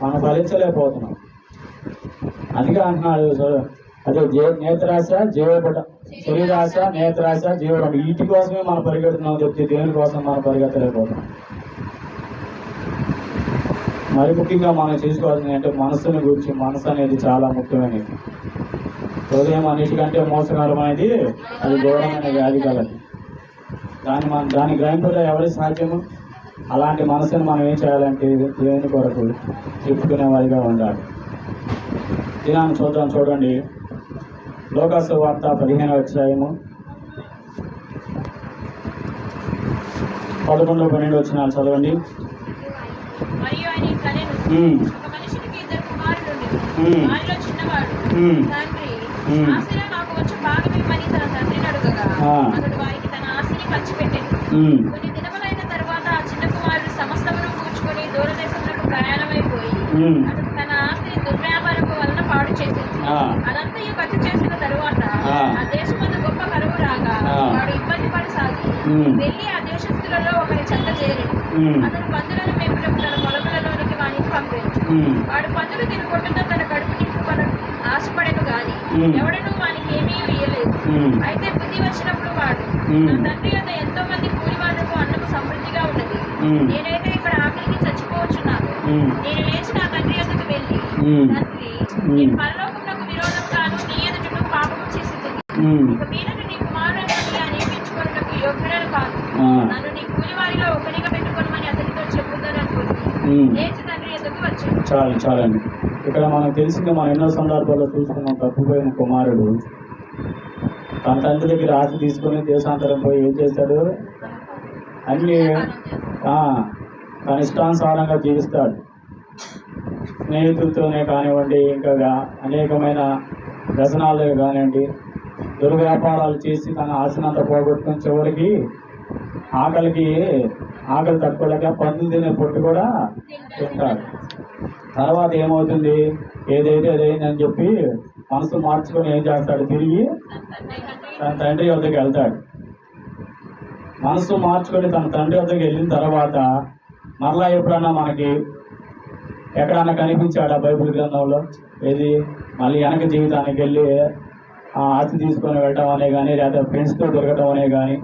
మనం ఫలించలేకపోతున్నాం. అందుకే అంటున్నాడు అదే నేత్రాశ జీవపట, శరీరాశ నేత్రాశ జీవపట, వీటి కోసమే మనం పరిగెడుతున్నాం చెప్తే దేవుని కోసం మనం పరిగెత్తలేకపోతున్నాం. మరి ముఖ్యంగా మనం చేసుకోవాల్సింది అంటే మనస్సుని గురించి. మనసు అనేది చాలా ముఖ్యమైనది. హృదయం అన్నిటికంటే మోసకరమైనది, అది ఘోరమైన వ్యాధి కలది. దాని గ్రహింపుట ఎవరికి సాధ్యము? అలాంటి మనసుని మనం ఏం చేయాలంటే దేవుని కొరకు చెప్పుకునే వారిగా ఉండాలి. దినాన్ని చూడండి. లోకాసు వార్త 15వ అధ్యాయము 11-12 వచనాలు చదవండి. కొన్ని దినములైన తర్వాత ఆ చిన్న కుమారుడు సమస్తమును కూర్చుకొని దూరదేశములకు ప్రయాణమైపోయి అతడు తన ఆస్తిని దుర్వ్యాపారము వలన పాడు చేసింది. అదంతా ఖర్చు చేసిన తరువాత ఆ దేశమందు గొప్ప కరువు రాగా వాడు ఇబ్బంది పడసాగి వెళ్ళి ఆ దేశస్తులలో ఒకరి చెంత చేరి అతను పందులను మేపుటకు తన పొలములలోనికి వానికి పంపాడు. వాడు పందులు తినుకుంటున్న తన కడుపు నింపుకొన ఆశపడను గాని ఎవడను వానికి ఏమీ ఇయ్యలేదు. అయితే బుద్ధి వచ్చినప్పుడు వాడు నా తండ్రి వద్ద ఎంతో మంది కూలివాళ్లకు అన్నము సమృద్ధిగా ఉన్నది, నేనైతే ఇక్కడ ఆకలికి చచ్చిపోవచ్చున్నాను. నేను లేచి నా తండ్రి వద్దకు వెళ్ళి, తండ్రి, నేను పరలోకమునకు విరోధంగాను నీ ఎదుట పాపము చేసింది. ఇక మీదట నీ కుమారుని అనేపించుకొనుటకు యోగ్యుడను కాదు. నన్ను నీ కూలివారిలో ఒకరిగా పెట్టుకోమని అతనితో చెప్పుతాననుకుంది. లేచి తండ్రి వద్దకు వచ్చాను. చాలండి. ఇక్కడ మనకు తెలిసింది, మనం ఎన్నో సందర్భాల్లో చూసుకున్నాం. తప్పిపోయిన కుమారుడు తన తండ్రి దగ్గర ఆశ తీసుకుని దేశాంతరం పోయి ఏం చేశాడు? అన్ని తన ఇష్టానుసారంగా జీవిస్తాడు. స్నేహితులతోనే కానివ్వండి, ఇంకా అనేకమైన వ్యసనాలు కానివ్వండి, దుర్వ్యాపారాలు చేసి తన ఆశనంతా పోగొట్టుకుని చివరికి ఆకలి తట్టుకోలేక పందులు తినే పొట్టు కూడా తింటాడు. తర్వాత ఏమవుతుంది? ఏదైతే అదైందని చెప్పి మనసు మార్చుకొని ఏం చేస్తాడు? తిరిగి తన తండ్రి వద్దకు వెళ్తాడు. మనసు మార్చుకొని తన తండ్రి వద్దకు వెళ్ళిన తర్వాత మరలా ఎప్పుడన్నా మనకి ఎక్కడన్నా కనిపించాడా బైబిల్ గ్రంథంలో? ఏది? మళ్ళీ వెనక జీవితానికి వెళ్ళి ఆస్తి తీసుకొని వెళ్ళటం అనే కానీ, లేదా ఫ్రెండ్స్తో దొరకటం అనే కానీ,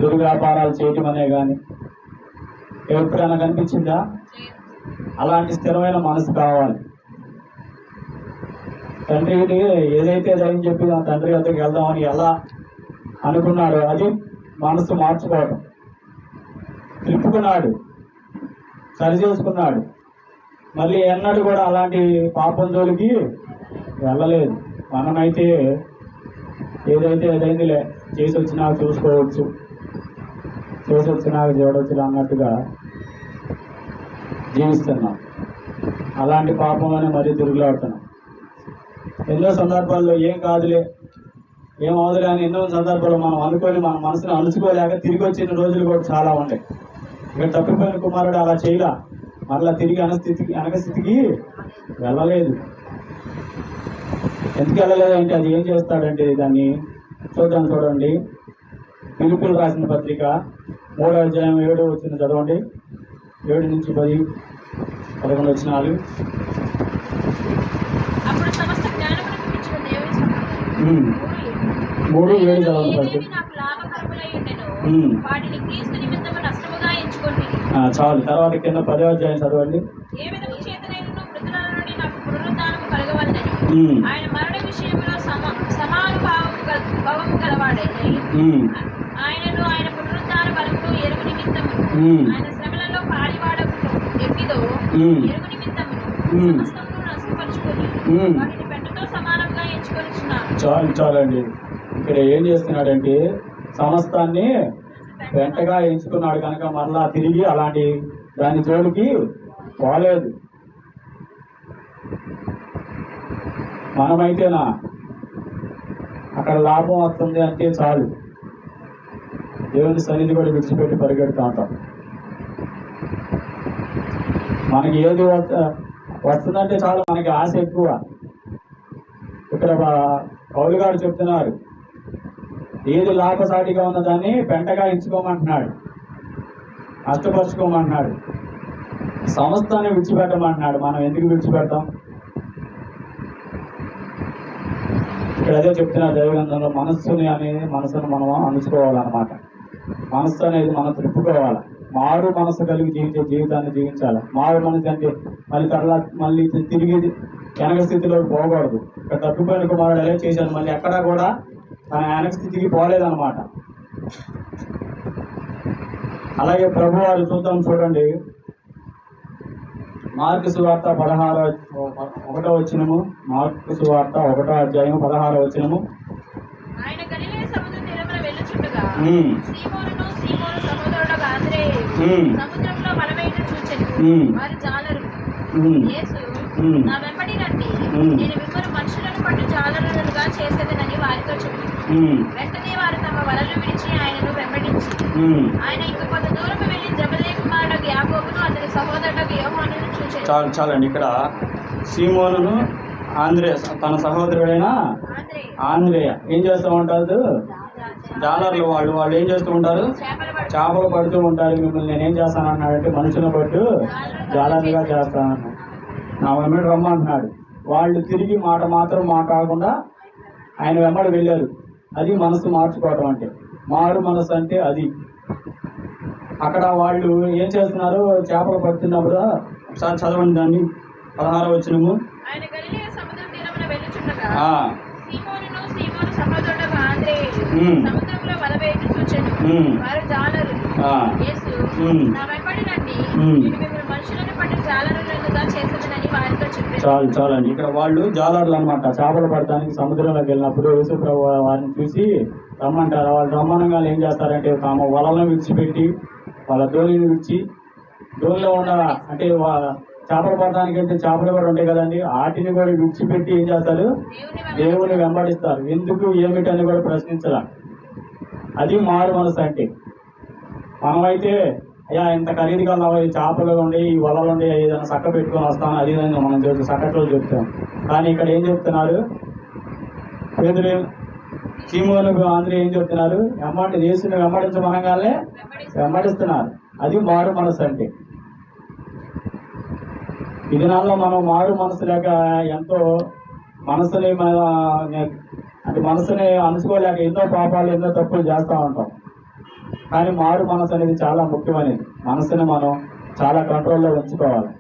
దుర్వ్యాపారాలు చేయటం అనే కానీ ఎప్పుడైనా కనిపించిందా? అలాంటి స్థిరమైన మనసు కావాలి. తండ్రికి ఏదైతే అదని చెప్పి ఆ తండ్రి వద్దకు వెళ్దామని ఎలా అనుకున్నాడో అది మనసు మార్చుకోవడం. తిప్పుకున్నాడు, సరి చేసుకున్నాడు. మళ్ళీ ఎన్నడూ కూడా అలాంటి పాపం జోలికి వెళ్ళలేదు. మనమైతే ఏదైతే అదైందిలే, చేసి వచ్చినాక చూసుకోవచ్చు, చేసి వచ్చినాక చూడవచ్చు అన్నట్టుగా జీవిస్తున్నాం. అలాంటి పాపంలోనే మరీ తిరుగులాడుతున్నాం. ఎన్నో సందర్భాల్లో ఏం కాదులే, ఏం అవదులే అని ఎన్నో సందర్భాల్లో మనం అనుకొని మన మనసును అణుచుకోలేక తిరిగి వచ్చిన రోజులు కూడా చాలా ఉంటాయి. ఇక్కడ తప్పిపోయిన కుమారుడు అలా చేయలా, మరలా తిరిగి అనగస్థితికి వెళ్ళలేదు. ఎందుకు వెళ్ళలేదు అంటే అది ఏం చేస్తాడంటే దాన్ని చూడండి. పిలుపులు రాసిన పత్రిక 3వ అధ్యాయం 7వ వచనం చదవండి. 7 నుంచి 10, 11 వచనాలు. అప్పుడు సమస్త జ్ఞానమునకు మించిన దేవుని సమాధానము 3:7 చదవండి. నాకు లాభకరములై ఉండెను, వాటిని క్రీస్తు నిమిత్తము నష్టముగా ఎంచుకొంటిని. చాలు. తర్వాత కింద 10వ అధ్యాయం చదవండి. ఏ విధము చేతనైనను మృతుల నుండి నాకు పునరుద్ధానము కలగవలెనని ఆయన మరణ విషయంలో సమానుభావము గలవాడైనై ఆయనను ఆయన పునరుద్ధాన బలమును ఎరుగు నిమిత్తము ఆయన శ్రమలలో పాలివాడకు ఎట్టిదో ఎరుగు నిమిత్తము సమస్తమును నష్టపరుచుకొని వాటిని పెంటతో సమానంగా ఎంచుకొని చాలండి. ఇక్కడ ఏం చేస్తున్నాడంటే సమస్తాన్ని వెంటగా ఎంచుకున్నాడు కనుక మరలా తిరిగి అలాంటి దాని జోలికి పోలేదు. మనమైతేనా అక్కడ లాభం వస్తుంది అంటే చాలు, దేవుని సన్నిధి కూడా విడిచిపెట్టి పరిగెడుతూ ఉంటాం. మనకి ఏది వస్తుందంటే చాలు, మనకి ఆశ ఎక్కువ. ఇక్కడ పౌలు గారు చెప్తున్నారు, ఏది లాభసాటిగా ఉన్నదాన్ని పెంటగా ఎంచుకోమంటున్నాడు, నష్టపరుచుకోమంటున్నాడు. సమస్తాన్ని విడిచిపెట్టమంటున్నాడు. మనం ఎందుకు విడిచిపెడతాం? ఇక్కడ అదే చెప్తున్నా దైవగ్రంథంలో, మనసును మనం అణుచుకోవాలన్నమాట. మనస్సు అనేది మనం త్రిప్పుకోవాలి. మారు మనసు కలిగి జీవించే జీవితాన్ని జీవించాలి. మారు మనసు అంటే మళ్ళీ తిరిగి వెనక స్థితిలోకి పోకూడదు. ఇక్కడ తప్పిపోయిన కుమారుడు అదే చేశాడు. మళ్ళీ ఎక్కడా కూడా తన వెనక స్థితికి పోలేదన్నమాట. అలాగే ప్రభు వారు చూడండి, మార్కు సువార్త 1వ వచనము. మార్కు సువార్త 1వ అధ్యాయం 16వ వచనము. ఆయన గలిలయ సముద్ర తీరమున వెళ్ళుచుండగా సీమోనును సీమోను సహోదరుడగు ఆంద్రేయు సముద్రంలో వలవేయుట చూచెను. వారు జాలరు. యేసు, నా వెంబడి రండి, నేను మిమ్మల్ని మనుషులను పట్టు జాలరులుగా చేసేదనని వారితో చెప్పాను. వెంటనే వారు తమ వలలు విడిచి ఆయనను వెంబడించి ఆయన ఇంక కొంత దూరం వెళ్ళి జెబెదయి కుమారుడగు యాకోబును అతని సహోదరుడగు యోహానును చూచెను. చాలండి. ఇక్కడ సీమోనును ఆంద్రేయ తన సహోదరుడైన ఆంద్రేయ ఏం చేస్తూ ఉంటారు? జాలర్లు. వాళ్ళు ఏం చేస్తూ ఉంటారు? చేపలు పడుతూ ఉంటారు. మిమ్మల్ని నేనేం చేస్తాను అన్నాడంటే, మనుషులను పట్టు జాలర్లుగా చేస్తాను, నా వెంబడి రమ్మంటున్నాడు. వాళ్ళు తిరిగి మాట మాత్రం మాట్లాడకుండా ఆయన వెంబడి వెళ్ళారు. అది మనసు మార్చుకోవటం అంటే. మారు మనసు అంటే అది. అక్కడ వాళ్ళు ఏం చేస్తున్నారు? చేపలు పడుతున్నప్పుడు ఒకసారి చదవండి దాన్ని, 16వ వచనము. ఆయన గలిలయ సముద్ర తీరమున వెళ్ళుచుండగా సీమోనును సీమోను సహోదరుడగు ఆంద్రేయు సముద్రంలో వలవేయుట చూచెను. వారు జాలరు. యేసు, నా వెంబడి రండి, నేను మిమ్మల్ని మనుషులను పట్టు జాలరులుగా చేసేదనని వారితో చెప్పాను. చాలండి. ఇక్కడ వాళ్ళు జాలర్లు అన్నమాట. చేపలు పడటానికి సముద్రంలోకి వెళ్ళినప్పుడు యేసు ప్రభు వారిని చూసి రమ్మంటారు. వాళ్ళు రమ్మనంగా ఏం చేస్తారంటే, తమ వలలను విడిచిపెట్టి వాళ్ళ దోణిని విడిచి, దోణిలో ఉన్న అంటే చేపలు పడడానికి అంటే చేపలు కూడా ఉంటాయి కదండి, వాటిని కూడా విడిచిపెట్టి ఏం చేస్తారు? దేవుని వెంబడిస్తారు. ఎందుకు ఏమిటని కూడా ప్రశ్నించాల. అది మారు మనసు అంటే. మనమైతే అయ్యా ఇంత ఖరీదుగా ఉన్నావు, ఈ చేపలు ఉండి ఈ వలలు ఉండి ఏదైనా చక్క పెట్టుకొని వస్తాను, అది విధంగా మనం చక్కట్లో చెప్తాం. కానీ ఇక్కడ ఏం చెప్తున్నారు? పేదలు సీమోను ఆంధ్ర ఏం చెప్తున్నారు? యేసుని వెంబడించమనగానే వెంబడిస్తున్నారు. అది మారు మనసు అంటే. ఈ దినాల్లో మనం మారు మనసు లేక ఎంతో మనసుని అంటే మనసుని అనుకోలేక ఎన్నో పాపాలు ఎన్నో తప్పులు చేస్తూ ఉంటాం. కానీ మారు మనసు అనేది చాలా ముఖ్యమైనది. మనసుని మనం చాలా కంట్రోల్లో ఉంచుకోవాలి.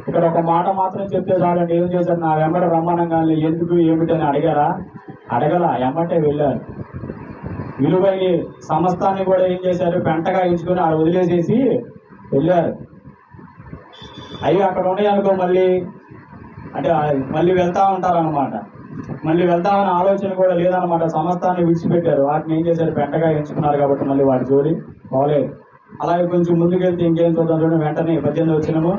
ఇక్కడ ఒక మాట మాత్రం చెప్తే చాలండి. ఏం చేశారు? నా వెంబడి రమ్మనంగానే ఎందుకు ఏమిటని అడిగారా? అడగల, ఎమ్మటే వెళ్ళారు. విలువైన సమస్తాన్ని కూడా ఏం చేశారు? పెంటగా ఎంచుకొని ఆడ వదిలేసేసి వెళ్ళారు. అవి అక్కడ ఉన్నాయనుకో మళ్ళీ వెళ్తా ఉంటారనమాట. మళ్ళీ వెళ్తామని ఆలోచన కూడా లేదనమాట. సమస్తాన్ని విడిచిపెట్టారు. వాటిని ఏం చేశారు? పెంటగా ఎంచుకున్నారు కాబట్టి మళ్ళీ వాటి జోలి పోలేదు. అలాగే కొంచెం ముందుకెళ్తే ఇంకేం చూద్దాం చూడండి. వెంటనే 18వ వచనము.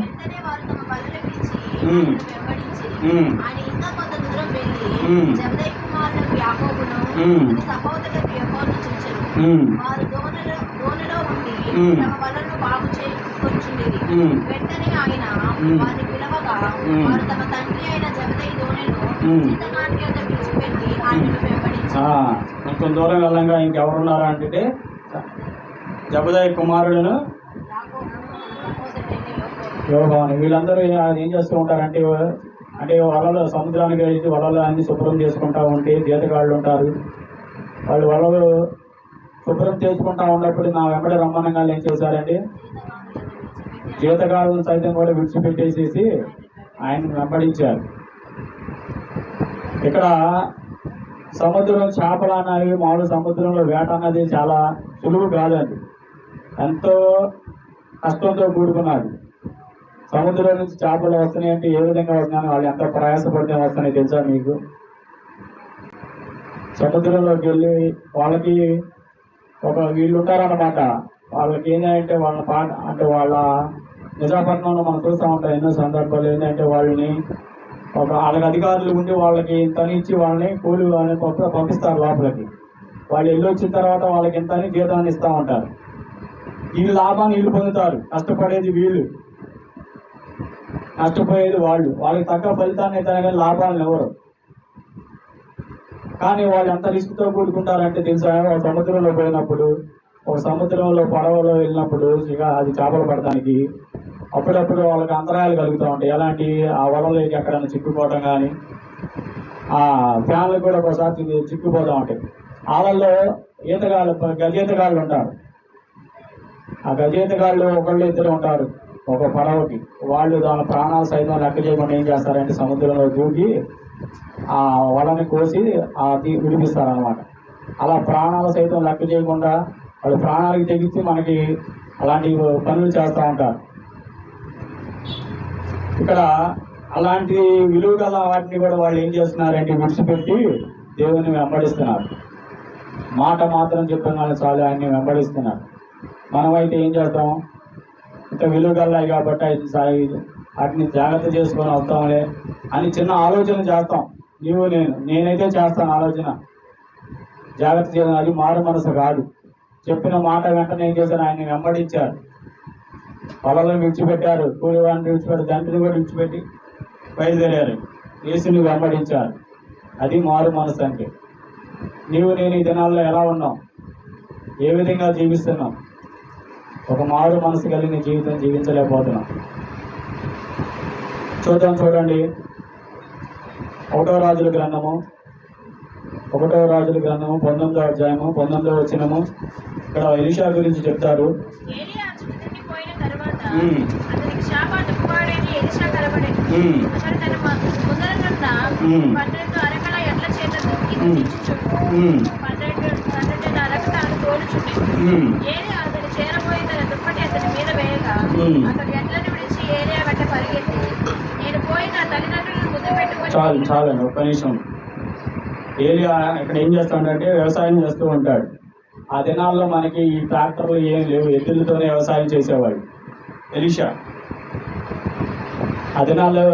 వెంటనే ఆయన వారిని పిలవగా వారు తమ తండ్రి అయిన జెబెదయి దోణిలో చిన్ననాటి యొద్ద విడిచిపెట్టి ఆయనను వెంబడించారు. కొంచెం దూరం వెళ్ళంగా ఇంకెవరున్నారా అంటే జెబెదయి కుమారులను యోహాను. వీళ్ళందరూ ఏం చేస్తూ ఉంటారంటే, వలలు సముద్రానికి వెళ్ళి వలలు అన్ని శుభ్రం చేసుకుంటా ఉంటే జీతగాళ్ళు ఉంటారు. వాళ్ళు వలలు శుభ్రం చేసుకుంటా ఉన్నప్పుడు నా వెంబడి రమ్మనంగా ఏం చేశారంటే, జీతగాళ్ళను సైతం కూడా విడిచిపెట్టేసేసి ఆయన వెంబడించారు. ఇక్కడ సముద్రం చేపలు అన్నవి మామూలు సముద్రంలో వేట అన్నది చాలా సులువు కాదండి. ఎంతో కష్టంతో కూడుకున్నది. సముద్రం నుంచి చేపలు వస్తున్నాయి అంటే ఏ విధంగా వస్తున్నాయి, వాళ్ళు ఎంత ప్రయాసపడితే వస్తున్నాయి తెలుసా మీకు? సముద్రంలోకి వెళ్ళి వాళ్ళకి వీళ్ళు ఉంటారన్నమాట. వాళ్ళకి ఏంటంటే వాళ్ళ నిజాపట్నంలో మనం చూస్తూ ఉంటాం ఎన్నో సందర్భాలు. ఏంటంటే వాళ్ళకి అధికారులు ఉండి వాళ్ళకి ఇంత ఇచ్చి వాళ్ళని కూలి వాళ్ళని పంపిస్తారు లోపలికి. వాళ్ళు వెళ్ళి వచ్చిన తర్వాత వాళ్ళకి ఇంత జీతాన్ని ఇస్తూ ఉంటారు. వీళ్ళు లాభాన్ని వీళ్ళు పొందుతారు. కష్టపడేది వీళ్ళు, నష్టపోయేది వాళ్ళు. వాళ్ళకి తగ్గ ఫలితాన్ని అయితే కానీ లాభాలను ఎవరు. కానీ వాళ్ళు ఎంత రిస్క్తో కూడుకుంటారంటే తెలుసా? ఒక సముద్రంలో పోయినప్పుడు, ఒక సముద్రంలో పడవలో వెళ్ళినప్పుడు ఇక అది చేపలు పడటానికి అప్పుడప్పుడు వాళ్ళకి అంతరాయాలు కలుగుతూ ఉంటాయి. ఎలాంటి ఆ వలలోకి ఎక్కడైనా చిక్కుపోవటం కానీ, ఆ ఫ్యాన్లు కూడా ఒకసారి చిక్కుపోతూ ఉంటాయి. వాళ్ళల్లో ఈతగాళ్ళు గజేతగాళ్ళు ఉంటారు. ఆ గజేతగాళ్ళు ఒకళ్ళు ఇద్దరు ఉంటారు ఒక పడవకి. వాళ్ళు దాని ప్రాణాలు సైతం లెక్క చేయకుండా ఏం చేస్తారంటే సముద్రంలో దూకి ఆ వలని కోసి విడిపిస్తారనమాట. అలా ప్రాణాలు సైతం లెక్క చేయకుండా వాళ్ళు ప్రాణాలకి తెగించి మనకి అలాంటి పనులు చేస్తూ ఉంటారు. ఇక్కడ అలాంటి విలువ గల వాటిని కూడా వాళ్ళు ఏం చేస్తున్నారంటే విడిచిపెట్టి దేవుని వెంబడిస్తున్నారు. మాట మాత్రం చెప్పిన వాళ్ళు చాలు ఆయన్ని వెంబడిస్తున్నారు. మనమైతే ఏం చేస్తాం, ఇంత విలువ గల్లాయి కాబట్టి వాటిని జాగ్రత్త చేసుకొని వస్తాంలే అని చిన్న ఆలోచన చేస్తాం. నేనైతే చేస్తాను ఆలోచన, జాగ్రత్త చేయడం. అది మారు మనసు కాదు. చెప్పిన మాట వెంటనే ఏం చేశారు, ఆయన్ని వెంబడించారు. పొలాలను విడిచిపెట్టారు, కూలి వాడిని విడిచిపెట్టారు, తండ్రిని కూడా విడిచిపెట్టి బయలుదేరారు, యేసుని వెంబడించారు. అది మారు మనసు అంటే. నేను ఈ దినాల్లో ఎలా ఉన్నాం, ఏ విధంగా జీవిస్తున్నాం? ఒక మారు మనసు కలిగిన జీవితం జీవించలేకపోతున్నాం. చూడండి 1వ రాజుల గ్రంథము 19వ అధ్యాయము 19వ వచనము. ఇక్కడ ఎలీషా గురించి చెప్తారు. ఏలియా అతనిని పోయిన తరువాత అతనికి షాఫాతు కుమారుడైన ఎలీషా కనబడెను. అతడు తన ముందరనున్న 12 అరకల ఎడ్ల చేత దుక్కి దున్నించుచుండు. 12 అరకలను తోలుచుండెను. ఏలియా అతడు చేరబోయి తన దుప్పటి అతని మీద వేయగా అతడు ఎడ్లను విడిచి ఏలియా వెంట పరిగెత్తి, నేను పోయి నా తల్లిదండ్రులను ముద్దు పెట్టుకొని. చాలండి ఒక్క నిమిషం. ఏలియా ఇక్కడ ఏం చేస్తాడంటే వ్యవసాయం చేస్తూ ఉంటాడు. ఆ దినాల్లో మనకి ఈ ట్రాక్టర్లు ఏం లేవు, ఎద్దులతోనే వ్యవసాయం చేసేవాడు ఎలీషా. ఆ దినాల్లో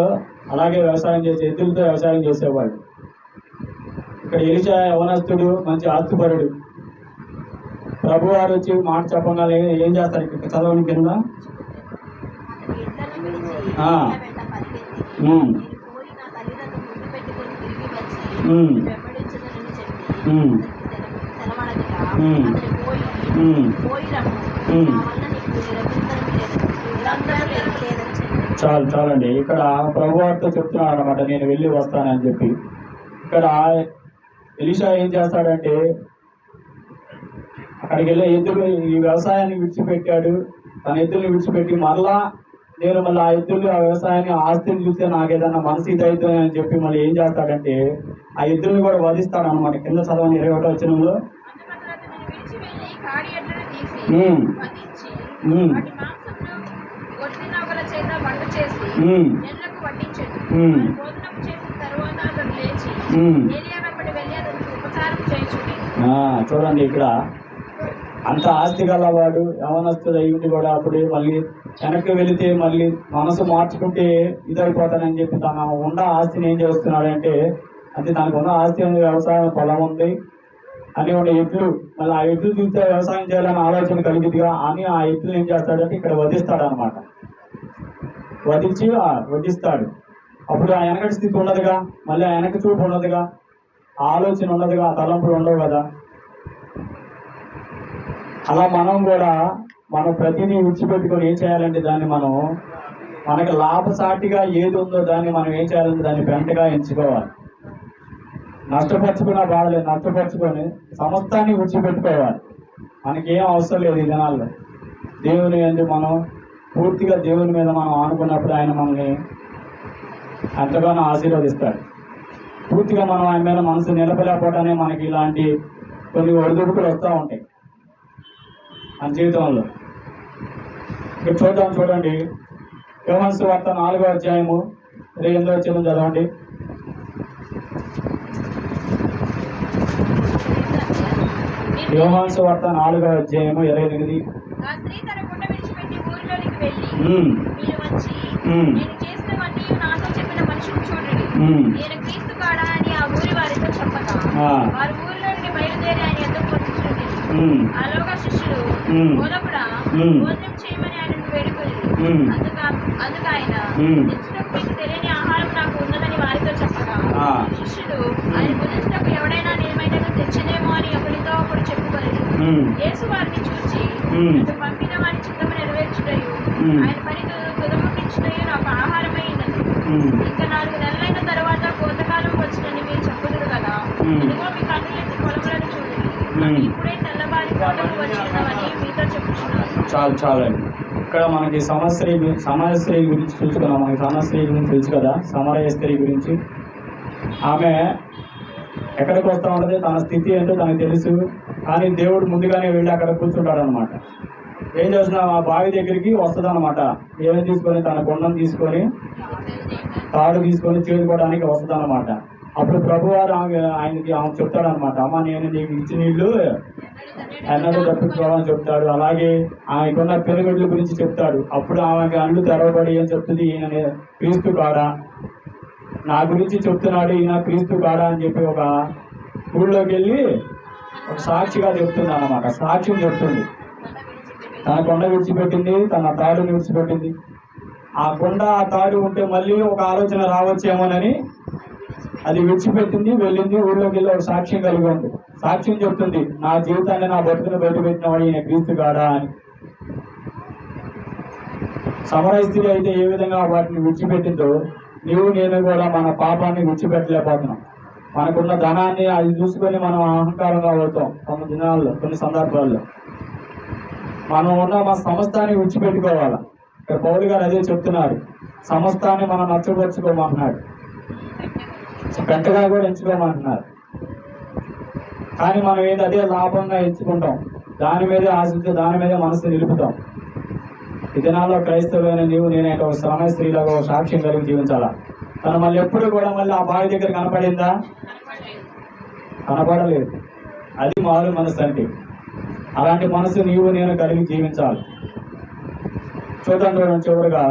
అలాగే వ్యవసాయం చేసి ఎద్దులతో వ్యవసాయం చేసేవాడు. ఇక్కడ ఎలీషా యవనస్తుడు, మంచి ఆస్తిపరుడు. ప్రభు వారు వచ్చి మాట చెప్పగానే ఏం చేస్తారు, ఇక్కడ చదవని కింద చాలండి. ఇక్కడ ప్రభువారితో చెప్తున్నాడు అనమాట, నేను వెళ్ళి వస్తానని చెప్పి. ఇక్కడ ఎలీషా ఏం చేస్తాడంటే అక్కడికి వెళ్ళే ఎద్దులు ఈ వ్యవసాయాన్ని విడిచిపెట్టాడు. తన ఎద్దుల్ని విడిచిపెట్టి మళ్ళీ ఆ ఎద్దులు ఆ వ్యవసాయాన్ని ఆస్తిని చూస్తే నాకు ఏదన్నా మనసు ఇది అవుతుంది అని చెప్పి మళ్ళీ ఏం చేస్తాడంటే ఆ ఎద్దుల్ని కూడా వధిస్తాడు అనమాట. కింద చదవని 21వ వచనంలో చూడండి, ఇక్కడ అంత ఆస్తి గలవాడు యవనస్తుడు అయ్యింది కూడా అప్పుడే మళ్ళీ వెనక్కి వెళితే మళ్ళీ మనసు మార్చుకుంటే ఇదైపోతానని చెప్పి తన ఉన్న ఆస్తిని ఏం చేస్తున్నాడంటే, అంటే తనకు ఉన్న ఆస్తి ఉంది, వ్యవసాయం పొలం ఉంది అని ఉన్న ఎద్దులు, మళ్ళీ ఆ ఎద్దులు చూస్తే వ్యవసాయం చేయాలని ఆలోచన కలిగిదిగా అని ఆ ఎద్దులు ఏం చేస్తాడంటే ఇక్కడ వధిస్తాడు అనమాట. వధిస్తాడు. అప్పుడు ఆ వెనకటి స్థితి ఉండదుగా, మళ్ళీ ఆ వెనక చూపు ఉండదుగా, ఆలోచన ఉండదుగా, ఆ తలంపులు ఉండవు కదా. అలా మనం ప్రతిదీ విడిచిపెట్టుకొని ఏం చేయాలంటే దాన్ని మనకి లాభసాటిగా ఏది ఉందో దాన్ని మనం ఏం చేయాలంటే దాన్ని వెంటగా ఎంచుకోవాలి. నష్టపరుచుకున్న బాధలేదు, నష్టపరుచుకొని సమస్తాన్ని విడిచిపెట్టుకోవాలి. మనకేం అవసరం లేదు ఈ దినాల్లో. దేవుని ఎందుకు మనం పూర్తిగా దేవుని మీద మనం ఆనుకున్నప్పుడు ఆయన మనల్ని ఎంతగానో ఆశీర్వదిస్తాడు. పూర్తిగా మనం ఆయన మీద మనసు నిలపలేకపోవటానే మనకి ఇలాంటి కొన్ని ఒడిదుడుకులు వస్తూ ఉంటాయి మన జీవితంలో. ఇక్కడ చూడండి యోహాను సువార్త 4వ అధ్యాయము 28వ వచనం చదవండి. యోహాను సువార్త 4వ అధ్యాయము 28. ఆ స్త్రీ తన కుండ విడిచిపెట్టి ఊరిలోనికి వెళ్ళి, మీరు వచ్చి నేను చేసినవన్నీ నాతో చెప్పిన మనిషిని చూడండి, నేను క్రీస్తు కాడా అని ఆ ఊరి వారితో చెప్పగా, వారు ఊరిలో నుండి బయలుదేరి ఆయన ఎందుకు వచ్చుచుండి. ఆలోగా శిష్యులు బోధకుడా భోజనం చేయమని ఆయనను వేడుకొని, అందుకు ఆయన నిత్యులకు మీకు తెలియని ఆహారం నాకు ఉన్నదని వారితో చెప్పగా, శిష్యులు ఆయన భుజించటకు ఎవడైనా ఏమైనా తెచ్చినేమో అని ఒకరితో ఒకడు చెప్పుకొని, యేసు వారిని చూచి పంపిన వారి చిత్తము నెరవేర్చుటయు ఆయన పని రక్షణయే నాకు ఆహారమైనది. ఉమ్, ఇంకా 4 నెలలైన తర్వాత కోతకాలం వచ్చినని మీరు చెప్పుదురు కదా. ఇదిగో మీ కన్నులెత్తి పొలములను చూడండి. అవి ఇప్పుడే తెల్లవారి కోతకు వచ్చినవని మీతో చెప్పుచున్నాను. చాలండి. ఇక్కడ మనకి సమరస్త్రీ గురించి చూసుకున్నాం. మనకి సమరస్త్రీ గురించి తెలుసు కదా, సమరయ స్త్రీ గురించి. ఆమె ఎక్కడికి వస్తూ ఉంటుంది, తన స్థితి ఏంటో తనకు తెలుసు. కానీ దేవుడు ముందుగానే వెళ్ళి అక్కడ కూర్చుంటాడు అనమాట. ఏం చేస్తున్నా ఆ బావి దగ్గరికి వస్తుంది అనమాట. ఏమేమి తీసుకొని, తన కొండను తీసుకొని, తాడు తీసుకొని చేరుకోవడానికి వస్తుంది అనమాట. అప్పుడు ప్రభువారు ఆమె చెప్తాడు అనమాట, అమ్మ నేను నీకు ఇచ్చిన నీళ్లు ఎన్నడూ తప్పించుకోవాలని చెప్తాడు. అలాగే ఆమెకున్న పిరమిడ్ల గురించి చెప్తాడు. అప్పుడు ఆమెకి అల్లు తెరవబడి ఏం చెప్తుంది, ఈయన క్రీస్తు కాడా, నా గురించి చెప్తున్నాడు, ఈయన క్రీస్తు కాడా అని చెప్పి ఒక ఊళ్ళోకి వెళ్ళి ఒక సాక్షిగా చెప్తుంది అన్నమాట. సాక్ష్యం చెప్తుంది. తన కొండ విడిచిపెట్టింది, తన తాడు విడిచిపెట్టింది. ఆ కొండ ఆ తాడు ఉంటే మళ్ళీ ఒక ఆలోచన రావచ్చేమోనని అది విడిచిపెట్టింది, వెళ్ళింది. ఊళ్ళోకి వెళ్ళి ఒక సాక్ష్యం కలిగి ఉంది. సాక్ష్యం చెప్తుంది, నా జీవితాన్ని, నా బతుకును బయట పెట్టినవాడు ఈయన క్రీస్తు కాడా అని. సమరయ స్త్రీ అయితే ఏ విధంగా వాటిని విడిచిపెట్టిందో, నీవు నేను కూడా మన పాపాన్ని విడిచిపెట్టలేకపోతున్నాం. మనకున్న ధనాన్ని అది చూసుకొని మనం అహంకారంగా అవుతాం. కొన్ని సందర్భాల్లో మనం ఉన్న మన సమస్తాన్ని విడిచిపెట్టుకోవాలి. ఇక్కడ పౌలు గారు అదే చెప్తున్నారు, సమస్తాన్ని మనం నచ్చపరుచుకోమంటున్నాడు, పెద్దగా కూడా ఎంచుకోమంటున్నారు. కానీ మనం ఏది అదే లాభంగా ఎంచుకుంటాం, దాని మీదే ఆశించి దాని మీదే మనసు నిలుపుతాం. ఈ దినాల్లో క్రైస్తవులైన నీవు నేనే ఒక సమయ స్త్రీలాగా ఒక సాక్ష్యం కలిగి జీవించాలా. తను మళ్ళీ ఎప్పుడు కూడా మళ్ళీ ఆ బావి దగ్గర కనపడిందా? కనపడలేదు. అది మారు మనసు అంటే. అలాంటి మనసు నీవు నేను కలిగి జీవించాలి. చూడండి చివరిగా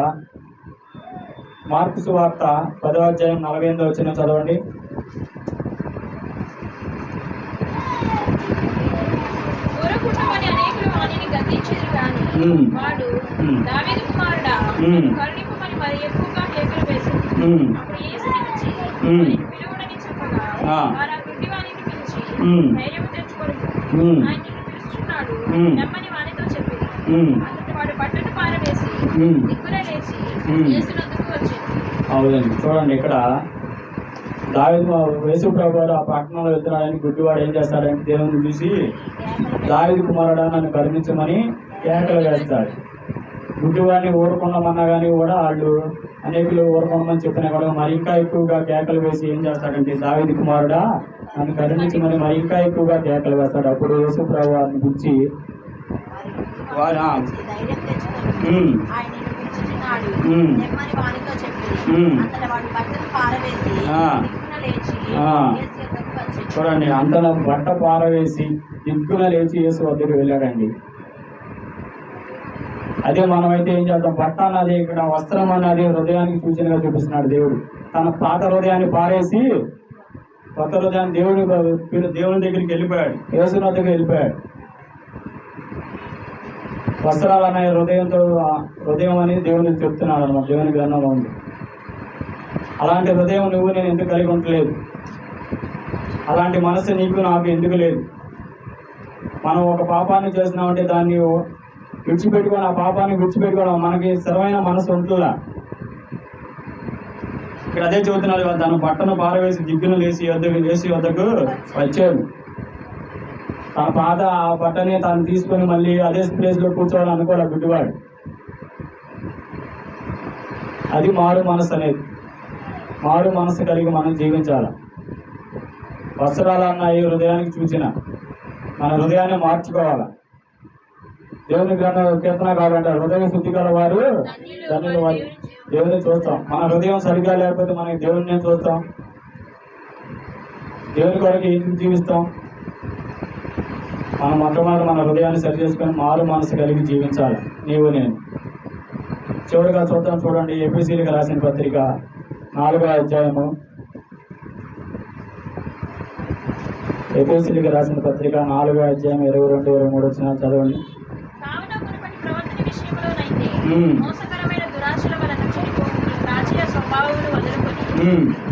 మార్కు సువార్త 10వ అధ్యాయం 48వ వచనం చదవండి. ఊరకుండమని అనేకులు వానిని గద్దించిరి గాని వాడు దావీదు కుమారుడా కరుణింపమని మరి ఎక్కువగా కేకలు వేసింది. అప్పుడు యేసుని వచ్చి వానిని పిలువుడని చెప్పగా వారు ఆ గుడ్డివానిని పిలిచి ధైర్యము తెచ్చుకొని ఆయన నిన్ను పిలుస్తున్నాడు రమ్మని వానితో చెప్పింది. అతడు వాడు బట్టను పారవేసి దిగ్గున లేచి యేసునొద్దకు వచ్చింది. అవునండి. చూడండి, ఇక్కడ యేసు ప్రభు గారు ఆ పట్టణంలో వెళ్తున్నాడని గుడ్డివాడు ఏం చేస్తాడంటే దేవుని చూసి దావీదు కుమారుడా నన్ను కరుణించమని కేకలు వేస్తాడు. గుడ్డివాడిని ఊరుకున్నామన్నా కానీ కూడా వాళ్ళు అనేకులు ఊరుకున్నామని చెప్పినా కూడా మరి ఇంకా ఎక్కువగా కేకలు వేసి ఏం చేస్తాడంటే దావీదు కుమారుడా నన్ను కరుణించమని మరి ఇంకా ఎక్కువగా కేకలు వేస్తాడు. అప్పుడు యేసు ప్రభు వారిని పిలిచి చూడండి, అంత బట్ట పారవేసి దిగ్గున లేచి యేసు వద్దకు వెళ్ళాడండి. అదే మనమైతే ఏం చేద్దాం, బట్ట అన్నది ఇక్కడ వస్త్రం అన్నది హృదయానికి సూచనగా చూపిస్తున్నాడు దేవుడు. తన పాత హృదయాన్ని పారేసి కొత్త హృదయాన్ని దేవుని దగ్గరికి వెళ్ళిపోయాడు, యేసు వద్దకు వెళ్ళిపోయాడు. వస్త్రాలు అనే హృదయం అని దేవునికి చెప్తున్నాడు అన్నమాట. దేవుని గ్రంథంలో ఉంది. అలాంటి హృదయం నువ్వు నేను ఎందుకు కలిగి ఉండలేదు? అలాంటి మనసు నీకు నాకు ఎందుకు లేదు? మనం ఒక పాపాన్ని చేసినామంటే దాన్ని విడిచిపెట్టుకొని ఆ పాపాన్ని విడిచిపెట్టుకోవడం మనకి స్థిరమైన మనసు ఉంటుందా? ఇక్కడ అదే చెబుతున్నాడు, తన బట్టను పారవేసి దిగ్గును లేచి వద్దకు వచ్చాడు. తన పాత ఆ బట్టని తను తీసుకొని మళ్ళీ అదే ప్లేస్లో కూర్చోవాలని అనుకోవాలి గుడ్డివాడు. అది మారు మనసు అనేది. మారు మనసు కలిగి మనం జీవించాలి. వస్త్రాలు అన్న ఈ హృదయానికి చూసిన మన హృదయాన్ని మార్చుకోవాలి. దేవుని గ్రంథం కీర్తన కావాలంటారు, హృదయ శుద్ధి గల వారు ధన్యులు వారు దేవుని చూస్తాం. మన హృదయం సరిగ్గా లేకపోతే మనకి దేవుడిని చూస్తాం, దేవుని కొరకు ఎందుకు జీవిస్తాం? మనం మొట్టమొదటి మన హృదయాన్ని సరి చేసుకొని మారు మనసు కలిగి జీవించాలి నీవు నేను. చివరిగా చూడండి, ఎఫెసీయులకు రాసిన పత్రిక 4వ అధ్యాయము. ఎఫెసీయులకు రాసిన పత్రిక 4వ అధ్యాయం 22, 23 వచనాలు చదవండి. మోసకరమైన దురాశల వలన చెడిపోవును ప్రాచీన స్వభావమును వదులుకొని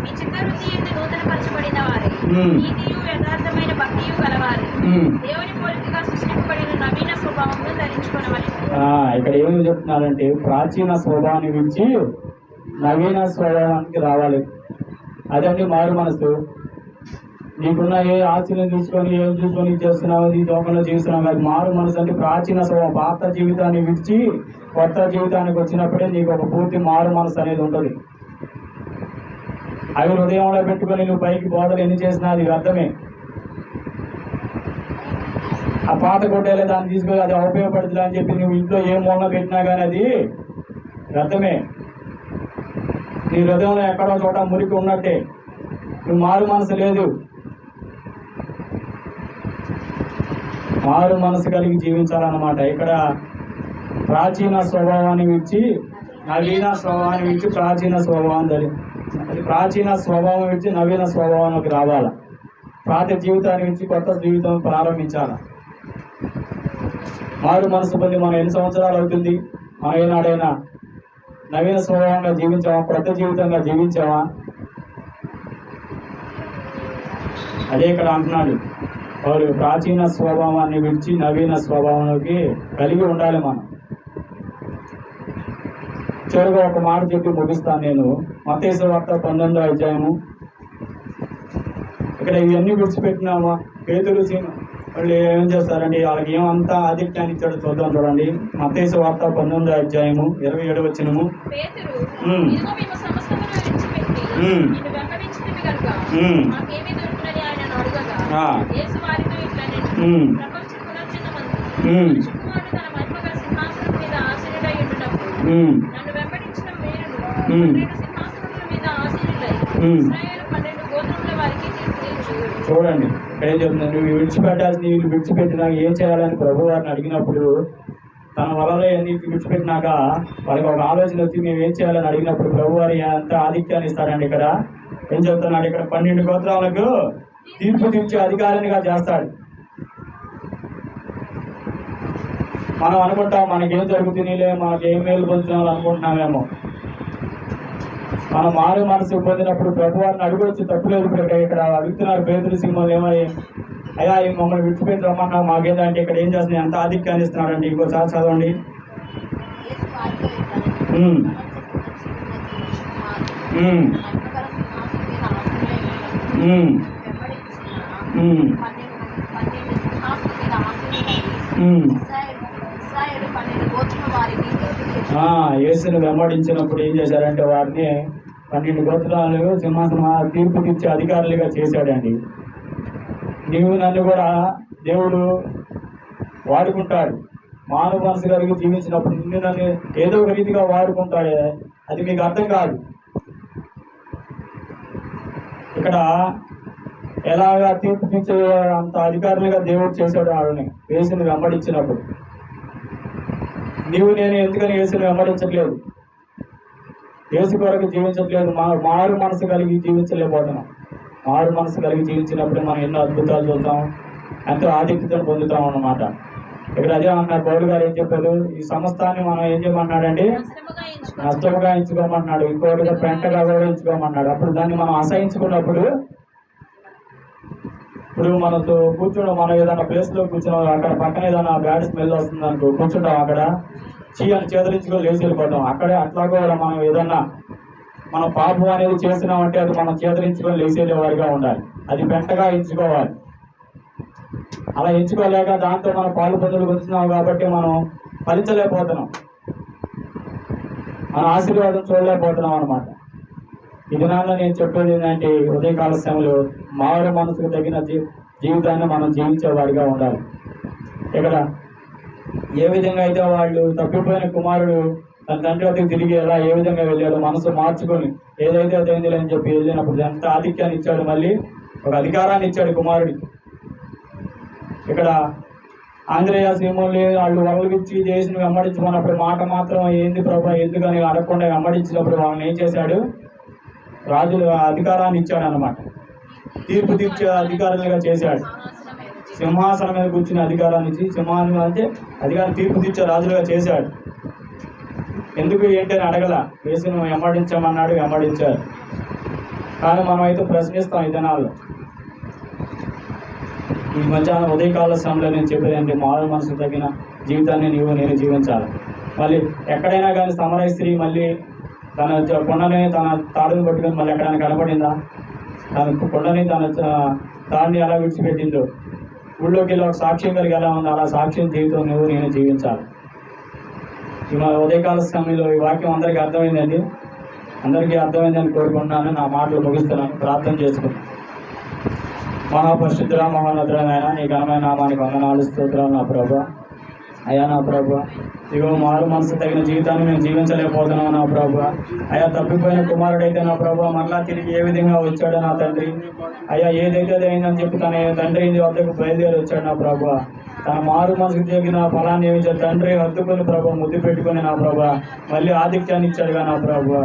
మీ చిత్తవృత్తి యందు నూతనపరచబడిన వారై నీతియు యథార్థమైన భక్తియు గలవారు దేవుని పోలికగా సృష్టింపబడిన నవీన స్వభావంలో ధరించుకున్నవారు. ఇక్కడ ఏమి చెప్తున్నారంటే ప్రాచీన స్వభావాన్ని విడిచి నవీన స్వభావానికి రావాలి. అదండి మారు మనసు. నీకున్న ఏ ఆశలను తీసుకొని ఏం చూసుకొని చేస్తున్నావు, ఈ లోకంలో జీవిస్తున్నావు. అది మారు మనసు అంటే ప్రాచీన స్వభావం. పాత జీవితాన్ని విడిచి కొత్త జీవితానికి వచ్చినప్పుడే నీకు ఒక పూర్తి మారు మనసు అనేది ఉంటుంది. అవి హృదయంలో పెట్టుకొని నువ్వు పైకి బోధలు ఎన్ని చేసినా అది వ్యర్థమే. ఆ పాత కొట్టేలే దాన్ని తీసుకొని అది ఉపయోగపడుతుంది అని చెప్పి నువ్వు ఇంట్లో ఏ మూలన పెట్టినా కానీ అది వ్యర్థమే. నీ హృదయంలో ఎక్కడో చోట మురికి ఉన్నట్టే. నువ్వు మారు మనసు లేదు. మారు మనసు కలిగి జీవించాలన్నమాట. ఇక్కడ ప్రాచీన స్వభావాన్ని విడిచి నవీన స్వభావాన్ని విడిచి ప్రాచీన స్వభావం ప్రాచీన స్వభావం విడిచి నవీన స్వభావానికి రావాలా. పాత జీవితాన్ని విడిచి కొత్త జీవితం ప్రారంభించాలా. మారు మనసు పొంది మనం ఎన్ని సంవత్సరాలు అవుతుంది? మనం ఏనాడైనా నవీన స్వభావంగా జీవించామా? కొత్త జీవితంగా జీవించామా? అదే ఇక్కడ అంటున్నాడు. వారు ప్రాచీన స్వభావాన్ని విడిచి నవీన స్వభావానికి కలిగి ఉండాలి మనం. చివరిగా ఒక మాట చెప్పి ముగిస్తాను నేను. మత్తయి సువార్త 19వ అధ్యాయము. ఇక్కడ ఇవన్నీ విడిచిపెట్టినామా? పేతురు వాళ్ళు ఏం చేస్తారండి? వాళ్ళకి ఏమంతా ఆధిక్యాన్ని ఇచ్చాడు చూద్దాం. చూడండి, మత్తయి సువార్త 19వ అధ్యాయము 27వ వచనము. చూడండి ఏం చెప్తున్నాను. నువ్వు విడిచిపెట్టాల్సి వీళ్ళు విడిచిపెట్టినా ఏం చేయాలని ప్రభు వారిని అడిగినప్పుడు, తన వలలో అన్ని విడిచిపెట్టినాక వాళ్ళకి ఒక ఆలోచన వచ్చి మేము ఏం చేయాలని అడిగినప్పుడు ప్రభు వారి అంత ఆధిక్యాన్ని ఇస్తాడండి. ఇక్కడ ఏం చెప్తున్నాడు? ఇక్కడ 12 గోత్రాలకు తీర్పు తీర్చే అధికారినిగా చేస్తాడు. మనం అనుకుంటాం మనకేం జరుగుతుందిలే, మనకేం మేలు పొందుతున్నాం అనుకుంటున్నామేమో. మనం మారు మనసు పొందినప్పుడు ప్రభు వారిని అడగవచ్చు, తప్పులేదు. ఇక్కడ అడుగుతున్నారు పేతురు సింహం ఏమని, అయ్యా మమ్మల్ని విడిచిపెట్టి రమ్మన్నా మాకేంటంటే ఇక్కడ ఏం చేస్తుంది, ఎంత ఆధిక్యాన్ని ఇస్తున్నాడంటే. ఇంకోసారి చదవండి. యేసును వెంబడించినప్పుడు ఏం చేశారంటే వారిని 12 గోత్రాలు సింహాసనం తీర్పు తీర్చే అధికారులుగా చేశాడండి. నీవు నన్ను కూడా దేవుడు వాడుకుంటాడు. మానవ మనసు కలిగి జీవించినప్పుడు నిన్ను నన్ను ఏదో ఒక రీతిగా వాడుకుంటాడే. అది మీకు అర్థం కాదు. ఇక్కడ ఎలాగా తీర్పు తీర్చే అంత అధికారులుగా దేవుడు చేశాడు వాళ్ళని యేసుని వెంబడించినప్పుడు. నీవు నేను ఎందుకని యేసుని వెంబడించట్లేదు, యేసు కొరకు జీవించట్లేదు, మారు మనసు కలిగి జీవించలేకపోతున్నాం. మారు మనసు కలిగి జీవించినప్పుడు మనం ఎన్నో అద్భుతాలు చూద్దాం, ఎంతో ఆధిక్యతను పొందుతాం అన్నమాట. ఇక్కడ అదే అన్నారు పౌలు గారు. ఏం చెప్పారు? ఈ సమస్తాన్ని మనం ఏం చేయమన్నాడండి? నష్టముగా ఎంచుకోమన్నాడు. ఇంకోటిగా పెంటగా కూడా ఎంచుకోమన్నాడు. అప్పుడు దాన్ని మనం అసహించుకున్నప్పుడు, ఇప్పుడు మనతో కూర్చున్నాం, మనం ఏదైనా ప్లేస్లో కూర్చున్నాం, అక్కడ పక్కన ఏదైనా బ్యాడ్ స్మెల్ వస్తుంది అనుకో, కూర్చుంటాం, అక్కడ చీయని చేదరించుకొని లేచి వెళ్ళిపోతాం. అక్కడే అట్లా కూడా మనం ఏదన్నా మనం పాపం అనేది చేస్తున్నామంటే అది మనం చేదరించుకొని లేచి వెళ్ళేవారిగా ఉండాలి. అది పెంటగా ఎంచుకోవాలి. అలా ఎంచుకోలేక దాంతో మనం పాలు పొందులు పొందుతున్నాం కాబట్టి మనం ఫలించలేకపోతున్నాం, మన ఆశీర్వాదం చూడలేకపోతున్నాం అన్నమాట. ఈ దినాల్లో నేను చెప్పేది ఏంటంటే, ఉదయకాల సమయంలో మారు మనసుకు తగిన జీవితాన్ని మనం జీవించేవాడిగా ఉండాలి. ఇక్కడ ఏ విధంగా అయితే వాళ్ళు తప్పిపోయిన కుమారుడు తన తండ్రి వద్దకు తిరిగి ఎలా ఏ విధంగా వెళ్ళాడు, మనసు మార్చుకొని ఏదైతే అదైంది అని చెప్పి వెళ్ళినప్పుడు ఎంత ఆధిక్యాన్ని ఇచ్చాడు, మళ్ళీ ఒక అధికారాన్ని ఇచ్చాడు కుమారుడికి. ఇక్కడ ఆంధ్రేయ శ్రీమూలి వాళ్ళు వరలగిచ్చి చేసి వెంబడించుకున్నప్పుడు మాట మాత్రం ఏంది ప్రభా ఎందుకని అడగకుండా వెంబడించినప్పుడు వాళ్ళని ఏం చేశాడు? రాజులు అధికారాన్ని ఇచ్చాడు అన్నమాట. తీర్పు తీర్చే అధికారులుగా చేశాడు. సింహాసనం మీద కూర్చునే అధికారాన్ని ఇచ్చి, సింహాసనం అంటే అధికారం తీర్పు తీర్చే రాజులుగా చేశాడు. ఎందుకు ఏంటని అడగల, యేసును వెంబడించామన్నాడు, వెంబడించారు. కానీ మనం అయితే ప్రశ్నిస్తాం ఈ దినాల్లో, ఈ మధ్యాహ్నం ఉదయకాల సమయంలో నేను చెప్పేదంటే మారు మనసు తగిన జీవితాన్ని నేను జీవించాలి. మళ్ళీ ఎక్కడైనా కానీ సమరయ స్త్రీ మళ్ళీ తన కొండని తన తాడుని పట్టుకొని మళ్ళీ ఎక్కడైనా కనపడిందా? తన కొండని తన తాడిని ఎలా విడిచిపెట్టిందో ఊళ్ళోకి వెళ్ళి ఒక సాక్ష్యం కలిగి ఎలా ఉందో అలా సాక్ష్యం జీవితం నేను జీవించాలి. ఈ ఉదయకాల సమయంలో ఈ వాక్యం అందరికీ అర్థమైందండి. అందరికీ అర్థమైందని కోరుకుంటున్నాను. నా మాటలు ముగిస్తున్నాను. ప్రార్థన చేసుకుంటాను. మహాపరిశుద్ధుడా మహోన్నతుడైన నీ ఘనమైన నామానికి వందనాలు స్తోత్రాలు నా ప్రభా. అయ్యా నా ప్రభా, ఇగో మారు మనసు తగిన జీవితాన్ని మేము జీవించలేకపోతున్నాం నా ప్రభా. అయ్యా తప్పిపోయిన కుమారుడైతే నా ప్రభా మరలా తిరిగి ఏ విధంగా వచ్చాడో నా తండ్రి. అయ్యా ఏదైతే అయిందని చెప్పి తన తండ్రి వద్దకు బయలుదేరి వచ్చాడు నా ప్రభా. తన మారు మనసుకు తగిన ఫలాన్ని ఏమించాడు తండ్రి హత్తుకొని ప్రభా, ముద్దు పెట్టుకుని నా ప్రభా మళ్ళీ ఆధిక్యాన్ని ఇచ్చాడుగా నా ప్రభా.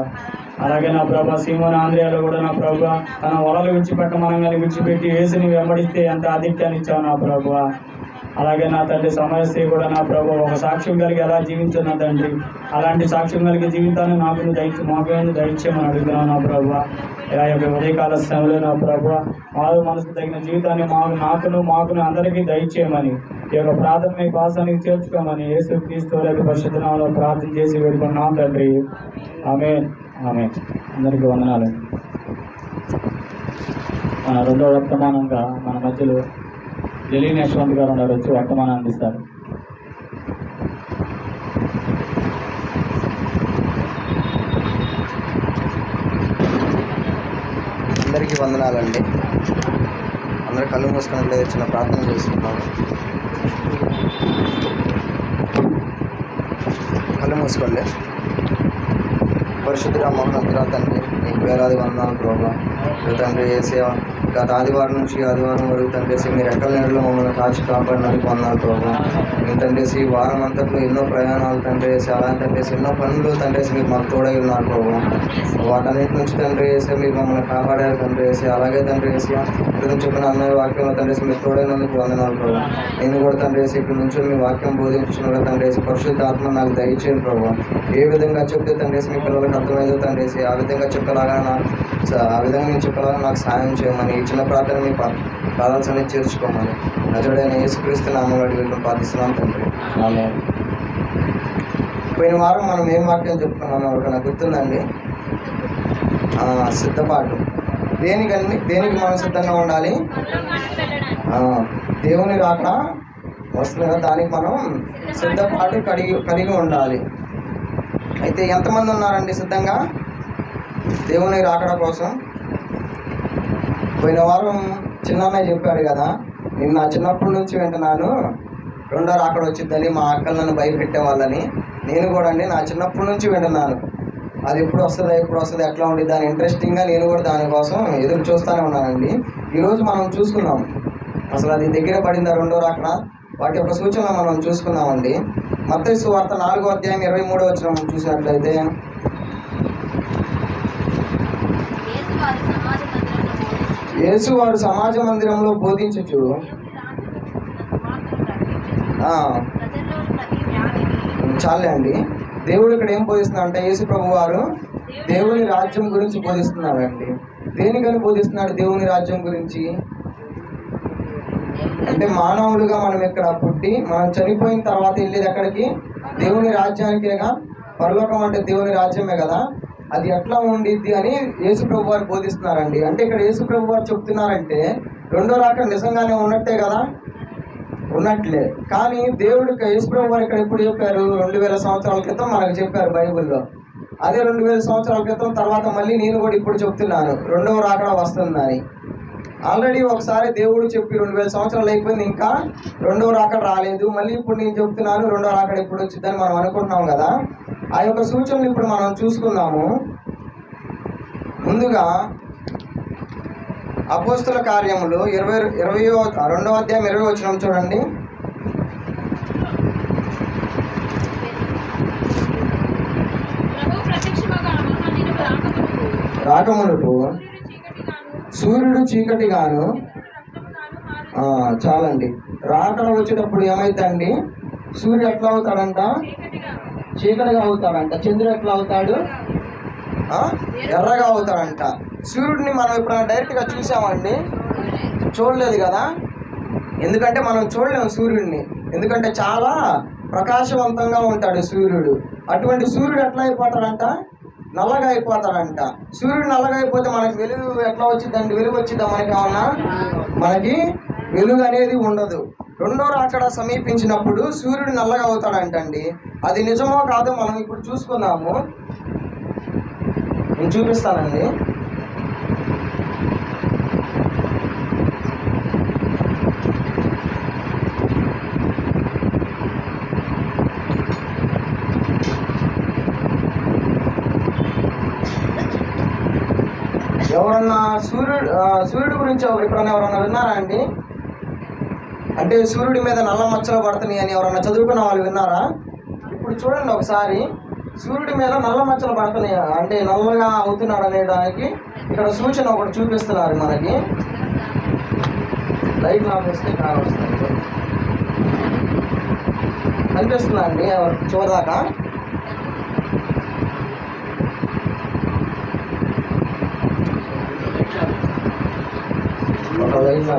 అలాగే నా ప్రభా సీమోన్ ఆంధ్రియాలో కూడా నా ప్రభా తన వలలు విడిచిపెట్టమనగానే విడిచిపెట్టి యేసుని వెంబడిస్తే ఎంత ఆధిక్యాన్ని ఇచ్చావు నా ప్రభా. అలాగే నా తండ్రి సమరస్త్రీ కూడా నా ప్రభా ఒక సాక్ష్యం కలిగి ఎలా జీవించాను నా తండ్రి. అలాంటి సాక్ష్యం కలిగే జీవితాన్ని మాకు దయచేయమని అడుగుతున్నాను నా ప్రభా. ఇలా యొక్క ఉదయకాల సమయంలో నా ప్రభా మారు మనసుకు తగిన జీవితాన్ని మాకును అందరికీ దయచేయమని ఈ యొక్క ప్రార్థన మీ పాసానికి చేర్చుకోమని యేసు క్రీస్తు పరిశుద్ధ నామములో ప్రార్థన చేసి వేడుకున్నాం తండ్రి. ఆమేన్. ఆమేన్. అందరికీ వందనాలు. మన రెండో వర్తమానంగా మన మధ్యలో జలీన్ యశ్వంత్ గారు ఉన్నారు. వచ్చి వర్తమానం అందిస్తారు. అందరికీ వందనాలండి. అందరూ కళ్ళు మూసుకున్నట్లయితే చిన్న ప్రార్థన చేసుకుంటాము. కళ్ళు మూసుకోండి. పరిశుద్ధుడా మహోన్నతుడా తండ్రి నీకు వేలాది వందనాలు ప్రభా. తండ్రి ఏసయ్య గత ఆదివారం నుంచి ఆదివారం వరకు తండ్రి మీరు ఎక్కల నీళ్ళలో మమ్మల్ని కాచి కాపాడినందుకు వందనాలు ప్రభా. మేము తండ్రి ఈ వారం అంతట్లో ఎన్నో ప్రయాణాలు తండ్రి అలా తండ్రి ఎన్నో పనులు తండ్రి మీరు మాకు తోడై ఉన్నారు ప్రభా. వాటన్నిటి నుంచి తండ్రి మీరు మమ్మల్ని కాపాడారు తండ్రి అలాగే తండ్రి ఇక్కడ చెప్పిన అన్నయ్య వాక్యం తండ్రి మీరు తోడైనందుకు వందనాలు ప్రభా. నేను కూడా తండ్రి ఇక్కడ నుంచి మీ వాక్యం బోధించిన తండ్రి పరిశుద్ధ ఆత్మ నాకు దయచేయండి ప్రభా. ఏ విధంగా చెప్తే తండ్రి మీ పిల్లలకు అర్థమైందో తండ్రి ఆ విధంగా చెప్పలాగా నేను చెప్పలాగా నాకు సాయం చేయమని ఈ చిన్న ప్రార్థన మీ ప్రార్థన చేర్చుకోమని నజరుడైన యేసుక్రీస్తు నామములో అడిగి ప్రార్థిస్తున్నాం తండ్రి. ఆమేన్. పోయిన వారం మనం ఏం వాక్యం చెప్పుకున్నాం ఎవరికైనా గుర్తుందండి? సిద్ధపాటు. దేనికి మనం సిద్ధంగా ఉండాలి? దేవుని రాక వస్తుంది కదా, దానికి మనం సిద్ధపాటు కలిగి ఉండాలి. అయితే ఎంతమంది ఉన్నారండి సిద్ధంగా దేవుని రాకడ కోసం? పోయిన వారం చిన్నన్నయ్య చెప్పాడు కదా, నేను నా చిన్నప్పటి నుంచి వింటున్నాను రెండో రాకడ వచ్చిద్దని మా అక్కలు నన్ను భయపెట్టే వాళ్ళని. నేను కూడా అండి నా చిన్నప్పటి నుంచి వింటున్నాను అది ఎప్పుడు వస్తుంది ఎట్లా ఉండి దాని ఇంట్రెస్టింగ్గా నేను కూడా దానికోసం ఎదురు చూస్తూనే ఉన్నానండి. ఈరోజు మనం చూసుకున్నాం అసలు అది దగ్గర పడిందా రెండో రాకడ, వాటి యొక్క సూచన మనం చూసుకున్నామండి. మత్తయి సువార్త 4వ అధ్యాయం 23వ వచనం చూసినట్లయితే యేసు వారు సమాజ మందిరంలో బోధించుచు చాలే అండి. దేవుడు ఇక్కడ ఏం బోధిస్తున్నాడు అంటే యేసు ప్రభు వారు దేవుని రాజ్యం గురించి బోధిస్తున్నాడండి. దేనికని బోధిస్తున్నాడు దేవుని రాజ్యం గురించి అంటే మానవులుగా మనం ఇక్కడ పుట్టి మనం చనిపోయిన తర్వాత వెళ్ళేది ఎక్కడికి? దేవుని రాజ్యానికేగా. పరలోకం అంటే దేవుని రాజ్యమే కదా, అది ఎట్లా ఉండిద్ది అని యేసు ప్రభు వారు బోధిస్తున్నారండి. అంటే ఇక్కడ యేసు ప్రభు వారు చెప్తున్నారంటే రెండో రాకడ నిజంగానే ఉన్నట్టే కదా, ఉన్నట్లే. కానీ దేవుడికి యేసు ప్రభు వారు ఇక్కడ ఎప్పుడు చెప్పారు? 2000 సంవత్సరాల క్రితం మనకు చెప్పారు బైబిల్లో. అదే 2000 సంవత్సరాల క్రితం తర్వాత మళ్ళీ నేను కూడా ఇప్పుడు చెప్తున్నాను రెండవ రాకడ వస్తుందని. ఆల్రెడీ ఒకసారి దేవుడు చెప్పి 2000 సంవత్సరాలు అయిపోయింది, ఇంకా రెండవ రాకడ రాలేదు. మళ్ళీ ఇప్పుడు నేను చెప్తున్నాను రెండవ రాకడ ఎప్పుడు వచ్చిందని మనం అనుకుంటున్నాం కదా. ఆ యొక్క సూచనలు ఇప్పుడు మనం చూసుకుందాము. ముందుగా అపోస్తుల కార్యములు 22వ అధ్యాయం 20వ వచనం చూడండి. రాకమునుపు సూర్యుడు చీకటిగాను. చాలండి. రాకడ వచ్చేటప్పుడు ఏమైందండి? సూర్యుడు ఎట్లా అవుతాడంట? చీకటిగా అవుతాడంట. చంద్రుడు ఎట్లా అవుతాడు? ఎర్రగా అవుతాడంట. సూర్యుడిని మనం ఇప్పుడు డైరెక్ట్గా చూసామండి? చూడలేదు కదా. ఎందుకంటే మనం చూడలేము సూర్యుడిని, ఎందుకంటే చాలా ప్రకాశవంతంగా ఉంటాడు సూర్యుడు. అటువంటి సూర్యుడు ఎట్లా అయిపోతాడంట? నల్లగా అయిపోతాడంట. సూర్యుడు నల్లగా అయిపోతే మనకి వెలుగు ఎట్లా వచ్చిందండి? వెలుగు వచ్చిద్దా మనకి? ఏమన్నా మనకి వెలుగు అనేది ఉండదు. రెండో రాకడ సమీపించినప్పుడు సూర్యుడు నల్లగా అవుతాడంటండి. అది నిజమో కాదో మనం ఇప్పుడు చూసుకుందాము. నేను చూపిస్తానండి. ఎవరన్నా సూర్యుడు గురించి ఎప్పుడన్నా ఎవరన్నా విన్నారా అండి? అంటే సూర్యుడి మీద నల్ల మచ్చలు పడుతున్నాయి అని ఎవరన్నా చదువుకున్న వాళ్ళు విన్నారా? ఇప్పుడు చూడండి ఒకసారి, సూర్యుడి మీద నల్ల మచ్చలు పడుతున్నాయి అంటే నల్లగా అవుతున్నాడు అనే దానికి ఇక్కడ సూచన ఒకటి చూపిస్తున్నారు మనకి. లైట్ ఆపేస్తే కార్ వస్తుంది, కనిపిస్తుందా అండి చూడదాకా? ఒక లైట్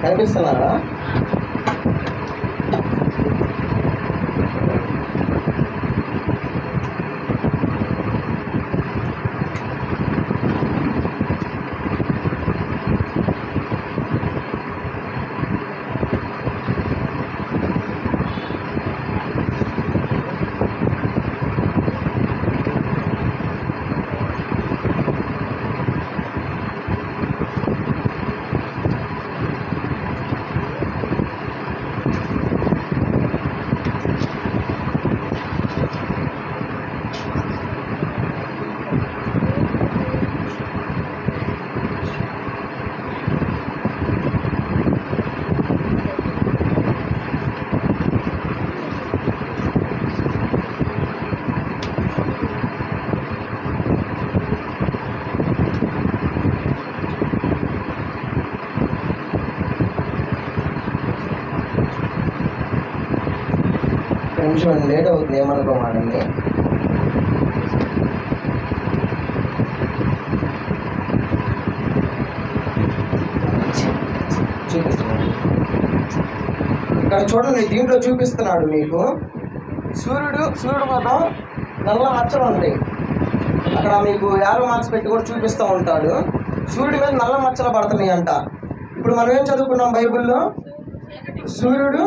కనిపిస్తున్నారా? కొంచెం లేట్ అవుతుంది, ఏమనుకోమాలండి. చూపిస్తున్నాడు ఇక్కడ చూడండి, దీంట్లో చూపిస్తున్నాడు మీకు సూర్యుడు మొత్తం నల్ల మచ్చలు ఉంటాయి. అక్కడ మీకు యారో మార్క్స్ పెట్టి కూడా చూపిస్తూ ఉంటాడు. సూర్యుడి మీద నల్ల మచ్చలు పడుతున్నాయి అంట. ఇప్పుడు మనం ఏం చదువుకున్నాం బైబిల్లో? సూర్యుడు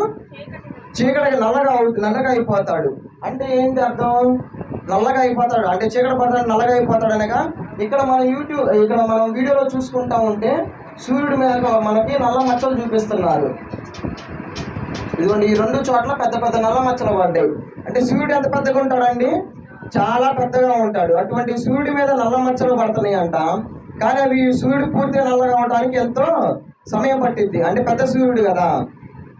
చీకటికి నల్లగా అయిపోతాడు అంటే ఏంటి అర్థం? నల్లగా అయిపోతాడు అంటే చీకటి పడతాడు, నల్లగా అయిపోతాడు అనగా ఇక్కడ మనం వీడియోలో చూసుకుంటా ఉంటే సూర్యుడి మీద మనకి నల్ల మచ్చలు చూపిస్తున్నారు. ఇదిగోండి, ఈ రెండు చోట్ల పెద్ద పెద్ద నల్ల మచ్చలు పడ్డాయి. అంటే సూర్యుడు ఎంత పెద్దగా ఉంటాడండి? చాలా పెద్దగా ఉంటాడు. అటువంటి సూర్యుడి మీద నల్ల మచ్చలు పడుతున్నాయి అంట. కానీ అవి సూర్యుడు పూర్తిగా నల్లగా అవడానికి ఎంతో సమయం పట్టిద్ది. అంటే పెద్ద సూర్యుడు కదా,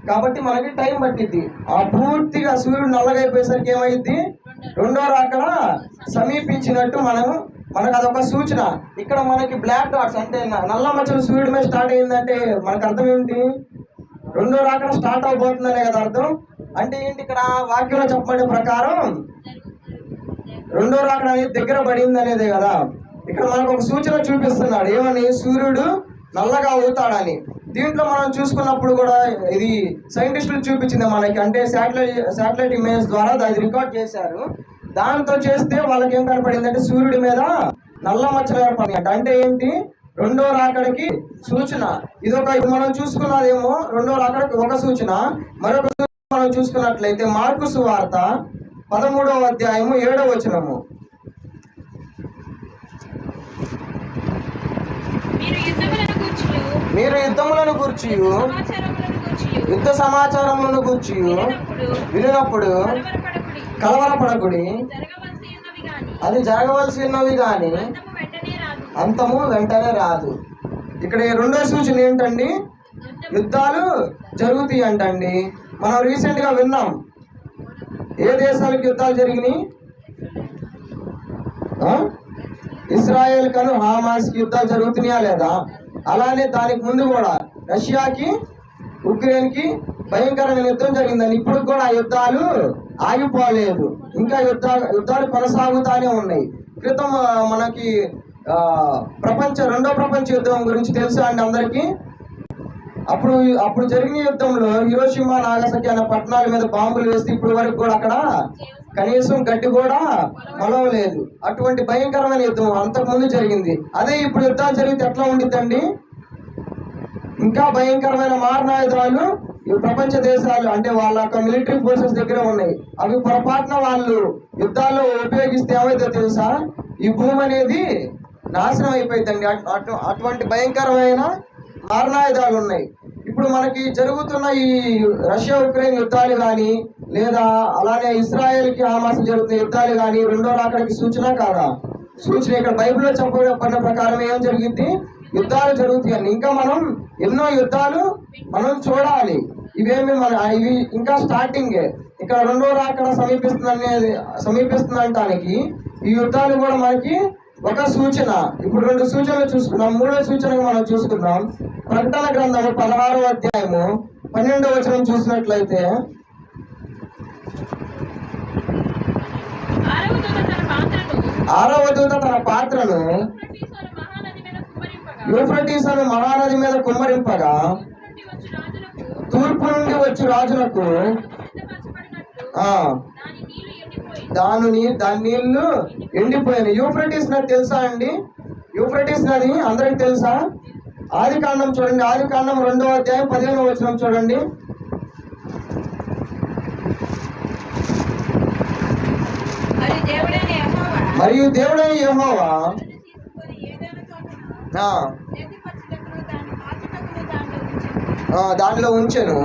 కాబట్టి మనకి టైం పట్టిద్ది. ఆ పూర్తిగా సూర్యుడు నల్లగా అయిపోయేసరికి ఏమైద్ది? రెండో రాకడ సమీపించినట్టు మనకు అదొక సూచన. ఇక్కడ మనకి బ్లాక్ డాట్స్ అంటే నల్ల మచ్చలు సూర్యుడి మీద స్టార్ట్ అయిందంటే మనకు అర్థం ఏంటి? రెండో రాకడ స్టార్ట్ అవబోతుందనే కదా అర్థం. అంటే ఏంటి? ఇక్కడ వాక్యంలో చెప్పబడే ప్రకారం రెండో రాకడ అనేది దగ్గర పడింది అనేదే కదా. ఇక్కడ మనకు ఒక సూచన చూపిస్తున్నాడు. ఏమని? సూర్యుడు నల్లగా అవుతాడని. దీంట్లో మనం చూసుకున్నప్పుడు కూడా ఇది సైంటిస్టులు చూపించింది మనకి. అంటే శాటిలైట్ ఇమేజ్ ద్వారా దాన్ని రికార్డ్ చేశారు. దాంతో చేస్తే వాళ్ళకి ఏం కనపడింది అంటే సూర్యుడి మీద నల్ల మచ్చలు ఏర్పడినాయి. అంటే ఏంటి? రెండో రాకడికి సూచన. ఇప్పుడు మనం చూసుకున్నదేమో రెండో రాకడికి ఒక సూచన. మరొక సూచన మనం చూసుకున్నట్లయితే మార్కు సువార్త 13వ అధ్యాయము 7వ వచనము. మీరు యుద్ధములను గూర్చి యుద్ధ సమాచారములను గూర్చి వినినప్పుడు కలవరపడకుడి, అది జరగవలసినవి కానీ అంతము వెంటనే రాదు. ఇక్కడ రెండో సూచన ఏంటండి? యుద్ధాలు జరుగుతాయి అంటండి. మనం రీసెంట్గా విన్నాం ఏ దేశాలకు యుద్ధాలు జరిగినాయి? ఇస్రాయేల్ కను హమాస్కి యుద్ధాలు జరుగుతున్నాయా లేదా? అలానే దానికి ముందు కూడా రష్యాకి ఉక్రెయిన్కి భయంకరమైన యుద్ధం జరిగిందని. ఇప్పుడు కూడా యుద్ధాలు ఆగిపోలేదు, ఇంకా యుద్ధాలు కొనసాగుతానే ఉన్నాయి. క్రితం మనకి రెండో ప్రపంచ యుద్ధం గురించి తెలుసా అండి అందరికీ? అప్పుడు జరిగిన యుద్ధంలో హిరోషిమా నాగసాకి అనే పట్టణాల మీద బాంబులు వేస్తే ఇప్పటి వరకు కూడా అక్కడ కనీసం గడ్డి కూడా మొలవలేదు. అటువంటి భయంకరమైన యుద్ధం అంతకుముందు జరిగింది. అదే ఇప్పుడు యుద్ధాలు జరిగితే ఎట్లా ఉండిద్దండి? ఇంకా భయంకరమైన మారణాయుధాలు ఈ ప్రపంచ దేశాలు అంటే వాళ్ళ యొక్క మిలిటరీ ఫోర్సెస్ దగ్గర ఉన్నాయి. అవి పొరపాటున వాళ్ళు యుద్ధాల్లో ఉపయోగిస్తే ఏమైతే తెలుసా, ఈ భూమి అనేది నాశనం అయిపోయిందండి. అటువంటి భయంకరమైన మారణాయుధాలు ఉన్నాయి. ఇప్పుడు మనకి జరుగుతున్న ఈ రష్యా ఉక్రెయిన్ యుద్ధాలు కానీ, లేదా అలానే ఇస్రాయేల్కి హమాస్ జరుగుతున్న యుద్ధాలు కానీ రెండో రాకడికి సూచన కాదా? సూచన. ఇక్కడ బైబిల్లో చెప్పబడిన ప్రకారం ఏం జరిగింది? యుద్ధాలు జరుగుతాయండి. ఇంకా మనం ఎన్నో యుద్ధాలు మనం చూడాలి. ఇవి ఇంకా స్టార్టింగే. ఇక్కడ రెండో రాకడ సమీపిస్తుందనటానికి ఈ యుద్ధాలు కూడా మనకి ఒక సూచన. ఇప్పుడు 2 సూచనలు చూసుకున్నాం. 3వ సూచనగా మనం చూసుకుందాం. ప్రకటన గ్రంథము 16వ అధ్యాయము 12వ వచనం చూసినట్లయితే, 6వ దూత తన పాత్రను యూఫ్రటీస్ అనే మహానది మీద కుమ్మరింపగా తూర్పు నుండి వచ్చి రాజులకు దాని నీళ్లు ఎండిపోయాయి. యూఫ్రటీస్ నది తెలుసా అండి? యూఫ్రటీస్ నది అందరికి తెలుసా? ఆదికాండం చూడండి. ఆదికాండం 2వ అధ్యాయం 15వ వచనం చూడండి. మరియు దేవుడైన యెహోవా దానిలో ఉంచెను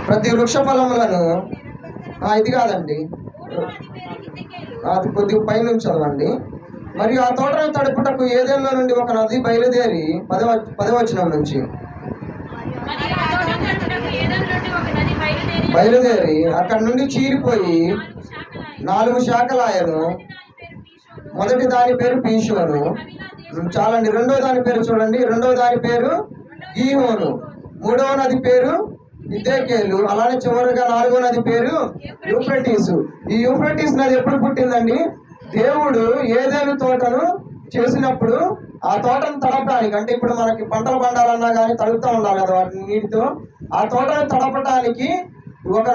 ప్రతి వృక్ష ఫలములను. ఇది కాదండి, అది కొద్దిగా పైన చదవండి. మరియు ఆ తోటను తడుపుటకు ఏదెన్లో నుండి ఒక నది బయలుదేరి 10వ వచనం నుంచి బయలుదేరి అక్కడ నుండి చీరిపోయి 4 శాఖలాయను. మొదటి దాని పేరు పీషోను. చాలండి. రెండో దాని పేరు చూడండి. రెండవ దాని పేరు గీహోను. 3వ నది పేరు ఇద్దెకేలు. అలానే చివరిగా 4వ నది పేరు యూఫ్రటీసు. ఈ యూఫ్రటీస్ నది ఎప్పుడు పుట్టిందండి? దేవుడు ఏదేను తోటను చేసినప్పుడు ఆ తోటను తడపడానికి, అంటే ఇప్పుడు మనకి పంటలు పండాలన్నా కానీ తడుపుతూ ఉండాలి కదా వాటిని నీటితో. ఆ తోటను తడపడానికి ఒక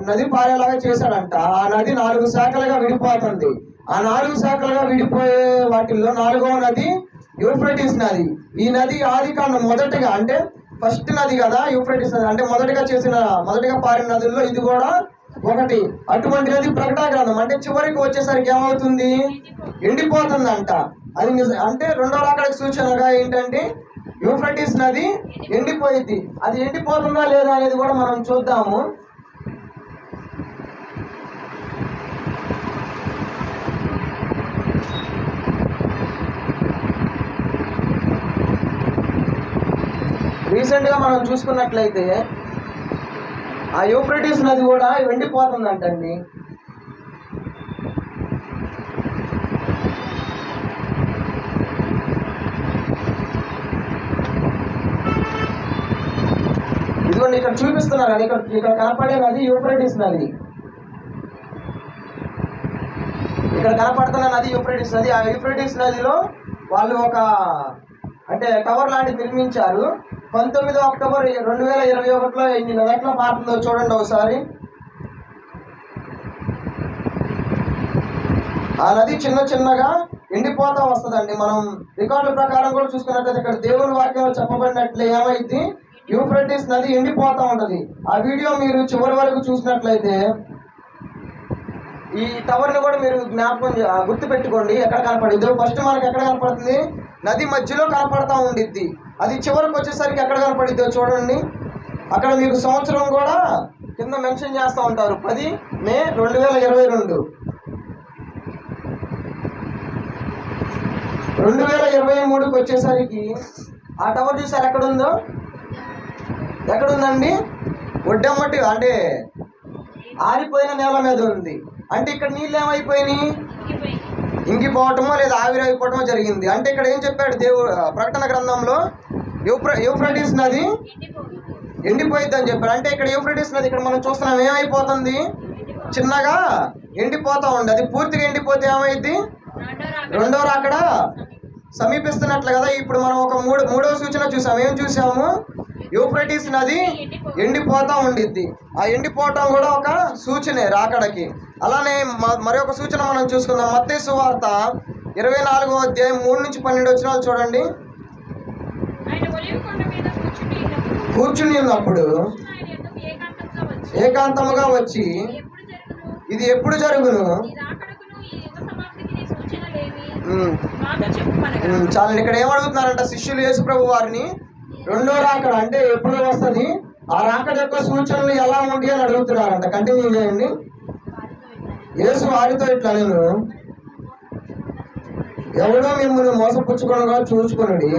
నది పారేలాగా చేశాడంట. ఆ నది 4 శాఖలుగా విడిపోతుంది. ఆ 4 శాఖలుగా విడిపోయే వాటిల్లో 4వ నది యూఫ్రటీస్ నది. ఈ నది ఆదికాండం మొదటిగా, అంటే ఫస్ట్ నది కదా యూఫ్రటీస్ నది, అంటే మొదటిగా పారిన నదుల్లో ఇది కూడా ఒకటి. అటువంటి నది ప్రకటన గ్రంథం అంటే చివరికి వచ్చేసరికి ఏమవుతుంది? ఎండిపోతుందంట. అది అంటే రెండో రాకడికి సూచనగా ఏంటంటే యూఫ్రటీస్ నది ఎండిపోయింది. అది ఎండిపోతుందా లేదా అనేది కూడా మనం చూద్దాము. రీసెంట్గా మనం చూసుకున్నట్లయితే ఆ యూఫ్రటీస్ నది కూడా ఎండిపోతుందంటండి. ఇదిగోండి ఇక్కడ చూపిస్తున్నారు కదా, ఇక్కడ కనపడే నది యూఫ్రటీస్ నది. ఇక్కడ కనపడుతున్న నది యూఫ్రటీస్ నది. ఆ యూఫ్రటీస్ నదిలో వాళ్ళు ఒక అంటే టవర్ లాంటిది నిర్మించారు. 19 అక్టోబర్ 2021లో ఎన్ని నదట్లా మారుతుందో చూడండి ఒకసారి. ఆ నది చిన్నగా ఎండిపోతా వస్తుందండి. మనం రికార్డుల ప్రకారం కూడా చూసుకున్నట్లయితే ఇక్కడ దేవుని వాక్యంలో చెప్పబడినట్లు ఏమైంది? యూఫ్రటీస్ నది ఎండిపోతా ఉంటది. ఆ వీడియో మీరు చివరి వరకు చూసినట్లయితే ఈ టవర్ ని కూడా మీరు గుర్తు పెట్టుకోండి. ఎక్కడ కనపడిద్దో ఫస్ట్ మనకి ఎక్కడ కనపడుతుంది? నది మధ్యలో కనపడతా ఉండిద్ది. అది చివరికి వచ్చేసరికి ఎక్కడ కనపడిద్దో చూడండి. అక్కడ మీకు సంవత్సరం కూడా కింద మెన్షన్ చేస్తూ ఉంటారు. 10 మే 2022. 2023కి వచ్చేసరికి ఆ టవర్ చూసారు ఎక్కడుందో? ఎక్కడుందండి? ఒడ్డమ్మటి అంటే ఆరిపోయిన నేల మీద ఉంది. అంటే ఇక్కడ నీళ్ళు ఏమైపోయినాయి? ఇంకిపోవటమో లేదా ఆవిరైపోవటమో జరిగింది. అంటే ఇక్కడ ఏం చెప్పాడు దేవుడు ప్రకటన గ్రంథంలో? యూఫ్రటీస్ నది ఎండిపోయిద్ది అని చెప్పాడు. అంటే ఇక్కడ యూఫ్రటీస్ నది ఇక్కడ మనం చూస్తున్నాం ఏమైపోతుంది? చిన్నగా ఎండిపోతా ఉంది. అది పూర్తిగా ఎండిపోతే ఏమైంది? రెండో రాకడ సమీపిస్తున్నట్లు కదా. ఇప్పుడు మనం ఒక మూడవ సూచన చూసాము. ఏం చూసాము? యూఫ్రటీస్ నది ఎండిపోతా ఉండిద్ది. ఆ ఎండిపోవటం కూడా ఒక సూచనే రాకడకి. అలానే మరొక సూచన మనం చూసుకుందాం. మత్తయి సువార్త 24వ అధ్యాయం 3 నుంచి 12 వచనాలు చూడండి. కూర్చుని ఉన్నప్పుడు ఏకాంతముగా వచ్చి, ఇది ఎప్పుడు జరుగును? చాలండి. ఇక్కడ ఏమడుగుతున్నారంట శిష్యులు యేసు ప్రభు వారిని, రెండో రాకడ అంటే ఎప్పుడు వస్తుంది, ఆ రాకడ యొక్క సూచనలు ఎలా ఉంటాయి అని అడుగుతున్నారంట. కంటిన్యూ చేయండి. యేసు వారితో ఇట్లా, నేను ఎవడో మిమ్మల్ని మోసపుచ్చుకొనగా చూసుకొనుడి,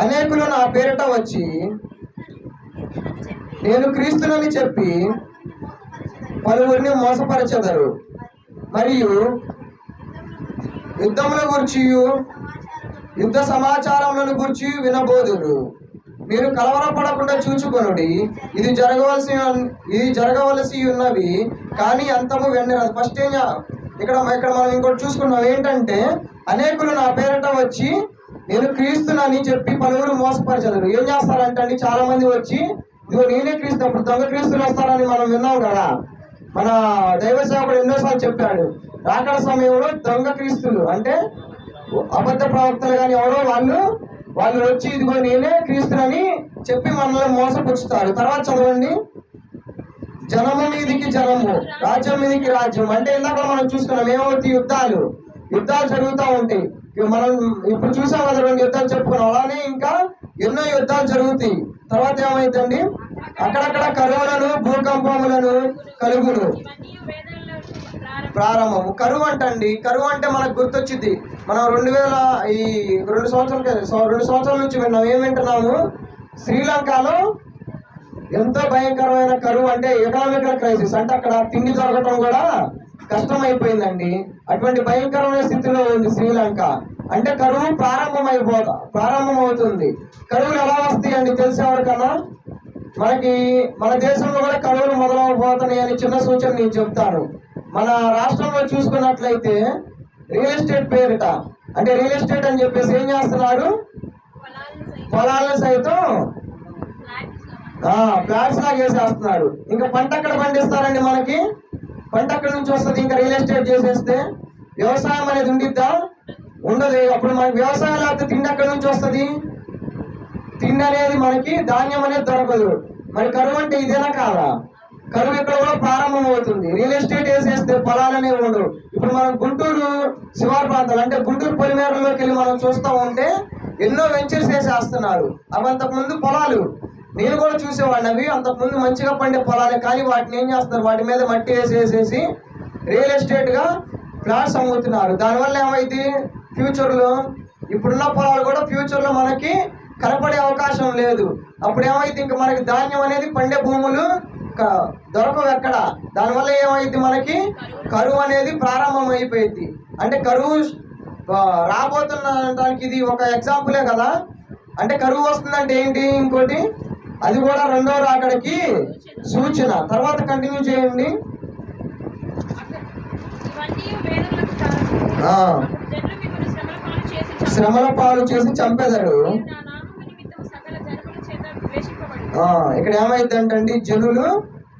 అనేకులు నా పేరిట వచ్చి నేను క్రీస్తునని చెప్పి పలువురిని మోసపరచెదరు. మరియు యుద్ధముల గురించి, యుద్ధ సమాచారములను గురించి వినబోదురు. మీరు కలవరపడకుండా చూచుకొనుడి, ఇది జరగవలసి ఉన్నవి, కానీ అంతము వెన్నరాదు. ఫస్ట్ ఇక్కడ మనం ఇంకోటి చూసుకున్నాం. ఏంటంటే అనేకులు నా పేరిట వచ్చి నేను క్రీస్తునని చెప్పి పలువురు మోసపరచెదరు. ఏం చేస్తారంటే అండి, చాలా మంది వచ్చి ఇదిగో నేనే క్రీస్తు, అప్పుడు దొంగ క్రీస్తులు వస్తారని మనం విన్నాం కదా. మన దైవ సేవకుడు ఎన్నోసార్లు చెప్పాడు, రాకడ సమయంలో దొంగ క్రీస్తులు అంటే అబద్ధ ప్రవక్తలు కానీ ఎవరో వాళ్ళు వచ్చి ఇదిగో నేనే క్రీస్తునని చెప్పి మనల్ని మోసపుచ్చుతారు. తర్వాత చదవండి. జనము మీదికి జనము, రాజ్యం మీదికి రాజ్యం. అంటే ఇందాక మనం చూసుకున్నాం ఏమవుతాయి? యుద్ధాలు జరుగుతూ ఉంటాయి. మనం ఇప్పుడు చూసాం కదా, 2 యుద్ధాలు చెప్పుకున్నాం. అలానే ఇంకా ఎన్నో యుద్ధాలు జరుగుతాయి. తర్వాత ఏమైందండి, అక్కడక్కడ కరువులను భూకంపములను కలుగును. ప్రారంభము కరువు అంటండి. కరువు అంటే మనకు గుర్తొచ్చింది. మనం 2 సంవత్సరాల నుంచి విన్నాం. ఏం వింటున్నాము? శ్రీలంకలో ఎంతో భయంకరమైన కరువు, అంటే ఎకనామికల్ క్రైసిస్, అంటే అక్కడ తిండి దొరకటం కూడా కష్టమైపోయిందండి. అటువంటి భయంకరమైన స్థితిలో ఉంది శ్రీలంక. అంటే కరువు ప్రారంభమవుతుంది. కరువులు ఎలా వస్తాయండి తెలిసేవారికన్నా? మన దేశంలో కూడా కరువులు మొదలవబోతున్నాయి అని చిన్న సూచన నేను చెప్తాను. మన రాష్ట్రంలో చూసుకున్నట్లయితే రియల్ ఎస్టేట్ పేరిట, అంటే రియల్ ఎస్టేట్ అని చెప్పేసి ఏం చేస్తున్నారు? పొలాలను సైతం ఫ్లాట్స్ లాగా వేసేస్తున్నారు. ఇంకా పంట ఎక్కడ పండిస్తారండి? మనకి పంట ఎక్కడి నుంచి వస్తుంది? ఇంకా రియల్ ఎస్టేట్ చేసేస్తే వ్యవసాయం అనేది ఉండిద్దా? ఉండదు. అప్పుడు మనకి వ్యవసాయం లేకపోతే తిండి ఎక్కడి నుంచి వస్తుంది? తిండి అనేది మనకి ధాన్యం అనేది దొరకదు. మరి కరువు అంటే ఇదేనా కాదా? కరువు ఇక్కడ కూడా ప్రారంభం అవుతుంది. రియల్ ఎస్టేట్ వేసేస్తే పొలాలనే ఉండవు. ఇప్పుడు మనం గుంటూరు శివారు ప్రాంతాలు, అంటే గుంటూరు పొలిమేరలోకి వెళ్ళి మనం చూస్తూ ఉంటే ఎన్నో వెంచర్స్ వేసేస్తున్నారు. అవి అంతకుముందు పొలాలు, నేను కూడా చూసేవాడిని. అవి అంతకుముందు మంచిగా పండే పొలాలే, కానీ వాటిని ఏం చేస్తున్నారు? వాటి మీద మట్టి వేసేసేసి రియల్ ఎస్టేట్గా ఫ్లాట్స్ అమ్ముతున్నారు. దానివల్ల ఏమైంది? ఫ్యూచర్లో ఇప్పుడున్న పొలాలు కూడా ఫ్యూచర్లో మనకి కనపడే అవకాశం లేదు. అప్పుడు ఏమైంది? ఇంకా మనకి ధాన్యం అనేది పండే భూములు దొరకవు ఎక్కడ. దానివల్ల ఏమైంది? మనకి కరువు అనేది ప్రారంభం అయిపోయింది. అంటే కరువు రాబోతున్న దానికి ఇది ఒక ఎగ్జాంపులే కదా. అంటే కరువు వస్తుందంటే ఏంటి? ఇంకోటి అది కూడా రెండో రాకడికి సూచన. తర్వాత కంటిన్యూ చేయండి. శ్రమల పాలు చేసి చంపేదాడు. ఇక్కడ ఏమైందంటండి, జనులు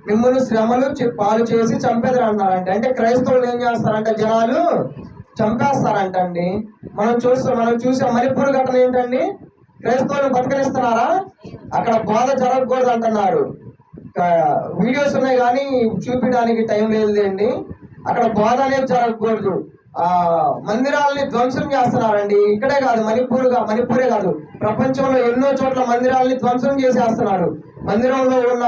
మిమ్మల్ని శ్రమలు పాలు చేసి చంపేదారు అన్నారంటే, అంటే క్రైస్తవులు ఏం చేస్తారంటే జనాలు చంపేస్తారంటండి. మనం చూసే మణిపూర్ ఘటన ఏంటండి? క్రైస్తవులు బతకనిస్తున్నారా? అక్కడ బోధ జరగకూడదు అంటున్నారు. వీడియోస్ ఉన్నాయి కానీ చూపించడానికి టైం లేదండి. అక్కడ బోధ అనేది జరగకూడదు. మందిరాలని ధ్వంసం చేస్తున్నారండి. ఇక్కడే కాదు, మణిపూరే కాదు, ప్రపంచంలో ఎన్నో చోట్ల మందిరాలని ధ్వంసం చేసేస్తున్నారు. మందిరంలో ఉన్న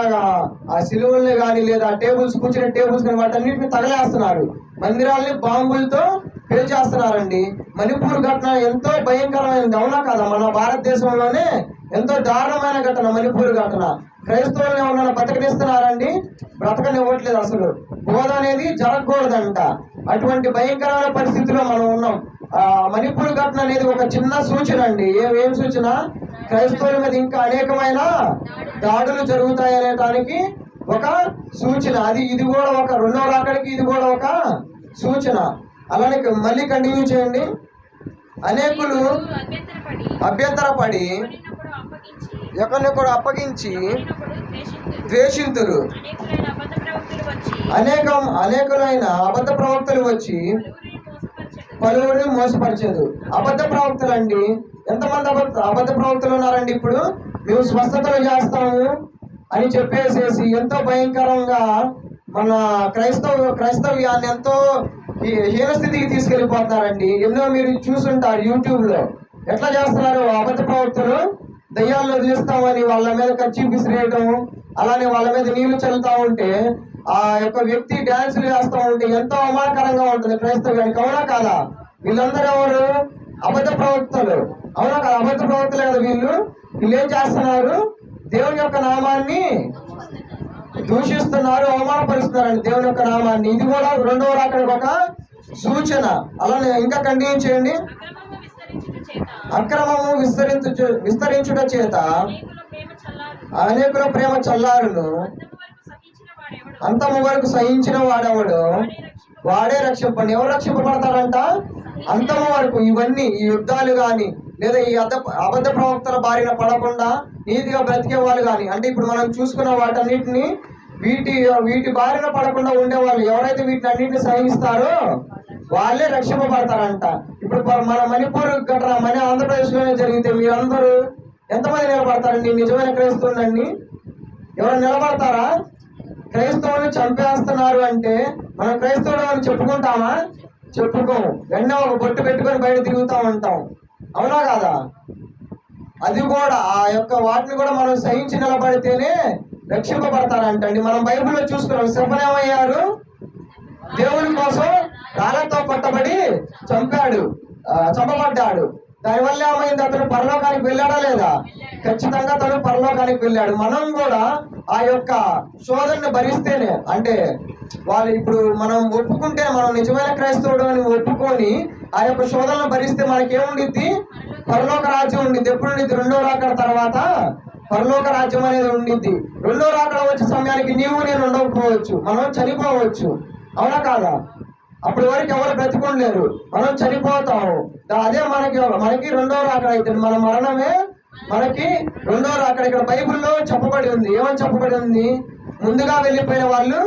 ఆ శిలువల్ని కానీ లేదా టేబుల్స్, కూర్చునే టేబుల్స్ కానీ వాటన్నిటిని తగలేస్తున్నారు. మందిరాలని బాంబులతో పేల్చేస్తున్నారండి. మణిపూర్ ఘటన ఎంతో భయంకరమైనది, అవునా కదా? మన భారతదేశంలోనే ఎంతో దారుణమైన ఘటన మణిపూర్ ఘటన. క్రైస్తవులను ఎవరైనా బతకనిస్తున్నారండి? బ్రతకనివ్వట్లేదు. అసలు బోధ అనేది జరగకూడదంట. అటువంటి భయంకరమైన పరిస్థితిలో మనం ఉన్నాం. మణిపూర్ ఘటన అనేది ఒక చిన్న సూచన అండి. ఏం సూచన? క్రైస్తవుల మీద ఇంకా అనేకమైన దాడులు జరుగుతాయనేటానికి ఒక సూచన. ఇది కూడా ఒక రెండవ రాకడికి ఇది కూడా ఒక సూచన. అలానే మళ్ళీ కంటిన్యూ చేయండి. అనేకులు అభ్యంతరపడి ఒకరినొకడు అప్పగించి ద్వేషింతురు. అనేకులైన అబద్ధ ప్రవక్తలు వచ్చి పలువురిని మోసపరిచేది. అబద్ధ ప్రవక్తలు అండి, ఎంతమంది అబద్ధ ప్రవక్తలు ఉన్నారండి? ఇప్పుడు మేము స్వస్థతలు చేస్తాము అని చెప్పేసేసి ఎంతో భయంకరంగా మన క్రైస్తవ్యాన్ని ఎంతో హీనస్థితికి తీసుకెళ్ళిపోతున్నారండి. ఎన్నో మీరు చూసుంటారు యూట్యూబ్ లో. ఎట్లా చేస్తున్నారు అబద్ధ ప్రవక్తలు? దయ్యాల్లో వదిలిస్తామని వాళ్ళ మీద కచ్చి విసిరేయటం, అలానే వాళ్ళ మీద నీళ్లు చల్లుతా ఉంటే ఆ యొక్క వ్యక్తి డాన్సులు చేస్తూ ఉంటే ఎంతో అవమానకరంగా ఉంటుంది క్రైస్తవ్యానికి. అవునా కాదా? వీళ్ళందరూ ఎవరు? అబద్ధ ప్రవక్తలు. అవునా కదా? అబద్ధ ప్రవక్తలే కదా వీళ్ళు. వీళ్ళు ఏం చేస్తున్నారు? దేవుని యొక్క నామాన్ని దూషిస్తున్నారు, అవమానపరుస్తున్నారండి దేవుని యొక్క నామాన్ని. ఇది కూడా రెండవ రాకడికి ఒక సూచన. అలానే ఇంకా కంటిన్యూ చేయండి. అక్రమము విస్తరించుట చేత అనేకుల ప్రేమ చల్లారును, అంతము వరకు సహించిన వాడెవడు వాడే రక్షింపండి. ఎవరు రక్షింపబడతారంట? అంతము వరకు. ఇవన్నీ ఈ యుద్ధాలు కానీ లేదా ఈ అబద్ధ ప్రవక్తల బారిన పడకుండా నీతిగా బ్రతికే వాళ్ళు కానీ, అంటే ఇప్పుడు మనం చూసుకున్న వాటన్నిటిని వీటి బారిన పడకుండా ఉండేవాళ్ళు ఎవరైతే వీటిని అన్నింటిని సహిస్తారో వాళ్ళే రక్షింపబడతారంట. ఇప్పుడు మన మణిపూర్ ఘటన మన ఆంధ్రప్రదేశ్ లోనే జరిగితే మీరందరూ ఎంతమంది నిలబడతారండి? నిజమైన క్రైస్తవులండి ఎవరు నిలబడతారా? క్రైస్తవుని చంపేస్తున్నారు అంటే మనం క్రైస్తవులు అని చెప్పుకుంటామా? చెప్పుకోము. వెంటనే ఒక బొట్టు పెట్టుకొని బయట తిరుగుతూ ఉంటాం. అవునా కాదా? అది కూడా ఆ యొక్క వాటిని కూడా మనం సహించి నిలబడితేనే రక్షింపబడతారంటండి. మనం బైబిల్లో చూసుకున్నాం. శివన్ ఏమయ్యారు? దేవుని కోసం రాళ్లతో కొట్టబడి చంపబడ్డాడు. దానివల్ల ఏమైంది? అతను పరలోకానికి వెళ్ళాడా లేదా? ఖచ్చితంగా తను పరలోకానికి వెళ్ళాడు. మనం కూడా ఆ యొక్క శోధనని భరిస్తేనే, అంటే వాళ్ళు ఇప్పుడు మనం ఒప్పుకుంటే, మనం నిజమైన క్రైస్తవుడు అని ఒప్పుకొని ఆ యొక్క శోధనను భరిస్తే మనకేముండిద్ది? పరలోక రాజ్యం ఉండిద్ది. ఎప్పుడు ఉండిద్ది? రెండో రాకడ తర్వాత పరలోక రాజ్యం అనేది ఉండిద్ది. రెండో రాకడ వచ్చే సమయానికి నీవు నేను ఉండకపోవచ్చు, మనం చనిపోవచ్చు. అవునా కాదా? అప్పటి వరకు ఎవరు బ్రతికుండలేరు, మనం చనిపోతాము. అదే మనకి రెండో రాకడ అయితే మన మరణమే మనకి రెండో రాకడ. ఇక్కడ బైబిల్లో చెప్పబడి ఉంది. ఏమని చెప్పబడి ఉంది? ముందుగా వెళ్ళిపోయిన వాళ్ళు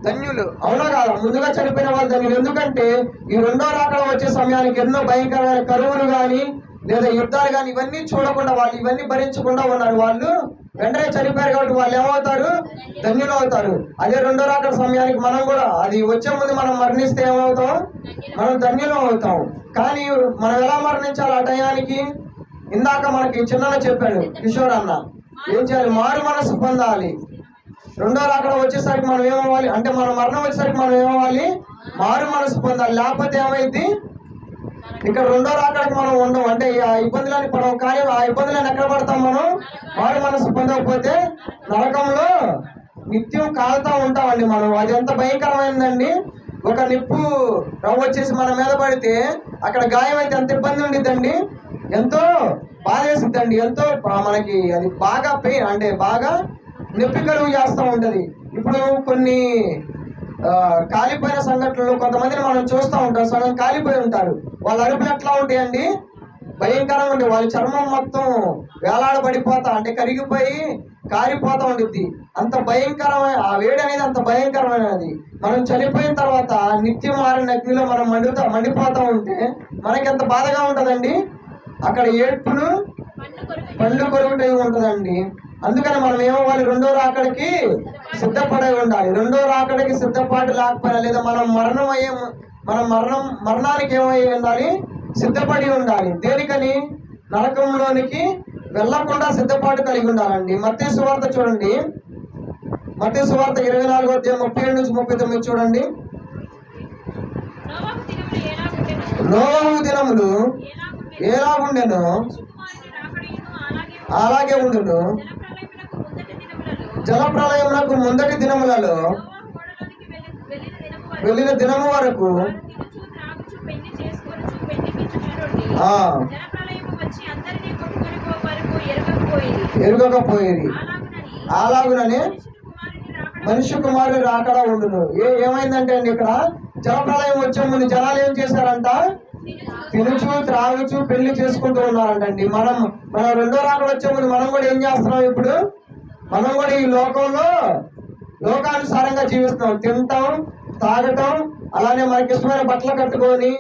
ధన్యులు. అవునా కాదా? ముందుగా చనిపోయిన వాళ్ళు ధన్యులు. ఎందుకంటే ఈ రెండో రాకడ వచ్చే సమయానికి ఎన్నో భయంకరమైన కరువులు కానీ లేదా యుద్ధాలు కానీ ఇవన్నీ చూడకుండా వాళ్ళు ఇవన్నీ భరించకుండా ఉన్నారు. వాళ్ళు వెంటనే చనిపోయారు కాబట్టి వాళ్ళు ఏమవుతారు? ధన్యులు అవుతారు. అదే రెండో రాకడ సమయానికి మనం కూడా అది వచ్చే ముందు మనం మరణిస్తే ఏమవుతాం? మనం ధన్యులు అవుతాం. కానీ మనం ఎలా మరణించాలి ఆ టయానికి? ఇందాక మనకి చిన్న చెప్పాడు కిషోర్ అన్న. ఏం చేయాలి? మారు మనసు పొందాలి. రెండో రాకడ వచ్చేసరికి మనం ఏమవ్వాలి? అంటే మన మరణం వచ్చేసరికి మనం ఏమవ్వాలి? మారు మనసు పొందాలి. లేకపోతే ఏమైంది? ఇక్కడ రెండో రాకడికి మనం ఉండం. అంటే ఆ ఇబ్బందులని పడవు. కానీ ఆ ఇబ్బందులను ఎక్కడ పడతాం? మనం మారు మనసు పొందకపోతే నరకంలో నిత్యం కాలుతా ఉంటామండి మనం. అది ఎంత భయంకరమైందండి. ఒక నిప్పు రవ్వ వచ్చేసి మన మీద పడితే అక్కడ గాయం అయితే ఎంత ఇబ్బంది ఉండిద్దండి. ఎంతో బాధేసిద్దండి. ఎంతో మనకి అది బాగా పెయిన్, అంటే బాగా నొప్పి కలుగు చేస్తూ ఉంటది. ఇప్పుడు కొన్ని కాలిపోయిన సంఘటనలు కొంతమందిని మనం చూస్తూ ఉంటాం. సగం కాలిపోయి ఉంటారు. వాళ్ళ అరుపులు ఎట్లా ఉంటాయండి? భయంకరంగా ఉండే. వాళ్ళ చర్మం మొత్తం వేలాడబడిపోతా, అంటే కరిగిపోయి కారిపోతా ఉండిద్ది. అంత భయంకరమైన ఆ వేడి అనేది అంత భయంకరమైనది. మనం చనిపోయిన తర్వాత నిత్యం మారిన అగ్నిలో మనం మండిపోతా ఉంటే మనకి ఎంత బాధగా ఉంటుందండి. అక్కడ ఏడ్పులు పండ్లు కొరుకుటై ఉంటుందండి. అందుకని మనం ఏమవ్వాలి? రెండో రాకడికి సిద్ధపడి ఉండాలి. రెండో రాకడికి సిద్ధపాటు లేకపోయినా లేదా మరణానికి ఏమై ఉండాలి? సిద్ధపడి ఉండాలి. దేనికని? నరకంలోనికి వెళ్లకుండా సిద్ధపాటు కలిగి ఉండాలండి. మత్తయి సువార్త చూడండి. మత్తయి సువార్త 24వ అధ్యాయం 37 నుంచి 39 చూడండి. నోవహు దినములు ఎలాగుండెనో అలాగే ఉండును. జలప్రళయమునకు ముందటి దినములలో వెళ్ళిన దినము వరకు ఎరుగకపోయేది. అలాగుననే మనిషి కుమారుని రాకడ ఉండును. ఏమైందంటే అండి, ఇక్కడ జలప్రలయం వచ్చే ముందు జనాలు ఏం చేశారంట? తినుచు త్రాగుచు పెళ్లి చేసుకుంటూ ఉన్నారంటండి. మన రెండో రాకడ వచ్చే ముందు మనం కూడా ఏం చేస్తున్నాం? ఇప్పుడు మనం కూడా ఈ లోకంలో లోకానుసారంగా జీవిస్తున్నాం. తింటాం, తాగటం, అలానే మనకి ఇష్టమైన బట్టలు కట్టుకొని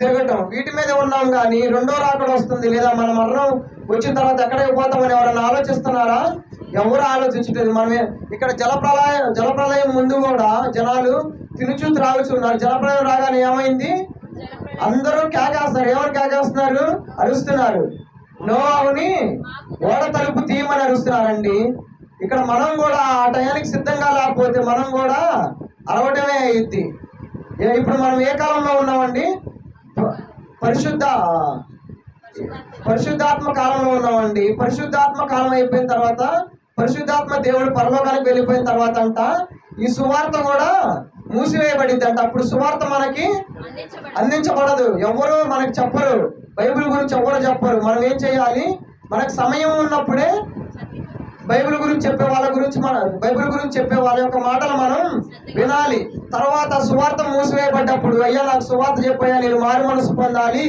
తిరగటం, వీటి మీద ఉన్నాం. కానీ రెండో రాకడ వస్తుంది లేదా మన మరణం వచ్చిన తర్వాత ఎక్కడికి పోతామని ఎవరైనా ఆలోచిస్తున్నారా? ఎవరు ఆలోచించలేదు. మనమే ఇక్కడ జలప్రలయం ముందు కూడా జనాలు తినుచు త్రాగుచున్నారు. జలప్రలయం రాగానే ఏమైంది? అందరూ కేకేస్తారు. ఎవరు కేకేస్తున్నారు? అరుస్తున్నారు. నోవాహుని ఓడ తలుపు తీయమని అరుస్తున్నారండి. ఇక్కడ మనం కూడా ఆ టయానికి సిద్ధంగా లేకపోతే మనం కూడా అరవటమే అయ్యిద్ది. ఇప్పుడు మనం ఏ కాలంలో ఉన్నామండి? పరిశుద్ధాత్మ కాలంలో ఉన్నామండి. పరిశుద్ధాత్మ కాలం అయిపోయిన తర్వాత, పరిశుద్ధాత్మ దేవుడు పరలోకానికి వెళ్ళిపోయిన తర్వాత అంట ఈ సువార్త కూడా మూసివేయబడిద్ది అంట. అప్పుడు సువార్త మనకి అందించబడదు. ఎవరు మనకి చెప్పరు, బైబిల్ గురించి ఎవరు చెప్పరు. మనం ఏం చేయాలి? మనకు సమయం ఉన్నప్పుడే బైబిల్ గురించి చెప్పే వాళ్ళ యొక్క మాటలు మనం వినాలి. తర్వాత సువార్త మూసివేయబడ్డప్పుడు, అయ్యా నాకు సువార్త చెప్పయ్యా, నేను మారు మనసు పొందాలి,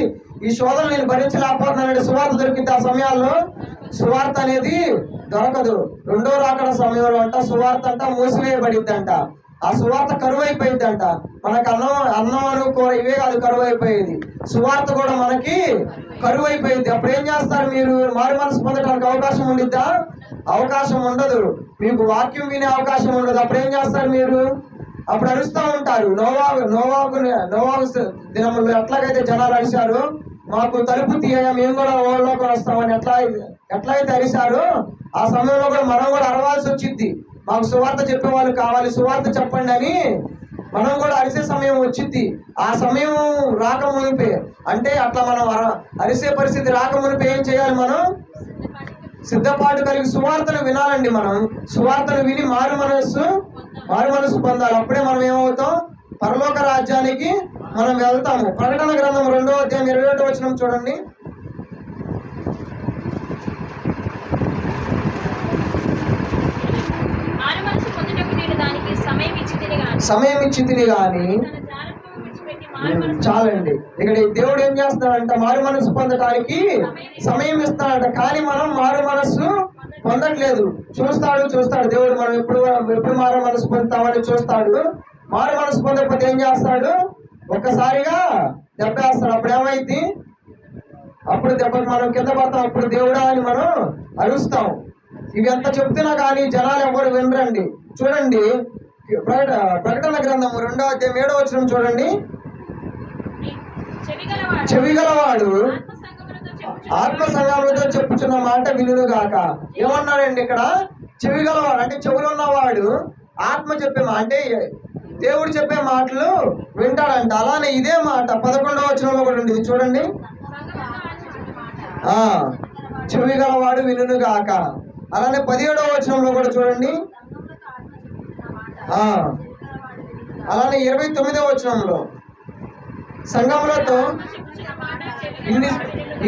ఈ శోధన నేను భరించలేకపోతున్నానంటే సువార్త దొరికింది. ఆ సమయాల్లో సువార్త అనేది దొరకదు. రెండో రాకడ సమయంలో అంట సువార్త అంట మూసివేయబడిద్దంట. ఆ సువార్త కరువు అయిపోయిందంట. మనకు అన్నం అనుకో ఇవే కాదు కరువు అయిపోయేది, సువార్త కూడా మనకి కరువు అయిపోయింది. అప్పుడు ఏం చేస్తారు? మీరు మారు మనసు పొందడానికి అవకాశం ఉండిద్దా? అవకాశం ఉండదు. మీకు వాక్యం వినే అవకాశం ఉండదు. అప్పుడు ఏం చేస్తారు మీరు? అప్పుడు అరుస్తూ ఉంటారు. నోవాహు దినములు ఎట్లాగైతే జనాలు అరిశారు, మాకు తలుపు తీయ, మేము కూడా ఓళ్ళలోకి వస్తామని ఎట్లయితే అరిశారో, ఆ సమయంలో కూడా మనం కూడా అరవాల్సి వచ్చింది. మాకు సువార్త చెప్పేవాళ్ళు కావాలి, సువార్త చెప్పండి అని మనం కూడా అరిసే సమయం వచ్చింది. ఆ సమయం రాకమునిపే, అంటే అట్లా మనం అరిసే పరిస్థితి రాకమునిపే ఏం చేయాలి? మనం సిద్ధపాటు కలిగి సువార్తను వినాలండి. మనం సువార్తను విని మారు మనసు పొందాలి. అప్పుడే మనం ఏమవుతాం? పరలోక రాజ్యానికి మనం వెళ్తాము. ప్రకటన గ్రంథం 2వ అధ్యాయం 21వ వచనం చూడండి. సమయం ఇచ్చింది కానీ చాలండి. ఇక్కడ దేవుడు ఏం చేస్తాడంట? మారు మనసు పొందడానికి సమయం ఇస్తాడంట. కానీ మనం మారు మనసు పొందట్లేదు. చూస్తాడు దేవుడు మనం ఎప్పుడు మారు మనసు పొందుతామని చూస్తాడు. మారు మనసు పొందకపోతే ఏం చేస్తాడు? ఒక్కసారిగా దెబ్బేస్తాడు. అప్పుడు ఏమైంది? అప్పుడు దెబ్బకి మనం కింద పడతాం. అప్పుడు దేవుడా అని మనం అరుస్తాం. ఇవి ఎంత చెప్తున్నా కానీ జనాలు ఎవరు వినరండి. చూడండి, ప్రకటన గ్రంథం 2వ అధ్యాయం 7వ వచనం చూడండి. చెవిగలవాడు ఆత్మ సంగములతో చెప్పుచున్న మాట వినును గాక. ఏమన్నాడండి ఇక్కడ? చెవిగలవాడు అంటే చెవులు ఉన్నవాడు ఆత్మ చెప్పే అంటే దేవుడు చెప్పే మాటలు వింటాడంట. అలానే ఇదే మాట 11వ వచనంలో కూడా ఉంది, చూడండి. చెవిగలవాడు వినును గాక. అలానే 17వ వచనంలో కూడా చూడండి. అలానే 29వ వచనంలో సంఘములతో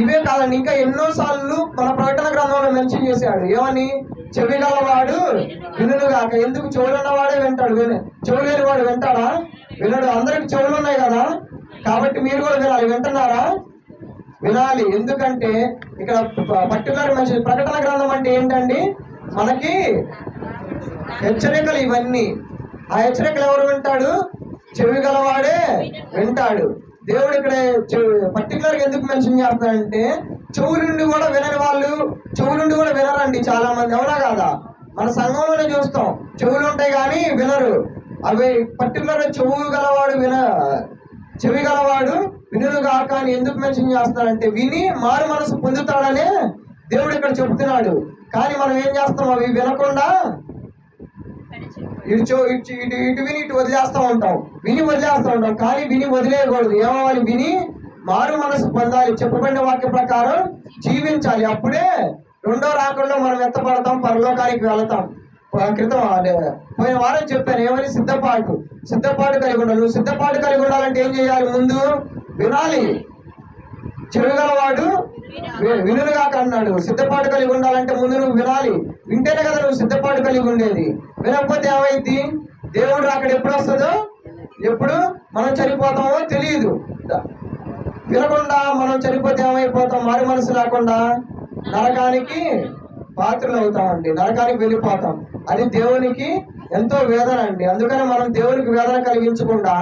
ఇవే కాదండి, ఇంకా ఎన్నోసార్లు మన ప్రకటన గ్రంథంలో మెన్షన్ చేశాడు. ఏమని? చెవిగలవాడు వినును గాక. ఎందుకు? చెవులు ఉన్నవాడే వింటాడు. చెవులు లేని వాడు వింటాడా? వినడు. అందరికి చెవులు ఉన్నాయి కదా, కాబట్టి మీరు కూడా వినాలి. వింటున్నారా? వినాలి. ఎందుకంటే ఇక్కడ పర్టికులర్ మెన్షన్ ప్రకటన గ్రంథం అంటే ఏంటండి? మనకి హెచ్చరికలు ఇవన్నీ. ఆ హెచ్చరికలు ఎవరు వింటాడు? చెవి గలవాడే వింటాడు. దేవుడు ఇక్కడ పర్టికులర్గా ఎందుకు మెన్షన్ చేస్తాడంటే చెవులుండి కూడా వినని వాళ్ళు చెవులుండి కూడా వినరండి చాలా మంది. అవునా కాదా? మన సంఘంలోనే చూస్తాం, చెవులు ఉంటాయి కానీ వినరు. అవి పర్టికులర్గా చెవి గలవాడు వినును గాక అని ఎందుకు మెన్షన్ చేస్తాడంటే విని మారు మనసు పొందుతాడనే దేవుడు ఇక్కడ చెబుతున్నాడు. కానీ మనం ఏం చేస్తాం? అవి వినకుండా ఇటు విని ఇటు వదిలేస్తూ ఉంటాం, విని వదిలేస్తూ ఉంటాం. కానీ విని వదిలేయకూడదు. ఏమవ్వాలి? విని మారు మనసు పొందాలి, చెప్పబడిన వాక్య ప్రకారం జీవించాలి. అప్పుడే రెండో రాకడలో మనం ఎత్తపడతాం, పరలోకానికి వెళతాం. పోయిన వారం చెప్పాను ఏమని? సిద్ధపాటు కలిగి ఉండాలి. నువ్వు సిద్ధపాటు కలిగి ఉండాలంటే ఏం చేయాలి? ముందు వినాలి. చెవిగలవాడు వినుగాక అన్నాడు. సిద్ధపాటు కలిగి ఉండాలంటే ముందు నువ్వు వినాలి. వింటేనే కదా నువ్వు సిద్ధపాటు కలిగి ఉండేది. వినకపోతే ఏమైంది? దేవుడు అక్కడ ఎప్పుడు వస్తుందో, ఎప్పుడు మనం చనిపోతామో తెలియదు. వినకుండా మనం చనిపోతే ఏమైపోతాం? మారు మనసు లేకుండా నరకానికి పాత్రలు అవుతామండి, నరకానికి వెళ్ళిపోతాం. అది దేవునికి ఎంతో వేదన అండి. అందుకని మనం దేవునికి వేదన కలిగించకుండా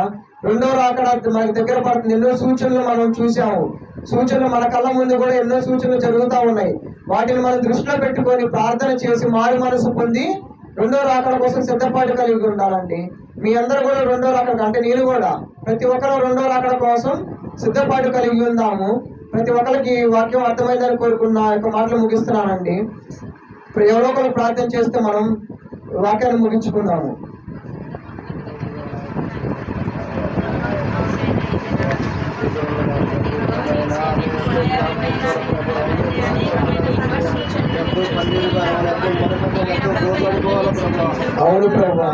రెండో రాకడ మనకి దగ్గర పడుతుంది. ఎన్నో సూచనలు మనం చూసాము. సూచనలు మన కళ్ళ ముందు కూడా ఎన్నో సూచనలు జరుగుతూ ఉన్నాయి. వాటిని మనం దృష్టిలో పెట్టుకొని ప్రార్థన చేసి మారు మనసు పొంది రెండో రాకడ కోసం సిద్ధపాటు కలిగి ఉండాలండి. మీ అందరూ కూడా రెండో రాకడ, అంటే నేను కూడా, ప్రతి ఒక్కరు రెండో రాకడ కోసం సిద్ధపాటు కలిగి ఉందాము. ప్రతి ఒక్కరికి వాక్యం అర్థమైందని కోరుకున్న యొక్క మాటలు ముగిస్తున్నానండి. ఇప్పుడు ఎవరో ఒకరు ప్రార్థన చేస్తే మనం వాక్యాన్ని ముగించుకుందాము. అవును ప్రభా,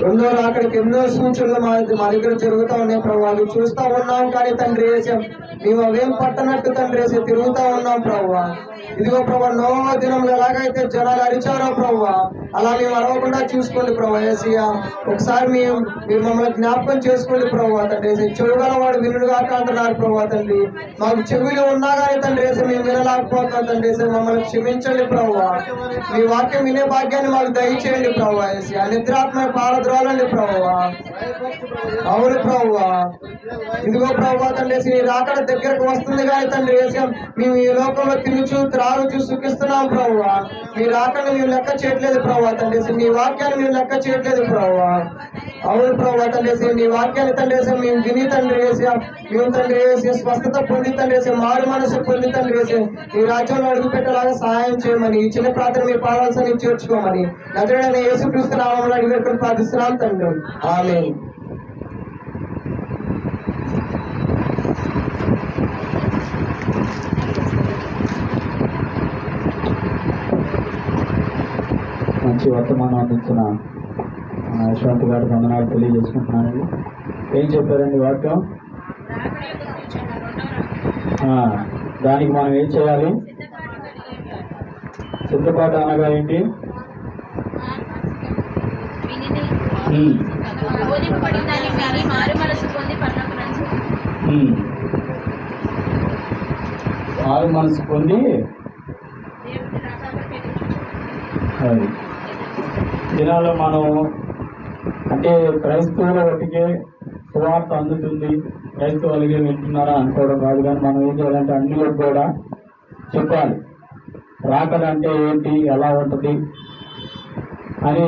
రెండో రాకడికి ఎన్నో సూచనలు మా దగ్గర జరుగుతూ ఉన్నాయి ప్రభా. అవి చూస్తూ ఉన్నాం. కానీ తండ్రి వేసాం మేము అవేం పట్టనట్టు తండ్రి వేసి తిరుగుతూ ఉన్నాం ప్రభా. ఇదిగో ప్రభా, నోవా దినంలో ఎలాగైతే జనాలు అరిచారో ప్రభా, అలా మేము అరవకుండా చూసుకోండి ప్రభా. ఏసయ్య ఒకసారి మీరు మమ్మల్ని జ్ఞాపకం చేసుకోండి ప్రభా తండ్రి. చెవుగల వాడు వినుడుగాక అంటున్నారు ప్రభా తండ్రి. మాకు చెవులు ఉన్నా కానీ తండ్రి వేసి మేము వినలేకపోతున్నాం తండ్రి. మమ్మల్ని క్షమించండి ప్రభా. మీ వాక్యం వినే భాగ్యాన్ని మాకు దయచేయండి ప్రభా. ఏసయ్య నిద్రాత్మ పారద్రోలండి ప్రభా. అవును ప్రభా, ఇదిగో ప్రభా తండ్రి నీ రాకడ దగ్గరకు వస్తుంది కానీ తండ్రి వేసాం మేము ఈ లోకంలో తిరుగుచూ త్రాగుచూ సుఖిస్తున్నాం ప్రభా. మీ రాకడ మేము లెక్క చేయట్లేదు ప్రభా తండ్రి. మీ వాక్యాన్ని మేము లెక్క చేయట్లేదు ప్రభా. అవును ప్రభా తండ్రి, నీ వాక్యాన్ని తండ్రి మేము విని తండ్రి వేసాం. మేము తండ్రి వేసి స్వస్థత పొంది తండ్రి వేసి మారు మనసు పొంది తండ్రి వేసి ఈ రాజ్యంలో అడుగుపెట్టేలాగా సహాయం చేయమని ఈ చిన్న ప్రార్థన మీ పాదాల్సి చేర్చుకోమని నజరేయుడైన యేసుక్రీస్తు నామములో అడిగి ప్రార్థిస్తున్నాం తండ్రి. ఆమేన్. మంచి వర్తమానం అందించిన యశ్వంత్ గారి వందనాలు తెలియజేసుకుంటున్నానండి. ఏం చెప్పారండి వాక్యం? దానికి మనం ఏం చేయాలి? సిద్ధపాటు అనగా ఏంటి? మారు మనసు పొంది అది దినాల్లో మనం అంటే క్రైస్తవుల ఒకటికే సువార్త అందుతుంది, క్రైస్తవులకే వింటున్నారా అనుకోవడం కాదు. కానీ మనం ఏం చేయాలంటే అన్నిలకు కూడా చెప్పాలి. రాకడ అంటే ఏంటి, ఎలా ఉంటుంది అని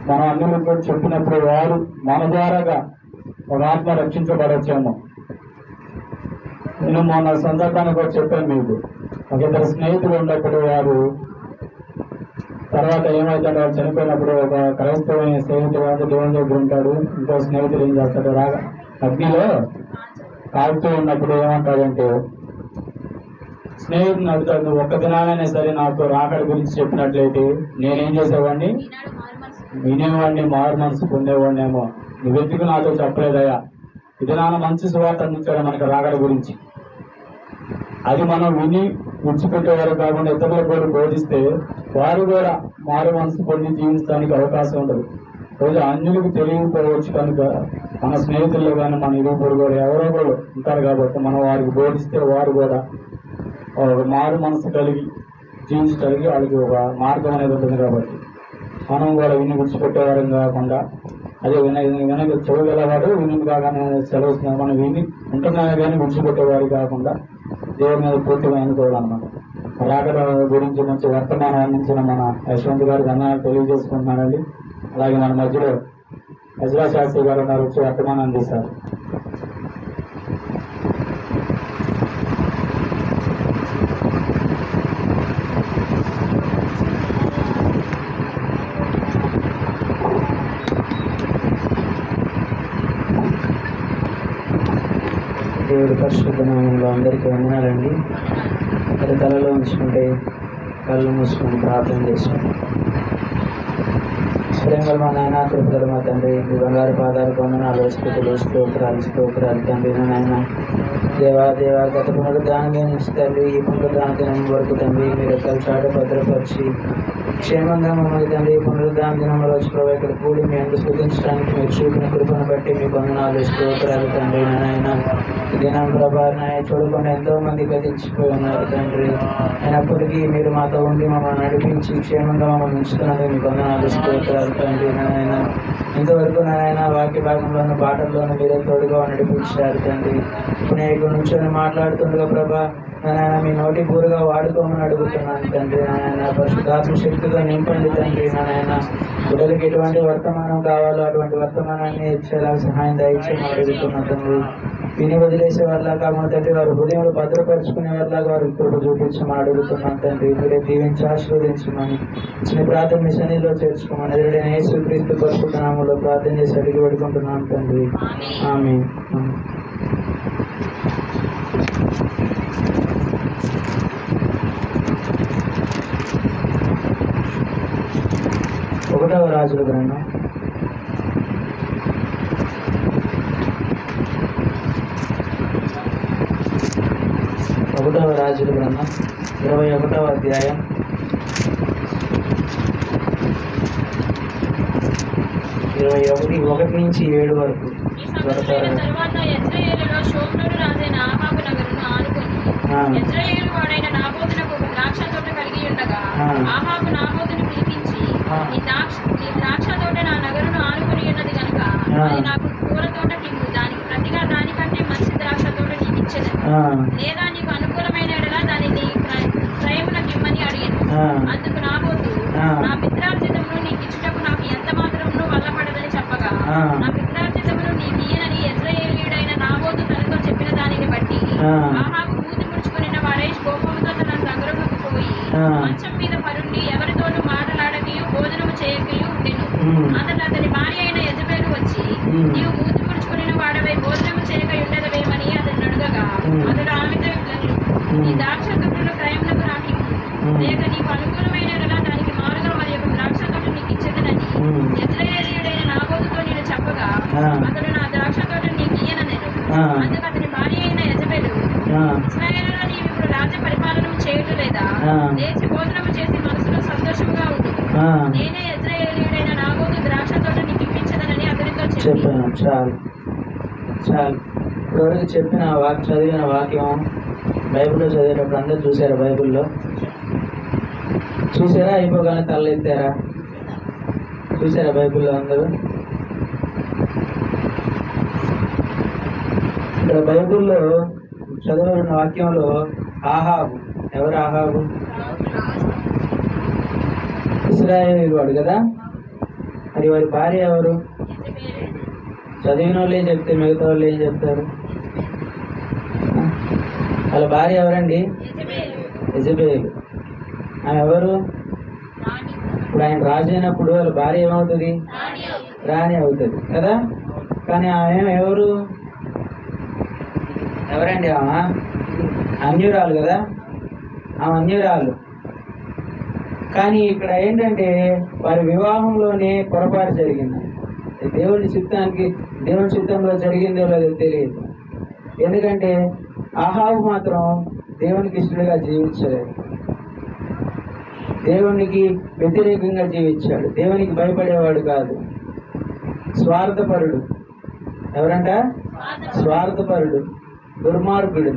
మనం అన్నిలకు కూడా చెప్పినప్పుడు వారు మన ద్వారాగా ఒక ఆత్మ రక్షించబడొచ్చాము. నేను మొన్న సందర్భాన్ని కూడా చెప్పాను మీకు. ఒక ఇద్దరు స్నేహితులు ఉన్నప్పుడు వారు తర్వాత ఏమైతాడు, వాళ్ళు చనిపోయినప్పుడు ఒక క్రైస్తవమైన స్నేహితుడు అంటే దేవుని దగ్గర ఉంటాడు, ఇంకో స్నేహితుడు ఏం చేస్తాడు, రాగా అగ్నిలో కాలుతూ ఉన్నప్పుడు ఏమంటాడంటే స్నేహితుని అడుగుతాడు, నువ్వు ఒక్క దినాలైనా సరే నాకు రాకడ గురించి చెప్పినట్లయితే నేనేం చేసేవాడిని, వినేవాడిని, మారు మనసు పొందేవాడినేమో. నువ్వు ఎందుకు నాతో చెప్పలేదయ్యా? ఇది నాన్న మంచి సువార్త అందించాడు మనకు రాకడ గురించి. అది మనం విని విడిచిపెట్టేవారు కాకుండా ఇతరులకు కూడా బోధిస్తే వారు కూడా మారు మనసు పొంది జీవించడానికి అవకాశం ఉండదు. రోజు అన్యులకు తెలియకపోవచ్చు కనుక మన స్నేహితుల్లో కానీ మన ఇరువురు కూడా ఎవరో కూడా ఉంటారు కాబట్టి మనం వారికి బోధిస్తే వారు కూడా మారు మనసు కలిగి జీవించడానికి వాళ్ళకి ఒక మార్గం అనేది ఉంటుంది. కాబట్టి మనం కూడా విని విడిచిపెట్టేవారం కాకుండా అదే వినక చెవగలవాడు విని కాగానే సెలవుస్తున్నారు, మనం విని ఉంటున్నా కానీ విడిచిపెట్టేవారు కాకుండా దేవుడి మీద పూర్తిగా అనుకోవాలన్నమాట. రాకడ గురించి మంచి వర్తమానం అందించిన మన యశ్వంత్ గారు ధన్యవాదాలు తెలియజేసుకుంటున్నానండి. అలాగే మన మధ్యలో హజరా శాస్త్రి గారు ఉన్నారు, వచ్చి వర్తమానం అందిస్తారు. దేవుడి పరిశుద్ధ నామంలో అందరికీ వందనాలండి. అది తలలో ఉంచుకుంటే కళ్ళు మూసుకొని ప్రార్థన చేసుకోండి. ప్రేమల మా నాయన, కృపగల మా తండ్రి, మీ బంగారు పాదాలు వందనాలు, స్తుతులు, స్తోత్రాలు తండ్రి. నాయన దేవా గత పునరుద్ధానం నుంచి తండ్రి ఈ పునరుద్ధానం వరకు తండ్రి మీరు ఎక్కడ చాట భద్రపరిచి క్షేమంగా మమ్మల్ని తండ్రి పునరుద్ధాన దినంలో వచ్చి ప్రభు ఇక్కడ కూడి మీ అందరూ స్థుతించడానికి మీరు చూపిన కృపను బట్టి మీ వందనాలు, స్తోత్రాలు తండ్రి. నాయన ఈ దినం ప్రభా నాయన చూడకుండా ఎంతో మంది గతించిపోయి ఉన్నారు తండ్రి. అయినప్పటికీ మీరు మాతో ఉండి మమ్మల్ని నడిపించి క్షేమంగా మమ్మల్ని ఉంచుతున్నందుకు మీ వందనాలు, స్తోత్రాలు తండ్రి. నాయన ఇంతవరకు నాయన వాక్య భాగంలోని పాటల్లోనూ మీరే తోడుగా నడిపించారు తండ్రి. ఇప్పుడు నేను ఇక్కడ నుంచొని మాట్లాడుతుండగా ప్రభా నాయన మీ నోటి పూరుగా వాడుకోమని అడుగుతున్నాను తండ్రి. నాయన పరిశుద్ధాత్మ శక్తితో నింపండి తండ్రి. నాయన బిడ్డలకి ఎటువంటి వర్తమానం కావాలో అటువంటి వర్తమానాన్ని ఇచ్చేలా సహాయం దయచేయమని అడుగుతున్నాను తండ్రి. విని వదిలేసే వాళ్ళ కాకుండా తండ్రి వారి హృదయంలో భద్రపరుచుకునే వాళ్ళగా వారికి కృప చూపించమని అడుగుతున్నాను తండ్రి. మీరే దీవించి ఆశీర్వదించమని చిన్న ప్రార్థన మీ సన్నిధిలో చేర్చుకోమని ఎదురైన యేసుక్రీస్తు పరిశుద్ధ నామములో ప్రార్థన చేసి అడిగి పెడుకుంటున్నాను తండ్రి. ఆమేన్. ఒకటవ రాజుల గ్రంథం 21వ అధ్యాయం 21 నుంచి 7 వరకు. ఈ సంవత్సరాల తరువాత యెజ్రెయేలులో షోమ్రోను రాజైన ఆహాబు నగరును ఆనుకొని యెజ్రెయేలు వాడైన నాబోతునకు ఒక ద్రాక్ష తోట కలిగి ఉండగా ఆహాబు నాబోతును పిలిపించి ఈ ద్రాక్ష తోట నా నగరును ఆనుకొని ఉన్నది కనుక అది నాకు పూల తోట కిమ్ము, దానికి ప్రతిగా దానికంటే మంచి ద్రాక్ష తోట నీకు ఇచ్చేదని, లేదా నీకు అనుకూలమైన ఎడలా దాన్ని నీ క్రయమున కిమ్మని అడిగాను. అందుకు నాబోతు నా పిత్రార్జితమును నీకు ఇచ్చుటకు నాకు ఎంత మాత్రమును వల్లపడదని చెప్పగా నా పిత్రార్జితమును నీకు ఇయ్యనని యెజ్రెయేలీయుడైన నాబోతు తనతో చెప్పిన దానిని బట్టి ఆహాబు మూతి ముడుచుకుని వాడై కోపముతో తన నగరులకు పోయి మంచం మీద పరుండి ఎవరితోనూ మాట్లాడకయు భోజనము చేయకయు ఉండెను. అంతటా అతని భార్య అయిన యెజబెలు వచ్చి నీవు మూతి ముడుచుకుని వాడవై భోజనము చేయక ఉండదవేమని అతను అడుగగా అతడు ఆమెతో ఈ ద్రాక్ష తోటలో క్రయమునకు నాకు లేక నీకు అనుకూలమైన దానికి మారుగా మరి యొక్క ద్రాక్ష తోట నీకు ఇచ్చేదనని యెజ్రెయేలీయుడైన నాబోతుతో నేను చెప్పగా అతడు నా ద్రాక్ష తోట నీకు ఇయ్యననెను. అందుకు అతని భార్య అయిన యెజబెలు ఇశ్రాయేలులో నీవు ఇప్పుడు రాజ్య పరిపాలన చేయటం లేదా, లేచి భోజనము చేసి మనసులో సంతోషంగా ఉండు, నేనే యెజ్రెయేలీయుడైన నాబోతు ద్రాక్ష తోట నీకు ఇప్పించదనని అతనితో చెప్పాను. చాలు ఇప్పటివరకు చెప్పిన చదివిన వాక్యం బైబిల్లో చదివేటప్పుడు అందరూ చూసారా? బైబిల్లో చూసారా? అయిపోగానే తలెత్తారా? చూసారా బైబిల్లో అందరూ? ఇక్కడ బైబిల్లో చదివిన వాక్యంలో ఆహాబు, ఎవరు ఆహాబు? ఇశ్రాయేలు వాడు కదా. మరి వారి భార్య ఎవరు? చదివిన వాళ్ళు ఏం చెప్తే మిగతా వాళ్ళు ఏం చెప్తారు? వాళ్ళ భార్య ఎవరండి? యెజబెలు. ఆమె ఎవరు? ఇప్పుడు ఆయన రాజు అయినప్పుడు వాళ్ళ భార్య ఏమవుతుంది? రాణి అవుతుంది కదా. కానీ ఆమె ఎవరు? ఎవరండి ఆమె? అన్యురాలు కదా. ఆమె అన్యురాలు. కానీ ఇక్కడ ఏంటంటే వారి వివాహంలోనే పొరపాటు జరిగింది. దేవుని చిత్తంలో జరిగిందో లేదో తెలియదు. ఎందుకంటే ఆహాబు మాత్రం దేవునికి ఇష్టలుగా జీవించలేదు, దేవునికి వ్యతిరేకంగా జీవించాడు, దేవునికి భయపడేవాడు కాదు, స్వార్థపరుడు. ఎవరంట? స్వార్థపరుడు, దుర్మార్గుడు.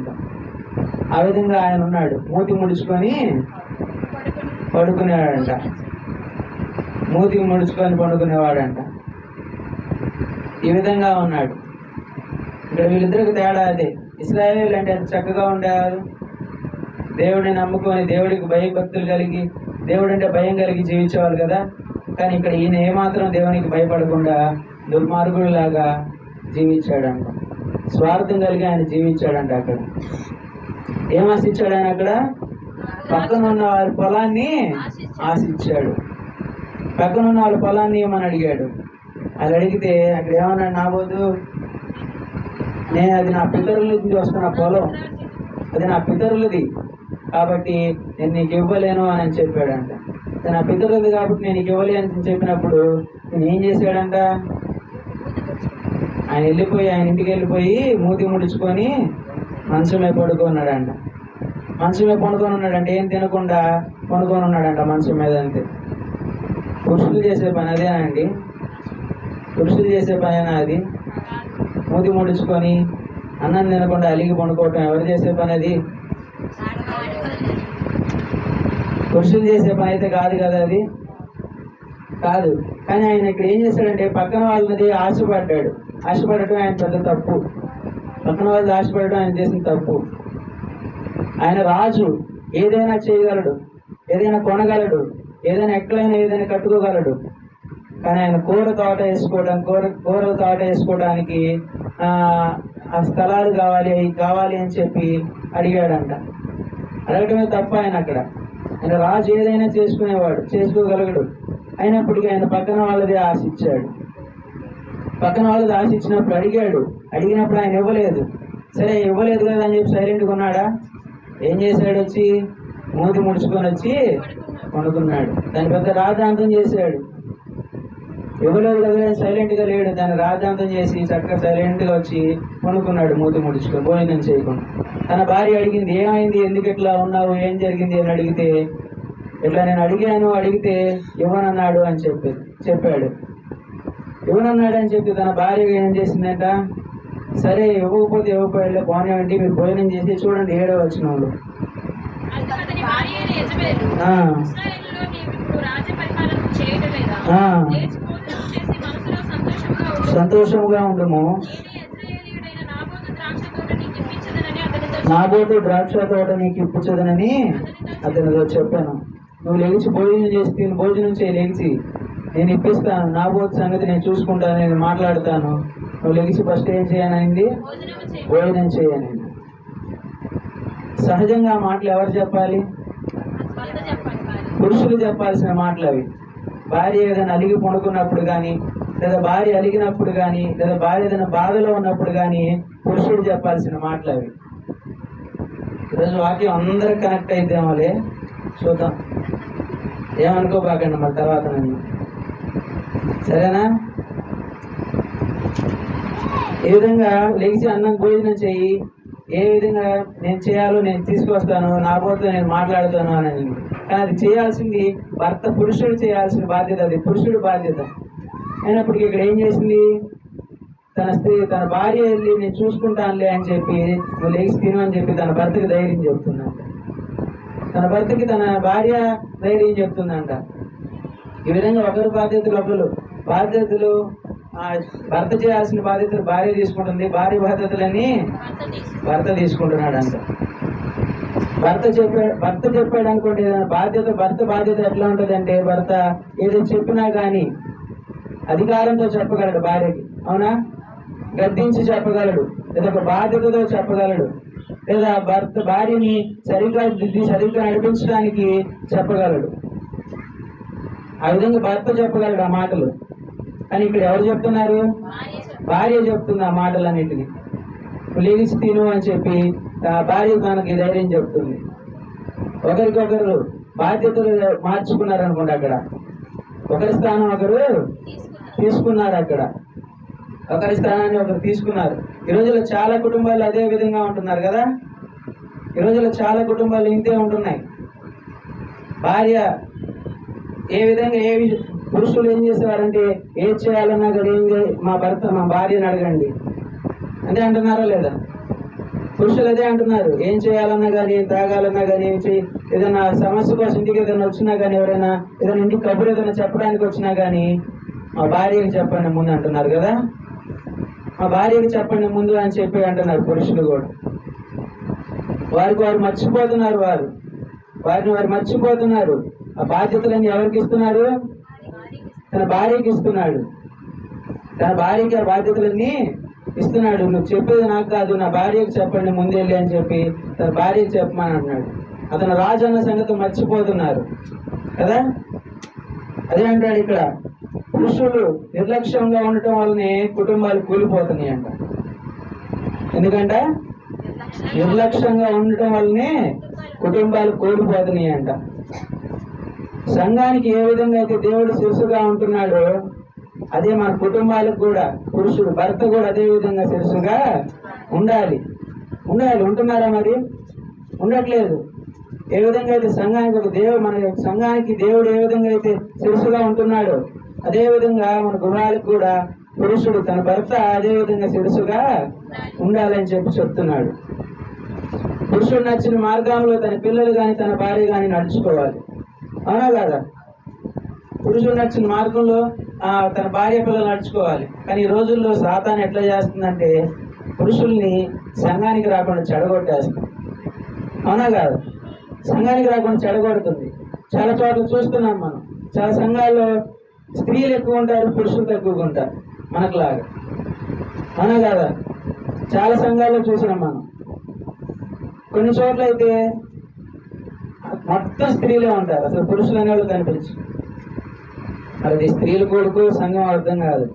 ఆ విధంగా ఆయన ఉన్నాడు. మూతి ముడుచుకొని పడుకునేవాడంట. మూతి ముడుచుకొని పడుకునేవాడంట. ఈ విధంగా ఉన్నాడు. ఇక్కడ వీళ్ళిద్దరికి తేడా అదే. ఇశ్రాయేలు అంటే ఎంత చక్కగా ఉండేవారు, దేవుడిని నమ్ముకొని దేవుడికి భయభక్తులు కలిగి దేవుడు అంటే భయం కలిగి జీవించేవాళ్ళు కదా. కానీ ఇక్కడ ఈయన ఏమాత్రం దేవునికి భయపడకుండా దుర్మార్గుడిలాగా జీవించాడంట. స్వార్థం కలిగి ఆయన జీవించాడంట. అక్కడ ఏం ఆశించాడు ఆయన? అక్కడ పక్కన ఉన్న వారి పొలాన్ని ఆశించాడు. పక్కన ఉన్న వాళ్ళ పొలాన్ని ఏమని అడిగాడు. అది అడిగితే అక్కడ ఏమన్నాడు నాబోతు? నేను అది నా పితరుల నుంచి వస్తున్న పొలం, అది నా పితరులది కాబట్టి నేను నీకు ఇవ్వలేను అని చెప్పాడంట. నా పితరులది కాబట్టి నేను నీకు ఇవ్వలేను అని చెప్పినప్పుడు నేను ఏం చేశాడంట, ఆయన వెళ్ళిపోయి ఆయన ఇంటికి వెళ్ళిపోయి మూతి ముడుచుకొని మంచం మీద పడుకున్నాడంట. మంచం మీద పడుకొని ఉన్నాడంటే ఏం తినకుండా పడుకొని ఉన్నాడంట మంచం మీద. అంతే. పురుషులు చేసే పని అదేనండి? పురుషులు చేసే పనేనా అది? మూతి ముడుచుకొని అన్నం తినకుండా అలిగి పండుకోవటం ఎవరు చేసే పని అది? పురుషులు చేసే పని అయితే కాదు కదా అది, కాదు. కానీ ఆయన ఇక్కడ ఏం చేశాడంటే పక్కన వాళ్ళది ఆశపడ్డాడు. ఆశపడటం ఆయన పెద్ద తప్పు. పక్కన వాళ్ళది ఆశపడటం ఆయన చేసిన తప్పు. ఆయన రాజు, ఏదైనా చేయగలడు, ఏదైనా కొనగలడు, ఏదైనా ఎక్కడైనా ఏదైనా కట్టుకోగలడు. కానీ ఆయన కూర తోట వేసుకోవడానికి ఆ స్థలాలు కావాలి, అవి కావాలి అని చెప్పి అడిగాడంట. అడగటమే తప్ప ఆయన అక్కడ. ఆయన రాజు ఏదైనా చేసుకునేవాడు, చేసుకోగలగడు. అయినప్పటికీ ఆయన పక్కన వాళ్ళది ఆశించాడు. పక్కన వాళ్ళది ఆశించినప్పుడు అడిగాడు. అడిగినప్పుడు ఆయన ఇవ్వలేదు. సరే ఇవ్వలేదు కదా అని చెప్పి సైలెంట్గా ఉన్నాడా? ఏం చేశాడు? వచ్చి మూతి ముడుచుకొని వచ్చి కొనుక్కున్నాడు. దాని పెద్ద రాజాంతం చేశాడు. ఇవ్వలేదు కదా సైలెంట్గా లేడు. దాన్ని రాజాంతం చేసి చక్కగా సైలెంట్గా వచ్చి కొనుక్కున్నాడు మూతి ముడుచుకొని, భోజనం చేయకుండా. తన భార్య అడిగింది, ఏమైంది, ఎందుకు ఇట్లా ఉన్నావు, ఏం జరిగింది అని అడిగితే, ఇట్లా నేను అడిగితే ఇవ్వనన్నాడు అని చెప్పాడు. ఇవ్వనన్నాడు అని చెప్పి తన భార్య ఏం చేసిందంట, సరే ఇవ్వకపోతే ఇవ్వకపోయాడు, పోనివ్వండి, మీరు భోజనం చేసి చూడండి 7వ వచనంలో. అతని భార్య అయిన యెజబెలు, ఇశ్రాయేలులో నీవు ఇప్పుడు రాజ్య పరిపాలన చేయడం లేదా? లేచి భోజనం చేసి మనసులో సంతోషముగా ఉండుము. నాబోతు ద్రాక్ష తోట నీకు ఇప్పించదనని అతనితో చెప్పాను. నువ్వు లేచి భోజనం చేయి, లేచి నేను ఇప్పిస్తాను, నాబోతు సంగతి నేను చూసుకుంటాను, నేను మాట్లాడతాను, నువ్వు లేచి ఫస్ట్ ఏం చేయనండి, భోజనం చేయనండి. సహజంగా ఆ మాటలు ఎవరు చెప్పాలి? పురుషులు చెప్పాల్సిన మాటలు అవి. భార్య ఏదైనా అలిగి పడుకున్నప్పుడు కానీ, లేదా భార్య అలిగినప్పుడు కానీ, లేదా భార్య ఏదైనా బాధలో ఉన్నప్పుడు కానీ పురుషుడు చెప్పాల్సిన మాటలు అవి. ఈరోజు వాక్యం అందరికి కనెక్ట్ అయిద్దామలే, చూద్దాం, ఏమనుకోబాకండి మరి తర్వాత నన్ను, సరేనా? ఏ విధంగా లేచి అన్నం భోజనం చెయ్యి, ఏ విధంగా నేను చేయాలో నేను తీసుకొస్తాను, నా పోతే నేను మాట్లాడుతాను అని. కానీ అది చేయాల్సింది భర్త, పురుషుడు చేయాల్సిన బాధ్యత, అది పురుషుడు బాధ్యత. అయినప్పటికీ ఇక్కడ ఏం చేసింది, తన భార్య వెళ్ళి నేను చూసుకుంటానులే అని చెప్పి, నువ్వు లేచి తిను అని చెప్పి తన భర్తకి ధైర్యం చెప్తుందంట. తన భర్తకి తన భార్య ధైర్యం చెప్తుందంట. ఈ విధంగా ఒకరు బాధ్యతలు భర్త చేయాల్సిన బాధ్యతలు భార్య తీసుకుంటుంది, భార్య బాధ్యతలని భర్త తీసుకుంటున్నాడంట. భర్త చెప్పాడు అనుకోండి ఏదైనా భర్త బాధ్యత ఎట్లా ఉంటుందంటే, భర్త ఏదో చెప్పినా కానీ అధికారంతో చెప్పగలడు భార్యకి, అవునా? గద్దించి చెప్పగలడు, లేదా ఒక బాధ్యతతో చెప్పగలడు, లేదా భార్యని సరిగ్గా నడిపించడానికి చెప్పగలడు. ఆ విధంగా భర్త చెప్పగలడు ఆ మాటలు. కానీ ఇక్కడ ఎవరు చెప్తున్నారు? భార్య చెప్తుంది ఆ మాటలన్నిటిని. లేచి తిను అని చెప్పి ఆ భార్య తనకి ధైర్యం చెప్తుంది. ఒకరికొకరు బాధ్యతలు మార్చుకున్నారు అనుకోండి. అక్కడ ఒకరి స్థానం ఒకరు తీసుకున్నారు, అక్కడ ఒకరి స్థానాన్ని ఒకరు తీసుకున్నారు. ఈ రోజుల్లో చాలా కుటుంబాలు అదే విధంగా ఉంటున్నారు కదా. ఈ రోజుల్లో చాలా కుటుంబాలు ఇంతే ఉంటున్నాయి. భార్య ఏ విధంగా పురుషులు ఏం చేసేవారంటే, ఏం చేయాలన్నా కానీ మా భార్యని అడగండి అంతే అంటున్నారా లేదా? పురుషులు అదే అంటున్నారు. ఏం చేయాలన్నా కానీ, ఏం తాగాలన్నా కానీ, ఏదైనా సమస్య కోసం ఇంటికి ఏదైనా వచ్చినా కానీ, ఎవరైనా ఏదైనా ఇంటికి కబురు ఏదైనా చెప్పడానికి వచ్చినా కానీ మా భార్యకి చెప్పండి ముందు అంటున్నారు కదా. మా భార్యకి చెప్పండి ముందు అని చెప్పి అంటున్నారు పురుషులు కూడా. వారు మర్చిపోతున్నారు, వారు మర్చిపోతున్నారు. ఆ బాధ్యతలన్నీ ఎవరికి ఇస్తున్నారు? తన భార్యకి ఇస్తున్నాడు. తన భార్యకి ఆ బాధ్యతలన్నీ ఇస్తున్నాడు. నువ్వు చెప్పేది నాకు కాదు, నా భార్యకి చెప్పండి ముందెళ్ళి అని చెప్పి తన భార్యకి చెప్పమని అంటున్నాడు. అతను రాజు అన్న సంగతి మర్చిపోతున్నారు కదా. అదే అంటాడు ఇక్కడ, పురుషులు నిర్లక్ష్యంగా ఉండటం వల్లనే కుటుంబాలు కూలిపోతున్నాయి అంట. ఎందుకంట నిర్లక్ష్యంగా ఉండటం వల్లనే కుటుంబాలు కూలిపోతున్నాయి అంట. సంఘానికి ఏ విధంగా అయితే దేవుడు శిరస్సుగా ఉంటున్నాడో, అదే మన కుటుంబాలకు కూడా పురుషుడు భర్త కూడా అదే విధంగా శిరస్సుగా ఉండాలి. ఉంటున్నారా మరి? ఉండట్లేదు. ఏ విధంగా అయితే సంఘానికి మన సంఘానికి దేవుడు ఏ విధంగా అయితే శిరస్సుగా ఉంటున్నాడో అదే విధంగా మన గృహాలకు కూడా పురుషుడు తన భర్త అదే విధంగా శిరస్సుగా ఉండాలని చెప్తున్నాడు. పురుషుడు నచ్చిన మార్గంలో తన పిల్లలు కానీ తన భార్య కానీ నడుచుకోవాలి. అవునా కాదా? పురుషుడు నచ్చిన మార్గంలో తన భార్య పిల్లలు నడుచుకోవాలి. కానీ ఈ రోజుల్లో సాతాను ఎట్లా చేస్తుందంటే పురుషుల్ని సంఘానికి రాకుండా చెడగొట్టేస్తుంది. అవునా కాదు? సంఘానికి రాకుండా చెడగొడుతుంది. చాలా చోట్ల చూస్తున్నాం మనం. చాలా సంఘాల్లో స్త్రీలు ఎక్కువ ఉంటారు, పురుషులు తక్కువగా ఉంటారు మనకులాగా. అవునా కాదా? చాలా సంఘాల్లో చూసినాం మనం. కొన్ని చోట్ల అయితే మొత్తం స్త్రీలే ఉంటారు, అసలు పురుషులు అనేవాళ్ళు కనిపించు. అది స్త్రీలు కొడుకు సంఘం అర్థం కాదు.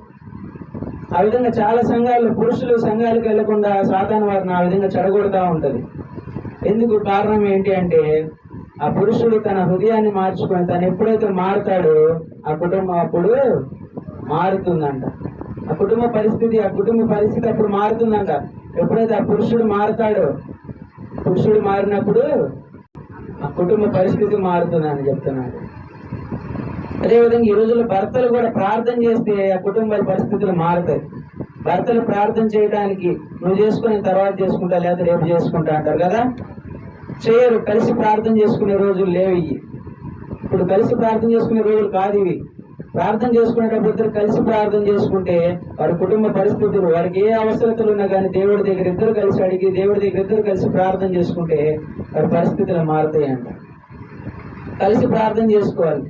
ఆ విధంగా చాలా సంఘాల్లో పురుషులు సంఘాలకు వెళ్లకుండా సాతాను వారిని ఆ విధంగా చెడగొడతా ఉంటది. ఎందుకు? కారణం ఏంటి అంటే ఆ పురుషుడు తన హృదయాన్ని మార్చుకొని తను ఎప్పుడైతే మారుతాడో ఆ కుటుంబం అప్పుడు మారుతుందంట. ఆ కుటుంబ పరిస్థితి అప్పుడు మారుతుందంట. ఎప్పుడైతే ఆ పురుషుడు మారుతాడో, పురుషుడు మారినప్పుడు ఆ కుటుంబ పరిస్థితి మారుతుందని చెప్తున్నాడు. అదేవిధంగా ఈ రోజుల్లో భర్తలు కూడా ప్రార్థన చేస్తే ఆ కుటుంబాల పరిస్థితులు మారుతాయి. భర్తలు ప్రార్థన చేయడానికి నువ్వు చేసుకుని తర్వాత చేసుకుంటా లేదా రేపు చేసుకుంటా అంటారు కదా, చేయరు. కలిసి ప్రార్థన చేసుకునే రోజులు లేవు ఇవి. ఇప్పుడు కలిసి ప్రార్థన చేసుకునే రోజులు కాదు ఇవి. ప్రార్థన చేసుకునేటప్పుడు కలిసి ప్రార్థన చేసుకుంటే వారి కుటుంబ పరిస్థితులు, వారికి ఏ అవసరతలు ఉన్నా కానీ దేవుడి దగ్గర ఇద్దరు కలిసి అడిగి దేవుడి దగ్గర ఇద్దరు కలిసి ప్రార్థన చేసుకుంటే వారి పరిస్థితులు మారుతాయి అంట. కలిసి ప్రార్థన చేసుకోవాలి.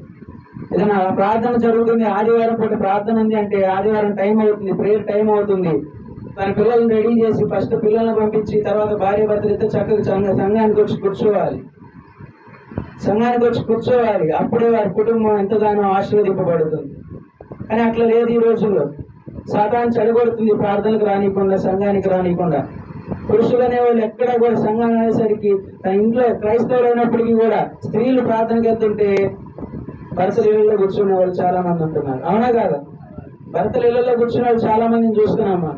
ఏదైనా ప్రార్థన జరుగుతుంది, ఆదివారం పూట ప్రార్థన ఉంది అంటే ఆదివారం టైం అవుతుంది, ప్రేయర్ టైం అవుతుంది. తన పిల్లల్ని రెడీ చేసి ఫస్ట్ పిల్లల్ని పంపించి తర్వాత భార్య భర్తలతో చక్కగా సంఘానికి వచ్చి కూర్చోవాలి. అప్పుడే వారి కుటుంబం ఎంతగానో ఆశీర్వదింపబడుతుంది. కానీ అట్లా లేదు ఈ రోజుల్లో. సాతాను చెడగొడుతుంది ప్రార్థనకు రానియకుండా, సంఘానికి రానియకుండా. పురుషులు అనేవాళ్ళు ఎక్కడ కూడా సంఘం అనేసరికి తన ఇంట్లో క్రైస్తవులు అయినప్పటికీ కూడా స్త్రీలు ప్రార్థనకి వెళ్తుంటే భర్తల ఇళ్లలో కూర్చునే వాళ్ళు చాలా మంది ఉంటున్నారు. అవునా కాదా? భర్తల ఇళ్లలో కూర్చునే వాళ్ళు చాలా మందిని చూస్తున్నామా?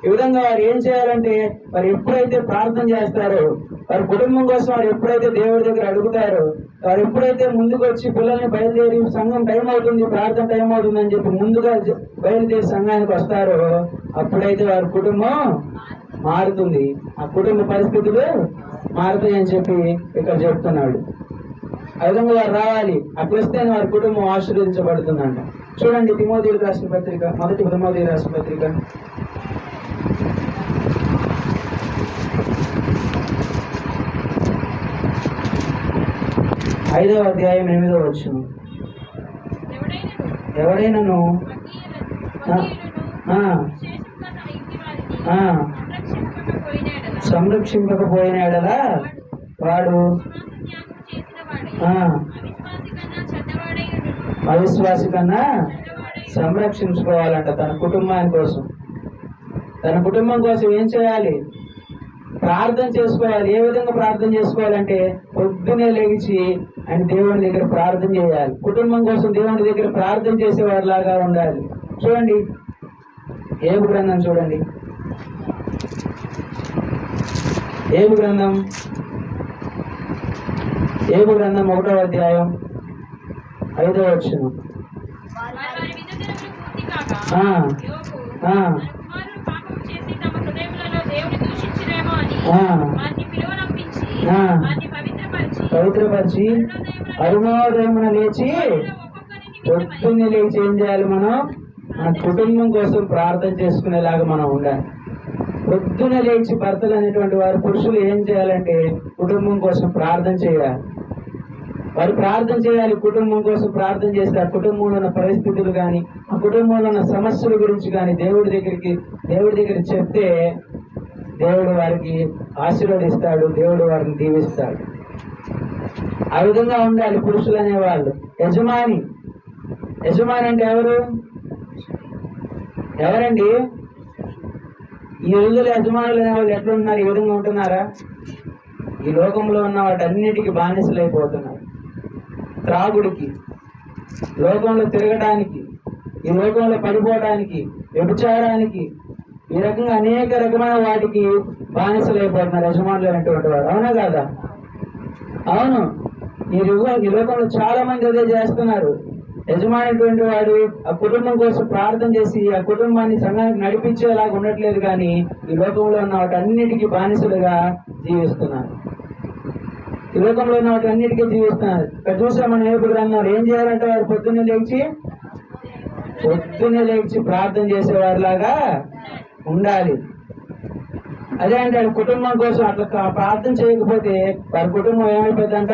ఈ విధంగా వారు ఏం చేయాలంటే వారు ఎప్పుడైతే ప్రార్థన చేస్తారో, వారి కుటుంబం కోసం వారు ఎప్పుడైతే దేవుడి దగ్గర అడుగుతారో, వారు ఎప్పుడైతే ముందుకు వచ్చి పిల్లల్ని బయలుదేరి సంఘం టైం అవుతుంది, ప్రార్థన టైం అవుతుంది అని చెప్పి ముందుగా బయలుదేరి సంఘానికి వస్తారో అప్పుడైతే వారి కుటుంబం మారుతుంది. ఆ కుటుంబ పరిస్థితులు మారుతాయి అని చెప్పి ఇక్కడ చెప్తున్నాడు. ఆ విధంగా వారు రావాలి. అట్లా వస్తేనే వారి కుటుంబం ఆశీర్వదించబడుతుందంట. చూడండి తిమోథీయులకు రాసిన పత్రిక, మొదటి తిమోథీయులకు రాసిన పత్రిక 5వ అధ్యాయం 8వ వచనం. ఎవడైనాను సంరక్షింపకపోయిన ఎడల వాడు అవిశ్వాసి కన్నా సంరక్షించుకోవాలంట. తన కుటుంబం కోసం ఏం చేయాలి? ప్రార్థన చేసుకోవాలి. ఏ విధంగా ప్రార్థన చేసుకోవాలంటే పొద్దునే లేచి ఆయన దేవుని దగ్గర ప్రార్థన చేయాలి. కుటుంబం కోసం దేవుని దగ్గర ప్రార్థన చేసేవారిలాగా ఉండాలి. చూడండి ఏబు గ్రంథం, చూడండి ఏబు గ్రంథం 1వ అధ్యాయం 5వ వచనం. పవిత్రపరిచి అరుణోదయమున లేచి పొద్దున్నే లేచి ఏం చేయాలి? మనం మన కుటుంబం కోసం ప్రార్థన చేసుకునేలాగా మనం ఉండాలి. పొద్దున లేచి భర్తలు అనేటువంటి వారు, పురుషులు ఏం చేయాలంటే కుటుంబం కోసం ప్రార్థన చేయాలి. వారు ప్రార్థన చేయాలి. కుటుంబం కోసం ప్రార్థన చేస్తే ఆ కుటుంబంలో ఉన్న పరిస్థితులు కానీ, ఆ కుటుంబంలో ఉన్న సమస్యల గురించి కానీ దేవుడి దగ్గర చెప్తే దేవుడు వారికి ఆశీర్వదిస్తాడు, దేవుడు వారిని దీవిస్తాడు. ఆ విధంగా ఉండాలి పురుషులు అనేవాళ్ళు. యజమాని అంటే ఎవరండి? ఈ రోజుల్లో యజమానులు అనేవాళ్ళు ఎట్లున్నారు? ఈ విధంగా ఉంటున్నారా? ఈ లోకంలో ఉన్న వాటన్నిటికీ బానిసలైపోతున్నారు. త్రాగుడికి, లోకంలో తిరగడానికి, ఈ లోకంలో పడిపోవడానికి, వ్యభిచారానికి, ఈ రకంగా అనేక రకమైన వాటికి బానిసలు అయిపోతున్నారు యజమానులు అనేటువంటి వారు. అవునా కాదా? అవును. ఈ లోకంలో చాలా మంది అదే చేస్తున్నారు. యజమానటువంటి వాడు ఆ కుటుంబం కోసం ప్రార్థన చేసి ఆ కుటుంబాన్ని సంఘానికి నడిపించేలాగా ఉండట్లేదు, కానీ ఈ లోకంలో ఉన్న వాటన్నిటికీ బానిసలుగా జీవిస్తున్నారు. ఈ లోకంలో ఉన్న వాటన్నిటికీ జీవిస్తున్నారు. ఇక్కడ చూసా మనం ఏపు గ్రంథంలో ఏం చేయాలంటే వారు పొద్దున్నే లేచి ప్రార్థన చేసేవారిలాగా ఉండాలి. అదే అంటే కుటుంబం కోసం అట్లా ప్రార్థన చేయకపోతే వారి కుటుంబం ఏమైపోతుందంట?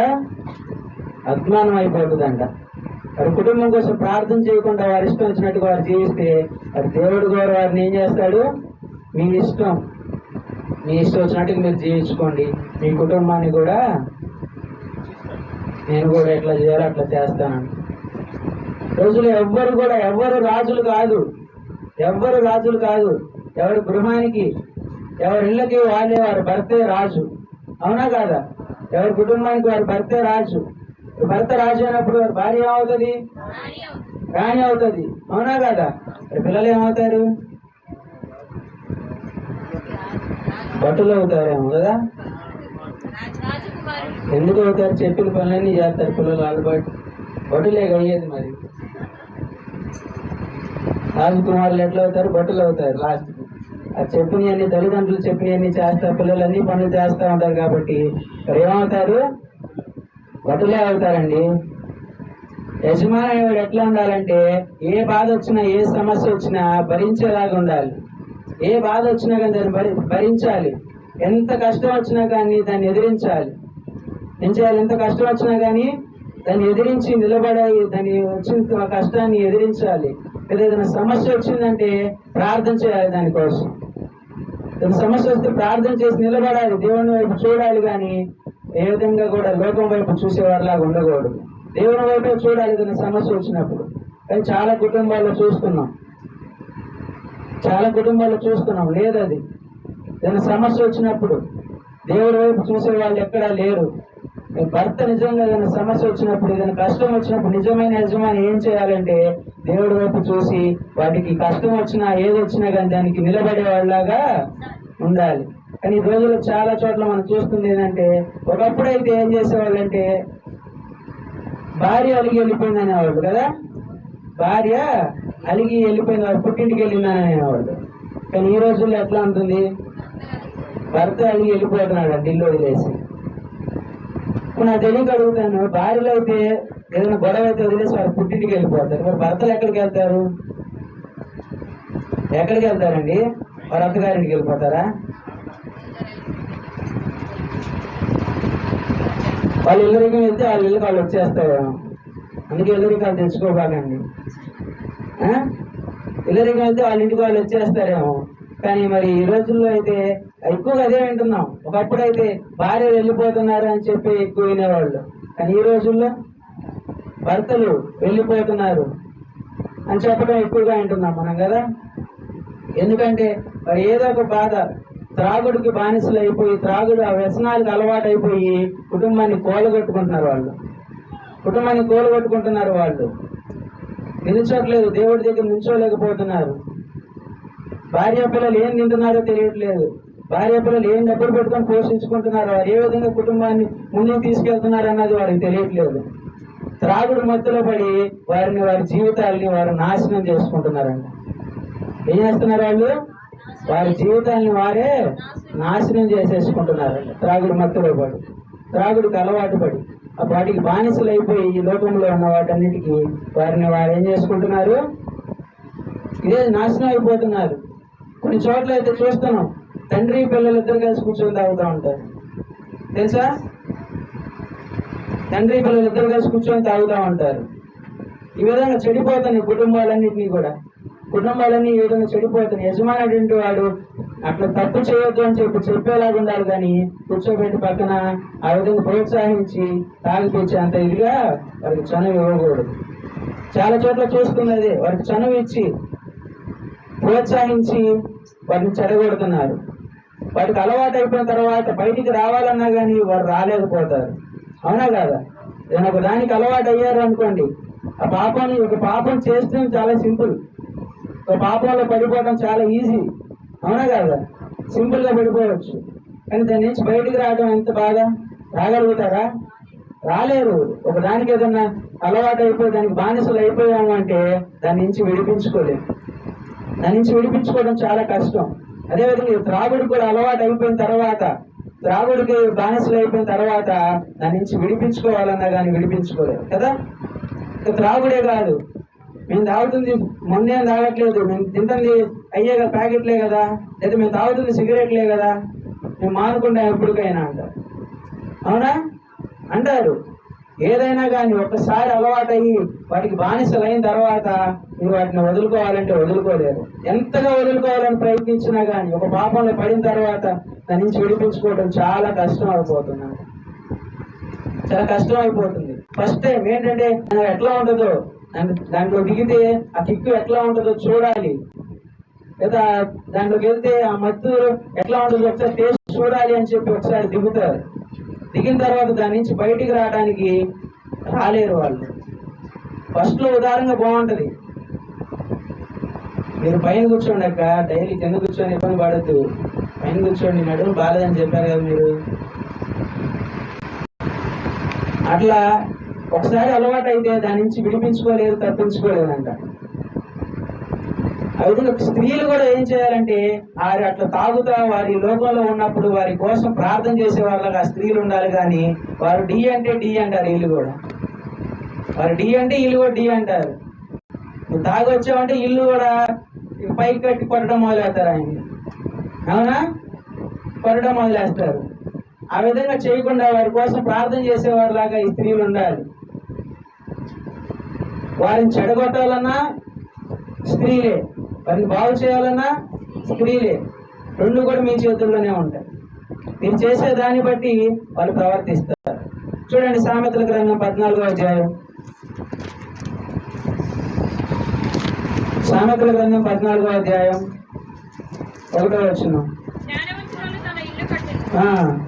అజ్ఞానం అయిపోతుందంట. వారి కుటుంబం కోసం ప్రార్థన చేయకుండా వారి ఇష్టం వచ్చినట్టుగా వారు జీవిస్తే వారి దేవుడు కూడా వారిని ఏం చేస్తాడు? మీ ఇష్టం వచ్చినట్టుగా మీరు జీవించుకోండి, మీ కుటుంబాన్ని కూడా నేను కూడా ఎట్లా చేయాలో అట్లా చేస్తాను. రోజులు ఎవ్వరు రాజులు కాదు. ఎవరి గృహానికి, ఎవరి ఇళ్ళకి వాళ్ళే వారి భర్తే రాజు. అవునా కాదా? ఎవరి కుటుంబానికి వారి భర్తే రాజు. భర్త రాజు అయినప్పుడు వారి భార్య ఏమవుతుంది? రాణి అవుతుంది. అవునా కాదా? పిల్లలు ఏమవుతారు? భటులు అవుతారేమో కదా? ఎందుకు అవుతారు? చెప్పిన పనులన్నీ చేస్తారు పిల్లలు. వాళ్ళబట్టి భటులే అయ్యేది. మరి రాజకుమారులు ఎట్లా అవుతారు? భటులు అవుతారు లాస్ట్. ఆ చెప్పినవన్నీ తల్లిదండ్రులు చెప్పినవన్నీ చేస్తారు, పిల్లలు అన్ని పనులు చేస్తూ ఉంటారు. కాబట్టి మరి ఏమవుతారు? భటులే అవుతారండి. యజమాని ఎట్లా ఉండాలంటే ఏ బాధ వచ్చినా, ఏ సమస్య వచ్చినా భరించేలాగా ఉండాలి. ఏ బాధ వచ్చినా కానీ దాన్ని భరించాలి. ఎంత కష్టం వచ్చినా కానీ దాన్ని ఎదిరించాలి. ఏం చేయాలి? ఎంత కష్టం వచ్చినా కానీ దాన్ని ఎదిరించి నిలబడాలి. దాన్ని వచ్చిన కష్టాన్ని ఎదిరించాలి. ఏదైనా సమస్య వచ్చిందంటే ప్రార్థన చేయాలి దానికోసం. సమస్య వస్తే ప్రార్థన చేసి నిలబడాలి, దేవుని వైపు చూడాలి. కానీ ఏ విధంగా కూడా లోకం వైపు చూసేవారిలాగా ఉండకూడదు. దేవుని వైపే చూడాలి ఏదైనా సమస్య వచ్చినప్పుడు. కానీ చాలా కుటుంబాల్లో చూస్తున్నాం లేదు. అది ఏదైనా సమస్య వచ్చినప్పుడు దేవుడి వైపు చూసే వాళ్ళు ఎక్కడా లేరు. భర్త నిజంగా ఏదైనా సమస్య వచ్చినప్పుడు, ఏదైనా కష్టం వచ్చినప్పుడు నిజమైన యజమాని ఏం చేయాలంటే దేవుడి వైపు చూసి వాటికి కష్టం వచ్చినా ఏది వచ్చినా కానీ దానికి నిలబడే వాళ్ళలాగా ఉండాలి. కానీ ఈ రోజుల్లో చాలా చోట్ల మనం చూస్తుంది ఏంటంటే, ఒకప్పుడైతే ఏం చేసేవాళ్ళంటే భార్య అలిగి వెళ్ళిపోయింది అనేవాళ్ళు కదా. భార్య అలిగి వెళ్ళిపోయింది, వాడు పుట్టింటికి వెళ్ళిందని అనేవాళ్ళు. కానీ ఈ రోజుల్లో ఎట్లా ఉంటుంది? భర్త అలిగి వెళ్ళిపోతున్నాడు ఢిల్లీ వదిలేసి. ఇప్పుడు నాకు తెలియక అడుగుతాను, భార్యలో అయితే ఏదైనా గొడవ అయితే వదిలేసి వారు పుట్టింటికి వెళ్ళిపోతారు. మరి భర్తలు ఎక్కడికి వెళ్తారండి? వారు అత్తగారింటికి వెళ్ళిపోతారా? వాళ్ళు ఇల్లరికి వెళ్తే వాళ్ళ ఇళ్ళకి వాళ్ళు వచ్చేస్తారేమో. అందుకే ఇల్లరికి వాళ్ళు తెచ్చుకోబాకండి. ఇల్లరికి వెళ్తే వాళ్ళ ఇంటికి వాళ్ళు వచ్చేస్తారేమో. కానీ మరి ఈ రోజుల్లో అయితే ఎక్కువగా అదే వింటున్నాం. ఒకప్పుడు అయితే భార్య వెళ్ళిపోతున్నారు అని చెప్పి ఎక్కువ వినేవాళ్ళు. కానీ ఈ రోజుల్లో భర్తలు వెళ్ళిపోతున్నారు అని చెప్పడం ఎక్కువగా వింటున్నాం మనం కదా. ఎందుకంటే మరి ఏదో ఒక బాధ, త్రాగుడికి బానిసలు అయిపోయి, త్రాగుడు ఆ వ్యసనాలకు అలవాటు అయిపోయి కుటుంబాన్ని కూలగొట్టుకుంటున్నారు వాళ్ళు. నిల్చోట్లేదు, దేవుడి దగ్గర నిల్చోలేకపోతున్నారు. భార్య పిల్లలు ఏం తింటున్నారో తెలియట్లేదు. భార్య పిల్లలు ఏం డబ్బులు పెట్టుకొని పోషించుకుంటున్నారు, వారు ఏ విధంగా కుటుంబాన్ని ముందుకు తీసుకెళ్తున్నారు అన్నది వారికి తెలియట్లేదు. త్రాగుడు మత్తులో పడి వారి జీవితాలని వారు నాశనం చేసుకుంటున్నారంట. ఏం చేస్తున్నారు వాళ్ళు? వారి జీవితాలని వారే నాశనం చేసేసుకుంటున్నారంట. త్రాగుడు మత్తులో పడి, త్రాగుడికి అలవాటు పడి, ఆ వాటికి బానిసలు అయిపోయి ఈ లోకంలో ఉన్న వాటన్నిటికీ వారు ఏం చేసుకుంటున్నారు? ఇదే నాశనం అయిపోతున్నారు. కొన్ని చోట్ల అయితే చూస్తున్నాం, తండ్రి పిల్లలు ఇద్దరు కలిసి కూర్చొని తాగుతూ ఉంటారు. తెలుసా? తండ్రి పిల్లలు ఇద్దరు కలిసి కూర్చొని తాగుతూ ఉంటారు. ఈ విధంగా చెడిపోతున్నాయి కుటుంబాలన్నింటినీ కూడా. కుటుంబాలన్నీ ఈ విధంగా చెడిపోతున్నాయి. యజమాని అటువంటి వాడు అట్లా తప్పు చేయొద్దు అని చెప్పేలాగా ఉండాలి. కానీ కూర్చోబెట్టి పక్కన ఆ విధంగా ప్రోత్సహించి తాగిపించి అంత ఇదిగా వారికి చనువు ఇవ్వకూడదు. చాలా చోట్ల చూస్తున్నది, వారికి చనువు ఇచ్చి ప్రోత్సహించి వారిని చెడగొడుతున్నారు. వాటికి అలవాటు అయిపోయిన తర్వాత బయటికి రావాలన్నా కానీ వారు రాలేకపోతారు. అవునా కాదా? ఏదైనా ఒక దానికి అలవాటు అయ్యారు అనుకోండి, ఆ పాపాన్ని ఒక పాపం చేస్తే చాలా సింపుల్, ఒక పాపంలో పడిపోవడం చాలా ఈజీ, అవునా కదా? సింపుల్ గా పడిపోవచ్చు. కానీ దాని నుంచి బయటికి రావడం ఎంత బాధ? రాగలుగుతారా? రాలేరు. ఒక దానికి ఏదన్నా అలవాటు అయిపోయి దానికి బానిసలు అయిపోయాము అంటే దాని నుంచి విడిపించుకోలేము. దాని నుంచి విడిపించుకోవడం చాలా కష్టం. అదేవిధంగా త్రాగుడు కూడా అలవాటు అయిపోయిన తర్వాత, త్రాగుడికి బానిసలు అయిపోయిన తర్వాత దాని నుంచి విడిపించుకోవాలన్నా కానీ విడిపించుకోలేరు కదా. ఇక త్రాగుడే కాదు, మేము తాగుతుంది మందేం తాగట్లేదు, మేము తింటుంది అయ్యే కదా ప్యాకెట్లే కదా, లేదా మేము తాగుతుంది సిగరెట్లే కదా, మేము మానుకుంటాం ఎప్పటికైనా అంటారు. అవునా? అంటారు. ఏదైనా కానీ ఒక్కసారి అలవాటయ్యి వాటికి బానిసలు అయిన తర్వాత మీరు వాటిని వదులుకోవాలంటే వదులుకోలేరు. ఎంతగా వదులుకోవాలని ప్రయత్నించినా కానీ ఒక పాపంలో పడిన తర్వాత దాని నుంచి విడిపించుకోవడం చాలా కష్టం అయిపోతుంది, చాలా కష్టం అయిపోతుంది. ఫస్ట్ టైం ఏంటంటే ఎట్లా ఉంటుందో, దాంట్లో దిగితే ఆ కిక్కు ఎట్లా ఉంటుందో చూడాలి, లేదా దాంట్లోకి వెళ్తే ఆ మత్తు ఎట్లా ఉంటుందో ఒకసారి టేస్ట్ చూడాలి అని చెప్పి ఒకసారి దిగుతారు. దిగిన తర్వాత దాని నుంచి బయటికి రావడానికి రాలేరు వాళ్ళు. ఫస్ట్ లో ఉదాహరణగా బాగుంటది. మీరు పైన కూర్చోండి అక్క, డైలీ కింద కూర్చొని ఇబ్బంది పడద్దు, పైన కూర్చోండి, నడుము బాలేదని చెప్పారు కదా మీరు. అట్లా ఒకసారి అలవాటు అయితే దాని నుంచి విడిపించుకోలేరు, తప్పించుకోలేరంట. అయితే స్త్రీలు కూడా ఏం చేయాలంటే వారి అట్లా తాగుతా వారి లోకంలో ఉన్నప్పుడు వారి కోసం ప్రార్థన చేసే వాళ్ళకి ఆ స్త్రీలు ఉండాలి. కానీ వారు డి అంటే డి అంటారు, వీళ్ళు కూడా. వారు డి అంటే వీళ్ళు కూడా డి అంటారు. నువ్వు తాగి వచ్చావంటే ఇల్లు కూడా పైకి కట్టి కొట్టడం మొదలెడతారు ఆయన. అవునా? కొట్టడం మొదలెస్తారు. ఆ విధంగా చేయకుండా వారి కోసం ప్రార్థన చేసేవారి లాగా ఈ స్త్రీలు ఉండాలి. వారిని చెడగొట్టాలన్నా స్త్రీలే, వారిని బాగు చేయాలన్నా స్త్రీలే. రెండు కూడా మీ చేతుల్లోనే ఉంటాయి. మీరు చేసే దాన్ని బట్టి వాళ్ళు ప్రవర్తిస్తారు. చూడండి సామెతల గ్రంథం 14వ అధ్యాయం. సామెతల గ్రంథం 14వ అధ్యాయం 1వ వచనం. జ్ఞానవంతురాలు తన ఇల్లు కట్టింది,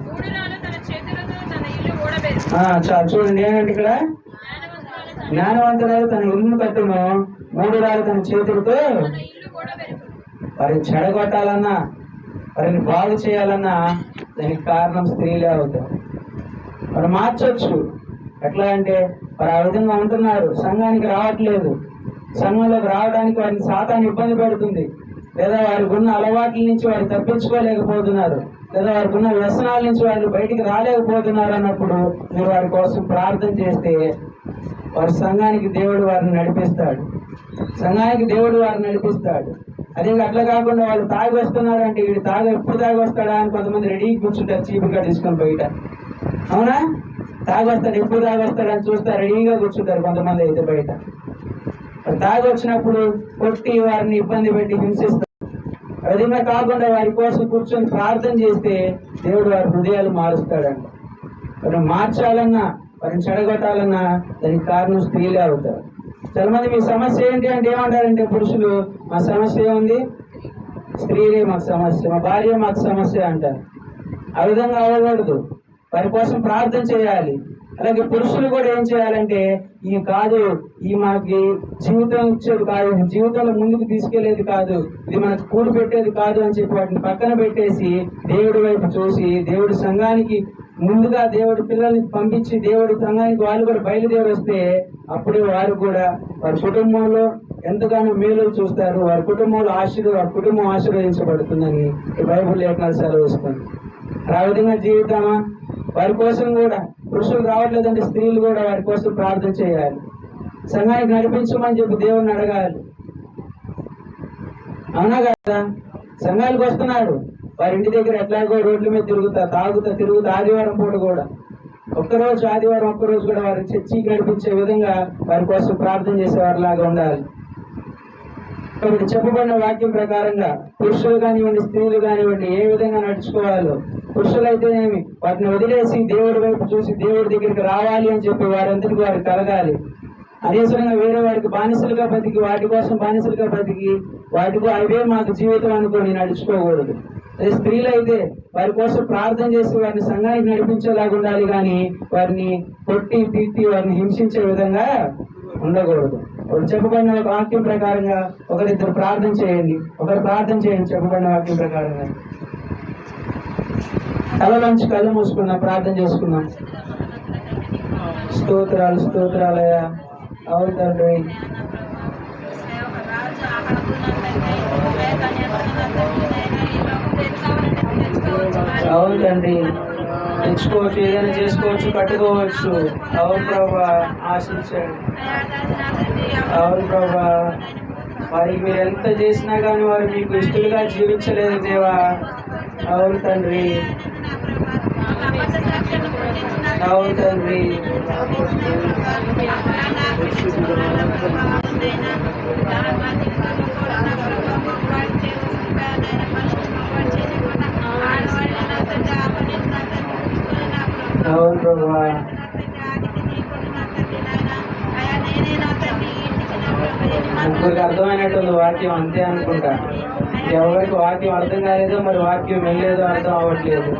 మూఢురాలు తన చేతులతో తన ఇల్లు ఊడబెట్టింది. చాలు చూడండి ఏంటంటే ఇక్కడ జ్ఞానవంతురాలు తన ఇల్లు కట్టును, మూఢురాలు తన చేతులతో తన ఇల్లు ఊడబెట్టును. వారిని చెడగొట్టాలన్నా వారిని బాగు చేయాలన్నా దానికి కారణం స్త్రీలే అవుతారు. వారు మార్చొచ్చు. ఎట్లా అంటే వారు ఆ విధంగా ఉంటున్నారు, సంఘానికి రావట్లేదు, సంఘంలోకి రావడానికి వారిని సాతాను ఇబ్బంది పెడుతుంది, లేదా వారికి ఉన్న అలవాట్ల నుంచి వారు తప్పించుకోలేకపోతున్నారు, లేదా వారికి ఉన్న వ్యసనాల నుంచి వారు బయటికి రాలేకపోతున్నారు అన్నప్పుడు మీరు వారి కోసం ప్రార్థన చేస్తే వారి సంఘానికి దేవుడు వారిని నడిపిస్తాడు. సంఘానికి దేవుడు వారిని నడిపిస్తాడు. అదే అట్లా కాకుండా వాళ్ళు తాగి వస్తున్నారంటే వీడు ఎప్పుడు తాగి వస్తాడా అని కొంతమంది రెడీ కూర్చుంటారు, చీపుగా తీసుకొని బయట. అవునా? తాగి వస్తాడు, ఎప్పుడు తాగి వస్తాడని చూస్తారు, రెడీగా కూర్చుంటారు కొంతమంది అయితే బయట. తాగి వచ్చినప్పుడు కొట్టి వారిని ఇబ్బంది పెట్టి హింసిస్తారు. విధంగా కాకుండా వారి కోసం కూర్చొని ప్రార్థన చేస్తే దేవుడు వారి హృదయాలు మారుస్తాడంట. వారిని మార్చాలన్నా వారిని చెడగొట్టాలన్నా దానికి కారణం స్త్రీలే అవుతారు. చాలా మంది మీ సమస్య ఏంటి అంటే ఏమంటారంటే పురుషులు, మా సమస్య ఏముంది, స్త్రీలే మాకు సమస్య, మా భార్య మాకు సమస్య అంటారు. ఆ విధంగా అవ్వకూడదు. వారి కోసం ప్రార్థన చేయాలి. అలాగే పురుషులు కూడా ఏం చేయాలంటే ఈ కాదు, ఈ మనకి జీవితం ఇచ్చేది కాదు, జీవితంలో ముందుకు తీసుకెళ్లేది కాదు, ఇది మనకు కూడు పెట్టేది కాదు అని చెప్పి వాటిని పక్కన పెట్టేసి దేవుడి వైపు చూసి దేవుడి సంఘానికి ముందుగా దేవుడి పిల్లల్ని పంపించి దేవుడి సంఘానికి వాళ్ళు కూడా బయలుదేరి వస్తే అప్పుడే వారు కూడా వారి కుటుంబంలో ఎంతగానో మేలు చూస్తారు. వారి కుటుంబంలో వారి కుటుంబం ఆశీర్వదించబడుతుందని ఈ బైబిల్ లేఖనాలు సెలవిస్తుంది. ఆ విధంగా జీవితామా వారి కోసం కూడా పురుషులు రావట్లేదంటే స్త్రీలు కూడా వారి కోసం ప్రార్థన చేయాలి. సంఘానికి నడిపించమని చెప్పి దేవుడిని అడగాలి. అవునా కదా? సంఘాలకు వస్తున్నారు, వారి ఇంటి దగ్గర ఎట్లాగో రోడ్ల మీద తిరుగుతా ఆదివారం పూట కూడా ఆదివారం ఒక్కరోజు కూడా వారి చర్చికి నడిపించే విధంగా వారి కోసం ప్రార్థన చేసేవారిలాగా ఉండాలి. కాబట్టి చెప్పబడిన వాక్యం ప్రకారంగా పురుషులు కానివ్వండి స్త్రీలు కానివ్వండి ఏ విధంగా నడుచుకోవాలో, పురుషులైతేనేమి వాటిని వదిలేసి దేవుడి వైపు చూసి దేవుడి దగ్గరికి రావాలి అని చెప్పి వారందరికీ వారు కలగాలి. అనవసరంగా వేరే వారికి బానిసలుగా బతికి వాటి కోసం బానిసలుగా బతికి వాటికి అవే మాకు జీవితం అనుకొని నడుచుకోకూడదు. అదే స్త్రీలు అయితే వారి కోసం ప్రార్థన చేసి వారిని సంఘానికి నడిపించేలాగా ఉండాలి, కానీ వారిని కొట్టి తిట్టి వారిని హింసించే విధంగా ఉండకూడదు. ఇప్పుడు చెప్పబడిన వాక్యం ప్రకారంగా ఒకరిద్దరు ప్రార్థన చేయండి, చెప్పబడిన వాక్యం ప్రకారంగా తలలోంచి కళ్ళు మూసుకున్నాం, ప్రార్థన చేసుకున్నాం. స్తోత్రాలయ్యా. అవును తండ్రి, అవును తండ్రి, తెచ్చుకోవచ్చు, ఏదైనా చేసుకోవచ్చు, కట్టుకోవచ్చు. అవును ప్రభా, ఆశించండి. అవును ప్రభా, వారికి మీరు ఎంత చేసినా కానీ వారు మీకు ఇష్టలుగా జీవించలేదు దేవా. అవును తండ్రి, అవును తండ్రి, అవును ప్రభా, ముగ్గురికి అర్థమైనట్టుంది వాక్యం, అంతే అనుకుంటా. ఎవరికి వాక్యం అర్థం కాలేదో, మరి వాక్యం వెళ్ళలేదో అర్థం అవ్వట్లేదు.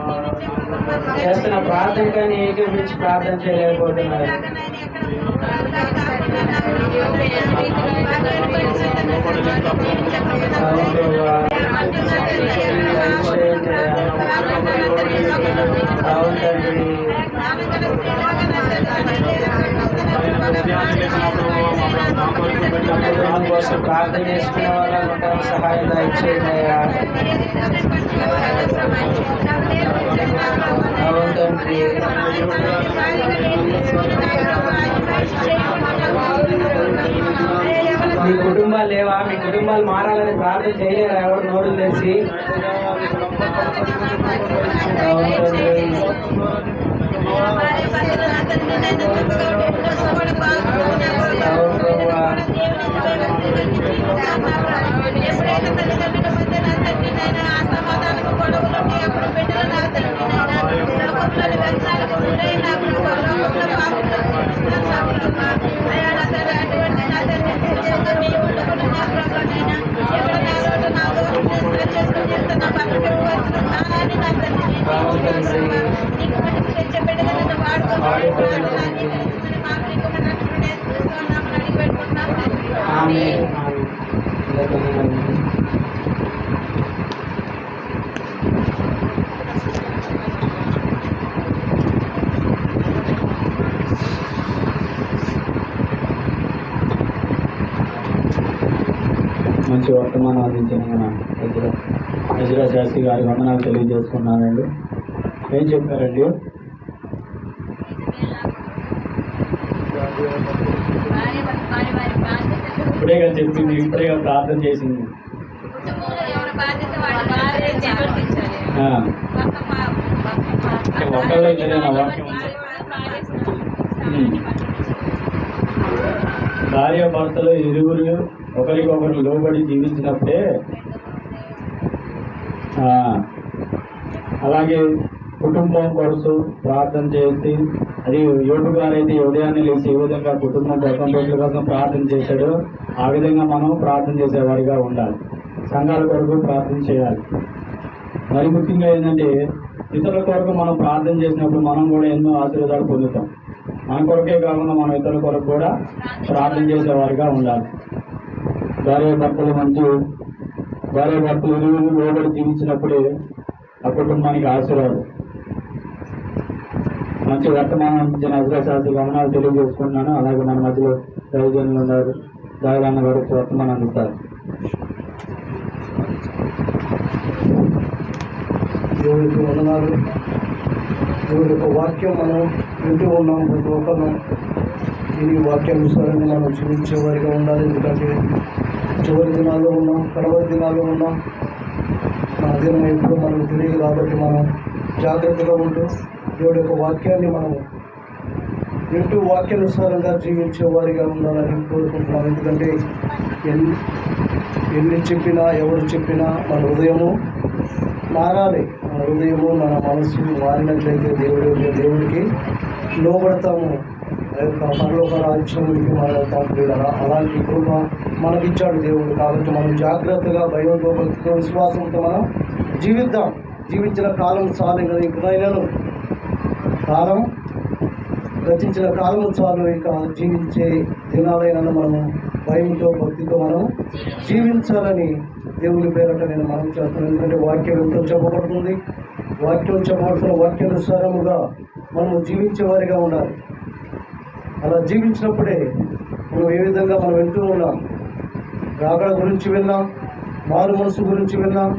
చేస్తున్న ప్రార్థన కానీ ఏకీపించి ప్రార్థన చేయలేకపోతున్నారు. అవును తండ్రి, కుటుంబం కోసం ప్రార్థన చేసుకునే వాళ్ళ సహాయం దయచేయండి అయ్యా. అవును తండ్రి, మీ కుటుంబాలు లేవా? మీ కుటుంబాలు మారాలని ప్రార్థన చేయలేరా ఎవరు నోరు తెరిచి? అవును తండ్రి, మంచి వర్తమానం అందించిన మన ఎజ్రా శాస్త్రి గారి వందనాలు తెలియజేసుకున్నానండి. ఏం చెప్పారండి? ఇప్పుడేగా చెప్పింది, ఇప్పుడేగా ప్రార్థన చేసింది. ఒకళ్ళ ఇద్దరైనా వాక్యం భార్య భర్తలు ఇరువురు ఒకరికొకరు లోబడి జీవించినప్పుడే, అలాగే కుటుంబం కొరకు ప్రార్థన చేసి, అది యోగు గారైతే ఉదయాన్నే లేచి ఏ విధంగా కుటుంబం కోసం రోజుల కోసం ప్రార్థన చేశాడో ఆ విధంగా మనం ప్రార్థన చేసేవారిగా ఉండాలి. సంఘాల కొరకు ప్రార్థన చేయాలి. మరి ముఖ్యంగా ఏంటంటే, ఇతరుల కొరకు మనం ప్రార్థన చేసినప్పుడు మనం కూడా ఎన్నో ఆశీర్వాదాలు పొందుతాం. మన కొరకే కాకుండా మనం ఇతరుల కొరకు కూడా ప్రార్థన చేసేవారిగా ఉండాలి. భార్య భర్తలు ఇరువురు లోబడి జీవించినప్పుడే ఆ కుటుంబానికి ఆశీర్వాదం. మంచి వర్తమానం అందించిన ఎజ్రా శాస్త్రి గమనాలు తెలియజేసుకుంటున్నాను. అలాగే మన మధ్యలో దైవజనులు ఉన్నారు, దావిదన్న గారు వర్తమానం అందిస్తారు. దేవుడికి వందనాలు. దేవుడి యొక్క వాక్యం మనం వింటూ ఉన్నాం. ప్రతి ఒక్కరు ఈ వాక్యానుసారంగా మనం జీవించేవారిగా ఉండాలి. ఎందుకంటే చివరి దినాల్లో ఉన్నాం, కడవరి దినాల్లో ఉన్నాం. మన దినం ఎప్పుడు మనకు తెలియదు కాబట్టి మనం జాగ్రత్తగా ఉంటూ దేవుడి యొక్క వాక్యాన్ని మనం వింటూ వాక్యానుసారంగా జీవించేవారిగా ఉండాలని కోరుకుంటున్నాం. ఎందుకంటే ఎన్ని చెప్పినా ఎవరు చెప్పినా మన హృదయము మారాలి. మన హృదయము మన మనసు మారినట్లయితే దేవుడికి లోబడతాము. ఆ యొక్క పరలోక రాజ్యానికి మనం అలాంటి కృప మనకిచ్చాడు దేవుడు. కాబట్టి మనం జాగ్రత్తగా భయంతో భక్తితో విశ్వాసంతో మనం జీవిద్దాం. జీవించిన కాలం చాలు, ఇంకా ఇంకనైనాను కాలం గతించిన కాలం చాలు. ఇక జీవించే దినాలైనా మనము భయంతో భక్తితో మనం జీవించాలని దేవుని పేరట నేను మనం చేస్తున్నాను. ఎందుకంటే వాక్యం ఎంతో చెప్పబడుతుంది. వాక్యం చెప్పబడుతున్న వాక్యానుసారముగా మనము జీవించే వారిగా ఉండాలి. అలా జీవించినప్పుడే మనం ఏ విధంగా మనం వింటూ ఉన్నాం, రాకడ గురించి విన్నాం, మారు మనసు గురించి విన్నాం,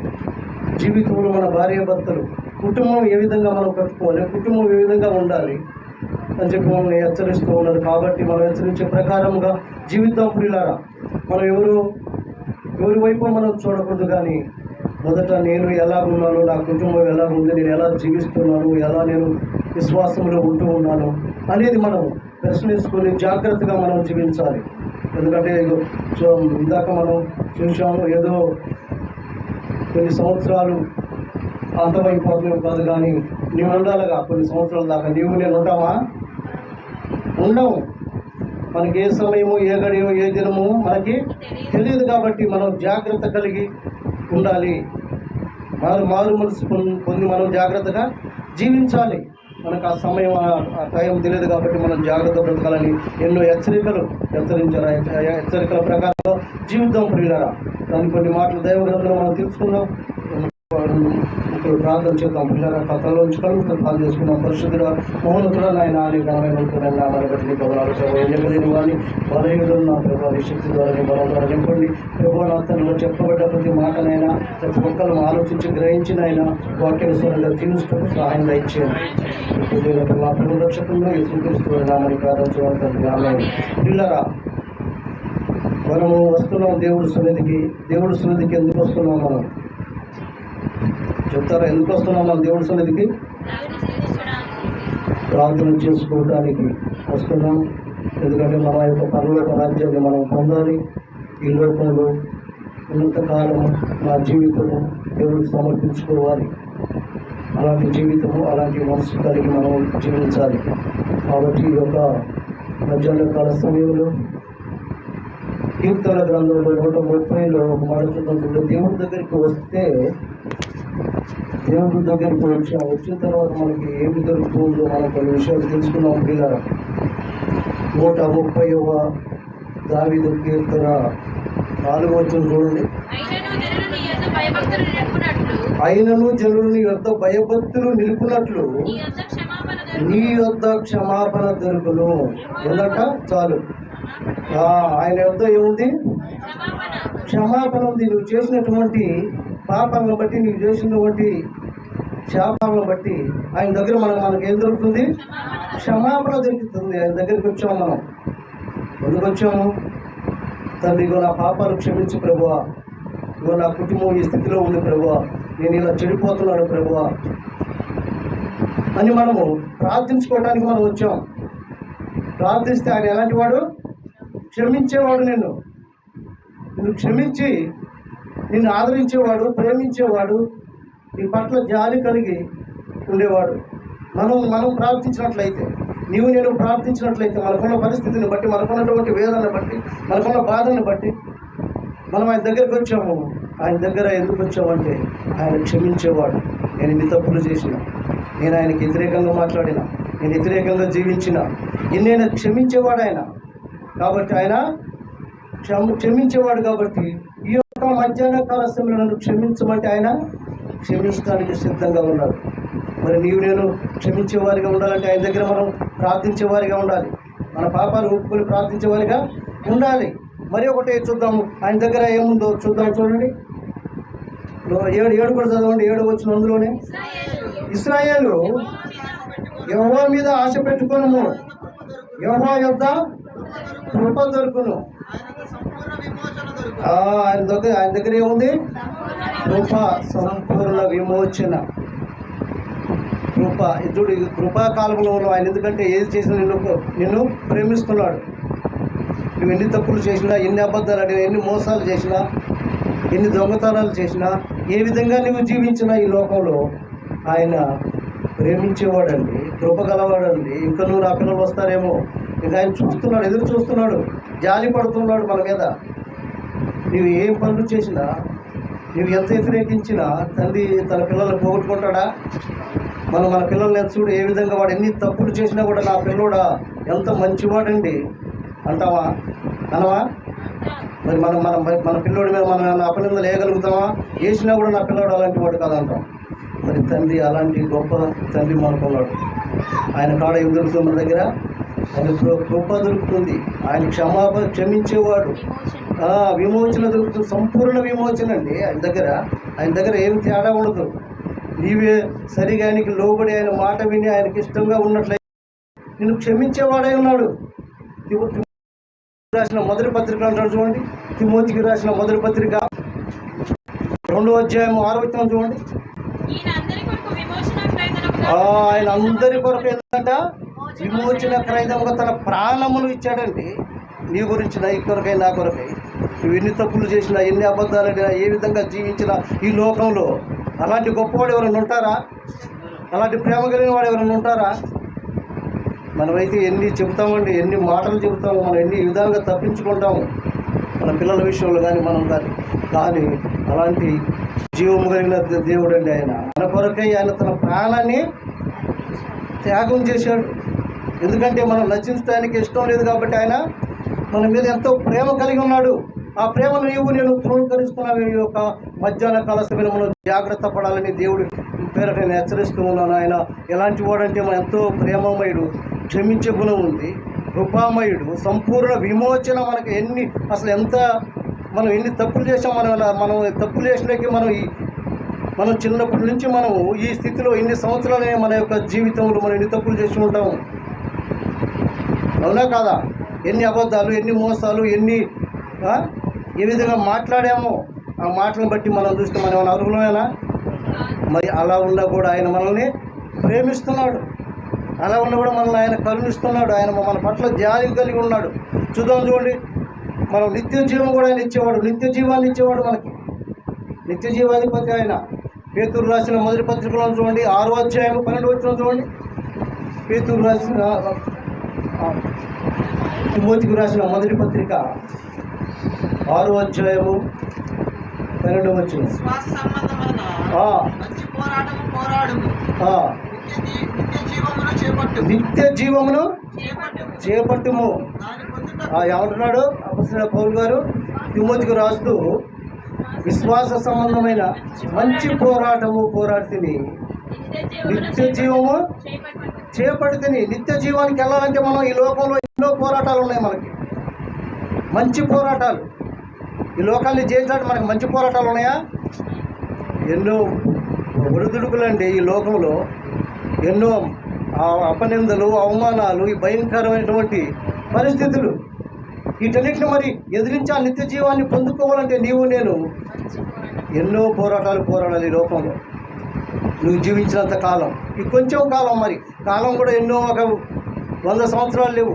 జీవితంలో మన భార్యాభర్తలు, కుటుంబం ఏ విధంగా మనం కట్టుకోవాలి, కుటుంబం ఏ విధంగా ఉండాలి అని చెప్పి మనల్ని హెచ్చరిస్తూ ఉన్నారు. కాబట్టి మనం హెచ్చరించే ప్రకారంగా జీవితం ప్రియులారా. మనం ఎవరి వైపు మనం చూడకూడదు, కానీ మొదట నేను ఎలాగున్నాను, నా కుటుంబం ఎలాగుంది, నేను ఎలా జీవిస్తున్నాను, ఎలా నేను విశ్వాసంలో ఉంటూ ఉన్నాను అనేది మనం ప్రశ్నించుకొని జాగ్రత్తగా మనం జీవించాలి. ఎందుకంటే ఇందాక మనం చూసాము, ఏదో కొన్ని సంవత్సరాలు అంతమైపోతున్నాం కాదు, కానీ నీవు ఉండాలిగా కొన్ని సంవత్సరాల దాకా. నీవు నేను ఉంటామా? ఉండవు. మనకి ఏ సమయమో, ఏ గడియో, ఏ దినమో మనకి తెలియదు. కాబట్టి మనం జాగ్రత్త కలిగి ఉండాలి. మారు మనసు పొంది మనం జాగ్రత్తగా జీవించాలి. మనకు ఆ సమయం, ఆ టైం తెలియదు కాబట్టి మనం జాగ్రత్త బ్రతకాలని ఎన్నో హెచ్చరించారు. హెచ్చరికల ప్రకారం జీవితం ప్రియులారా. దాని కొన్ని మాటలు దైవ గ్రంథంలో మనం తెలుసుకున్నాం. ఇప్పుడు ప్రార్థన చేద్దాం పిల్లల కథలో ఉంచుకొని ప్రార్థన చేసుకున్నాం. పరిశుద్ధుడ మౌనతుడ నాయన అని ఘనమైన ఉంటున్నా మరి బట్టి పదనాలు ఎన్నికలేని వాడిని బలహీనుడు నా ప్రభావ శక్తి ద్వారా బలం ద్వారా నింపండి. ప్రభావ అతనిలో చెప్పబడ్డ ప్రతి మాటనైనా ప్రతి ఒక్కరు ఆలోచించి గ్రహించినైనా వాక్యానుసారంగా తీర్చుటకు సహాయం ఇచ్చేయండి. మా పునరక్షకుల్లో యేసుక్రీస్తు నామని ప్రార్థన చేయాలి. పిల్లరా, మనము వస్తున్నాం దేవుడి సన్నిధికి ఎందుకు వస్తున్నాం? మనం చెప్తారా ఎందుకు వస్తున్నాం? మనం దేవుడి సన్నిధికి ప్రార్థన చేసుకోవడానికి వస్తున్నాం. ఎందుకంటే మన యొక్క పరలోక రాజ్యాన్ని మనం పొందాలి. ఈ లోకంలో ఉన్నంతకాలము నా జీవితము దేవుడికి సమర్పించుకోవాలి. అలాంటి జీవితము, అలాంటి మనసు కలిగి మనం జీవించాలి. కాబట్టి ఈ యొక్క మధ్యాహ్న కాల సమయంలో కీర్తన గ్రంథంలో 130లో ఒక మాట చూద్దాం. దేవుడి దగ్గరికి వచ్చిన తర్వాత మనకి ఏమి జరుగుతుందో మనం కొన్ని విషయాలు తెలుసుకున్నాం. పిల్లల 130వ దావీదు కీర్తన 4వ వచనం చూడండి. అయినను జనులు యొద్ద భయభక్తులు నిలుపునట్లు నీ యొద్ద క్షమాపణ దొరుకును. ఎందుక చాలు, ఆయన యొద్ద ఏముంది? క్షమాపణ ఉంది. నువ్వు చేసినటువంటి పాపాలను బట్టి, నీవు చేసినటువంటి శాపాలను బట్టి ఆయన దగ్గర మనకు ఏం దొరుకుతుంది? క్షమాపణ దొరుకుతుంది. ఆయన దగ్గరికి వచ్చాము. మనం ఎందుకు వచ్చాము? తండ్రి, ఇగో నా పాపాలు క్షమించు ప్రభువా, ఇగో నా కుటుంబం ఈ స్థితిలో ఉంది ప్రభువా, నేను ఇలా చెడిపోతున్నాను ప్రభువా అని మనము ప్రార్థించుకోవడానికి మనం వచ్చాం. ప్రార్థిస్తే ఆయన ఎలాంటి వాడు? క్షమించేవాడు. నిన్ను క్షమించి నిన్ను ఆదరించేవాడు, ప్రేమించేవాడు, నీ పట్ల జాలి కలిగి ఉండేవాడు. మనం ప్రార్థించినట్లయితే, నేను ప్రార్థించినట్లయితే, మనకున్న పరిస్థితిని బట్టి, మనకున్నటువంటి వేదనని బట్టి, మనకున్న బాధని బట్టి మనం ఆయన దగ్గరికి వచ్చాము. ఆయన దగ్గర ఎందుకు వచ్చామంటే ఆయన క్షమించేవాడు. నేను ఇన్ని తప్పులు చేసిన, నేను ఆయనకి వ్యతిరేకంగా మాట్లాడిన, నేను వ్యతిరేకంగా జీవించిన, ఇన్నైనా క్షమించేవాడు ఆయన. కాబట్టి ఆయన క్షమించేవాడు. కాబట్టి ఈ యొక్క మధ్యాహ్న కాల సమయంలో నన్ను క్షమించమంటే ఆయన క్షమించడానికి సిద్ధంగా ఉన్నాడు. మరి నేను క్షమించేవారిగా ఉండాలంటే ఆయన దగ్గర మనం ప్రార్థించేవారిగా ఉండాలి. మన పాపాలు ఒప్పుకొని ప్రార్థించేవారిగా ఉండాలి. మరి ఒకటి చూద్దాము, ఆయన దగ్గర ఏముందో చూద్దాం. చూడండి, 7 కూడా చదవండి. 7 వచ్చిన అందులోనే, ఇశ్రాయేలు యెహోవా మీద ఆశ పెట్టుకొనుము, యెహోవా యొద్ద కృప దొరుకును. ఆయన దగ్గర ఏముంది? కృప, సంపూర్ణ విమోచన, కృప. చూడు, కృపాకాలంలో ఉన్నావు ఆయన. ఎందుకంటే ఏది చేసినా నిన్ను ప్రేమిస్తున్నాడు. నువ్వు ఎన్ని తప్పులు చేసినా, ఎన్ని అబద్ధాలు ఆడినా, ఎన్ని మోసాలు చేసినా, ఎన్ని దొంగతనాలు చేసినా, ఏ విధంగా నువ్వు జీవించినా ఈ లోకంలో ఆయన ప్రేమించేవాడండి, కృప గలవాడండి. ఇంకా నువ్వు నా పిల్లలు వస్తారేమో, ఇంకా ఆయన చూస్తున్నాడు, ఎదురు చూస్తున్నాడు, జాలి పడుతున్నాడు మన మీద. నువ్వు ఏం పనులు చేసినా, నువ్వు ఎంత వ్యతిరేకించినా తండ్రి తన పిల్లల్ని పోగొట్టుకుంటాడా? మన పిల్లల్ని చూడు, ఏ విధంగా వాడు ఎన్ని తప్పులు చేసినా కూడా నా పిల్లోడా ఎంత మంచివాడండి, అంటావా? అనవా? మరి మన పిల్లోడి మీద మనం అపనిందలు వేయగలుగుతామా? వేసినా కూడా నా పిల్లోడు అలాంటి వాడు కాదంటాం. మరి తండ్రి అలాంటి గొప్ప తండ్రి మనకున్నాడు. ఆయన కాడ ఏం దొరుకుతుంది? మన దగ్గర ఆయన కృప దొరుకుతుంది. ఆయన క్షమించేవాడు, విమోచన దొరుకుతుంది. సంపూర్ణ విమోచన అండి ఆయన దగ్గర ఏం తేడా ఉండదు. నీవే సరిగా ఆయనకి లోబడి ఆయన మాట విని ఆయనకి ఇష్టంగా ఉన్నట్లయితే నిన్ను క్షమించేవాడై ఉన్నాడు. రాసిన మొదటి పత్రిక అంటాడు చూడండి. తిమోతికి రాసిన మొదటి పత్రిక 2వ అధ్యాయం 6వ వచనం చూడండి. ఆయన అందరి కొరకు ఏంటంట? విమోచన క్రయముగా తన ప్రాణమును ఇచ్చాడండి. నీ గురించి, నా కొరకై, నా కొరకై. నువ్వు ఎన్ని తప్పులు చేసినా, ఎన్ని అబద్ధాలైనా, ఏ విధంగా జీవించినా ఈ లోకంలో అలాంటి గొప్పవాడు ఎవరైనా ఉంటారా? అలాంటి ప్రేమ కలిగిన వాడు ఎవరైనా ఉంటారా? మనమైతే ఎన్ని చెబుతామండి, ఎన్ని మాటలు చెబుతాము, మనం ఎన్ని విధాలుగా తప్పించుకుంటాము మన పిల్లల విషయంలో కానీ మనం కానీ అలాంటి జీవము కలిగిన దేవుడు అండి ఆయన. మన కొరకై ఆయన తన ప్రాణాన్ని త్యాగం చేశాడు. ఎందుకంటే మనం నశించడానికి ఇష్టం లేదు కాబట్టి ఆయన మన మీద ఎంతో ప్రేమ కలిగి ఉన్నాడు. ఆ ప్రేమను నేను తృణీకరిస్తున్నాను. ఈ యొక్క మధ్యాహ్న కాల సమయంలో జాగ్రత్త పడాలని దేవుడు పేరట నేను హెచ్చరిస్తూ ఉన్నాను. ఆయన ఎలాంటి వాడంటే మన ఎంతో ప్రేమమయుడు, క్షమించే గుణం ఉంది, కృపామయుడు, సంపూర్ణ విమోచన. మనకి మనం ఎన్ని తప్పులు చేసాం, మనం తప్పులు చేసినాక మనం చిన్నప్పటి నుంచి మనము ఈ స్థితిలో ఎన్ని సంవత్సరాలే మన యొక్క జీవితంలో మనం ఎన్ని తప్పులు చేసి ఉంటాము. అవునా కాదా? ఎన్ని అబద్ధాలు, ఎన్ని మోసాలు, ఏ విధంగా మాట్లాడామో ఆ మాటలను బట్టి మనం చూస్తే మనం ఏమైనా అర్హులమేనా? మరి అలా ఉన్నా కూడా ఆయన మనల్ని ప్రేమిస్తున్నాడు. అలా ఉన్నా కూడా మనల్ని ఆయన కరుణిస్తున్నాడు. ఆయన మన పట్ల జాలి కలిగి ఉన్నాడు. చూడండి, మనం నిత్య జీవం కూడా ఆయన ఇచ్చేవాడు. నిత్య జీవాన్ని ఇచ్చేవాడు మనకి. నిత్య జీవాధిపతి ఆయన. పేతురు రాసిన మొదటి పత్రికలో చూడండి, 6వ అధ్యాయం 12వ వచనం చూడండి. పేతురు రాసిన తిమోతికి రాసిన మొదటి పత్రిక 6వ అధ్యాయము 12వ వచనం. నిత్య జీవమును చేపట్టుము. ఏమంటున్నాడు అపొస్తలుడైన పౌలు గారు తిమోతికి రాస్తూ? విశ్వాస సంబంధమైన మంచి పోరాడితిని, నిత్య జీవము చేపడితిని. నిత్య జీవానికి వెళ్ళాలంటే మనం ఈ లోకంలో ఎన్నో పోరాటాలు ఉన్నాయి. మనకి మంచి పోరాటాలు, ఈ లోకాన్ని జయించాలంటే మనకి మంచి పోరాటాలు ఉన్నాయా? ఎన్నో ఒడిదుడుకులండి ఈ లోకంలో. ఎన్నో అపనిందలు, అవమానాలు, ఈ భయంకరమైనటువంటి పరిస్థితులు. వీటన్నిటిని మరి ఎదిరించి ఆ నిత్య జీవాన్ని పొందుకోవాలంటే నేను ఎన్నో పోరాడాలి ఈ లోకంలో. నువ్వు జీవించినంత కాలం, ఈ కొంచెం కాలం, మరి కాలం కూడా ఎన్నో, ఒక 100 సంవత్సరాలు లేవు,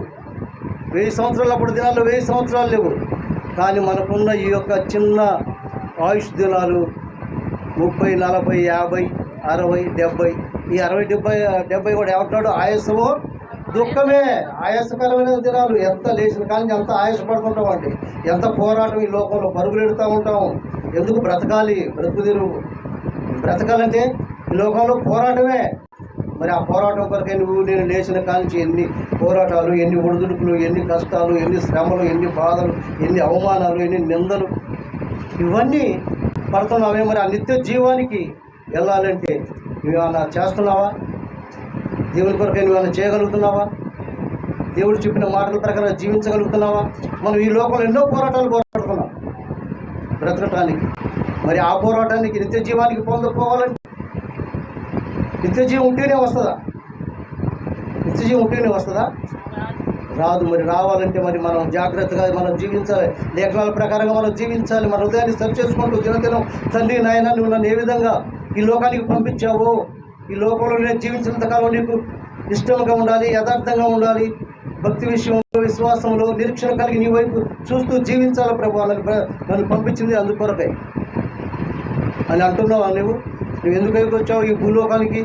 1000 సంవత్సరాలు, అప్పుడు దినాల్లో 1000 సంవత్సరాలు లేవు. కానీ మనకున్న ఈ యొక్క చిన్న ఆయుష్ దినాలు 30, 40, 50, 60, 70. ఈ 60, 70 కూడా ఏమంటాడు? ఆయాసము, దుఃఖమే. ఆయాసకరమైన దినాలు. ఎంత లేచిన కానీ ఎంత ఆయాసపడుతుంటాం అండి. ఎంత పోరాటం ఈ లోకంలో, పరుగులు ఎడుతూ ఉంటాం. ఎందుకు? బ్రతకాలి, బ్రతకాలంటే ఈ లోకంలో పోరాటమే. మరి ఆ పోరాటం కొరకే నేను లేచిన కాంచి ఎన్ని పోరాటాలు, ఎన్ని ఒడిదుడుకులు, ఎన్ని కష్టాలు, ఎన్ని శ్రమలు, ఎన్ని బాధలు, ఎన్ని అవమానాలు, ఎన్ని నిందలు, ఇవన్నీ పడుతున్నామే. మరి ఆ నిత్య జీవానికి వెళ్ళాలంటే నువ్వేమన్నా చేస్తున్నావా? దేవుని కొరకే నువ్వేమన్నా చేయగలుగుతున్నావా? దేవుడు చెప్పిన మాటల ప్రకారం జీవించగలుగుతున్నావా? మనం ఈ లోకంలో ఎన్నో పోరాటాలు పోరాడుతున్నాం బ్రతకటానికి. మరి ఆ పోరాటానికి, నిత్య జీవానికి పొందుకోవాలంటే నిత్య జీవం ఉంటేనే వస్తుందా? నిత్య జీవం ఉంటేనే వస్తుందా? రాదు. మరి రావాలంటే మరి మనం జాగ్రత్తగా మనం జీవించాలి. లేఖనాల ప్రకారంగా మనం జీవించాలి. మన హృదయాన్ని సరి చేసుకుంటూ దినదినం, తండ్రి నాయన, నువ్వు నన్ను ఏ విధంగా ఈ లోకానికి పంపించావో, ఈ లోకంలో నేను జీవించినంతకాలం నీకు ఇష్టంగా ఉండాలి, యథార్థంగా ఉండాలి, భక్తి విషయంలో, విశ్వాసంలో నిరీక్షణ కలిగి నీ వైపు చూస్తూ జీవించాలి ప్రభు. నన్ను పంపించింది అందుకొరకై అని అంటున్నావా? నువ్వు ఎందుకు వచ్చావు ఈ భూలోకానికి?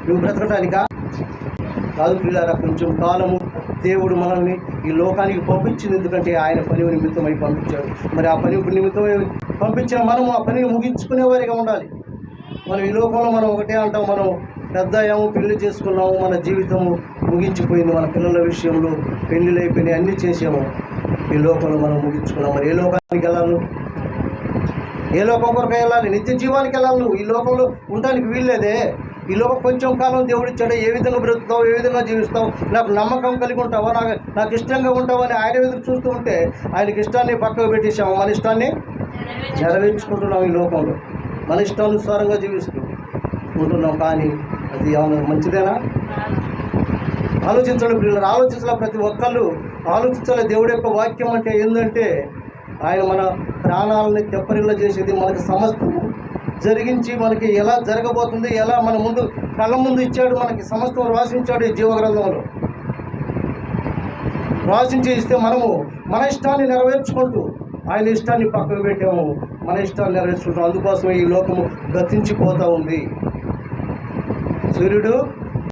నువ్వు బ్రతకటానికా? కాదు పిల్లారా. కొంచెం కాలము దేవుడు మనల్ని ఈ లోకానికి పంపించింది ఎందుకంటే ఆయన పని నిమిత్తమై పంపించాడు. మరి ఆ పని నిమిత్తమై పంపించిన మనము ఆ పనిని ముగించుకునేవారిగా ఉండాలి. మనం ఈ లోకంలో మనం ఒకటే అంటాం, మనం పెద్ద అయ్యాము, పెళ్లి చేసుకున్నాము, మన జీవితము ముగించిపోయింది. మన పిల్లల విషయంలో పెళ్లిళ్ళు అయిపోయినాయి, అన్నీ చేసాము. ఈ లోకంలో మనం ముగించుకున్నాం. మరి ఏ లోకానికి వెళ్ళాలి? ఏ లోకం కొరకు వెళ్ళాలి? నిత్య జీవానికి వెళ్ళాలి. నువ్వు ఈ లోకంలో ఉండడానికి వీల్లేదే. ఈ లోకం కొంచెం కాలం దేవుడు ఇచ్చాడు. ఏ విధంగా బ్రతుకుతావు, ఏ విధంగా జీవిస్తావు, నాకు నమ్మకం కలిగి ఉంటావా, నాకు ఇష్టంగా ఉంటావా అని ఆయన ఎదురు చూస్తూ ఉంటే ఆయనకి ఇష్టాన్ని పక్కకు పెట్టేసాము. మన ఇష్టాన్ని నెరవేర్చుకుంటున్నాం. ఈ లోకంలో మన ఇష్టానుసారంగా జీవిస్తూ ఉంటున్నాం. కానీ అది ఏమన్నా మంచిదేనా? ఆలోచించడం పిల్లలు, ఆలోచించాలి. ప్రతి ఒక్కళ్ళు ఆలోచించాలి. దేవుడి యొక్క వాక్యం అంటే ఏంటంటే ఆయన మన ప్రాణాలని తెప్పరిల్ల చేసేది, మనకి సమస్తం జరిగించి మనకి ఎలా జరగబోతుంది, ఎలా మన ముందు కళ్ళ ముందు ఇచ్చాడు, మనకి సమస్తం రాసించాడు ఈ జీవగ్రంథంలో. రాసించి ఇస్తే మనము మన ఇష్టాన్ని నెరవేర్చుకుంటూ ఆయన ఇష్టాన్ని పక్కకు పెట్టాము, మన ఇష్టాన్ని నెరవేర్చుకుంటాం. అందుకోసమే ఈ లోకము గతించిపోతూ ఉంది. సూర్యుడు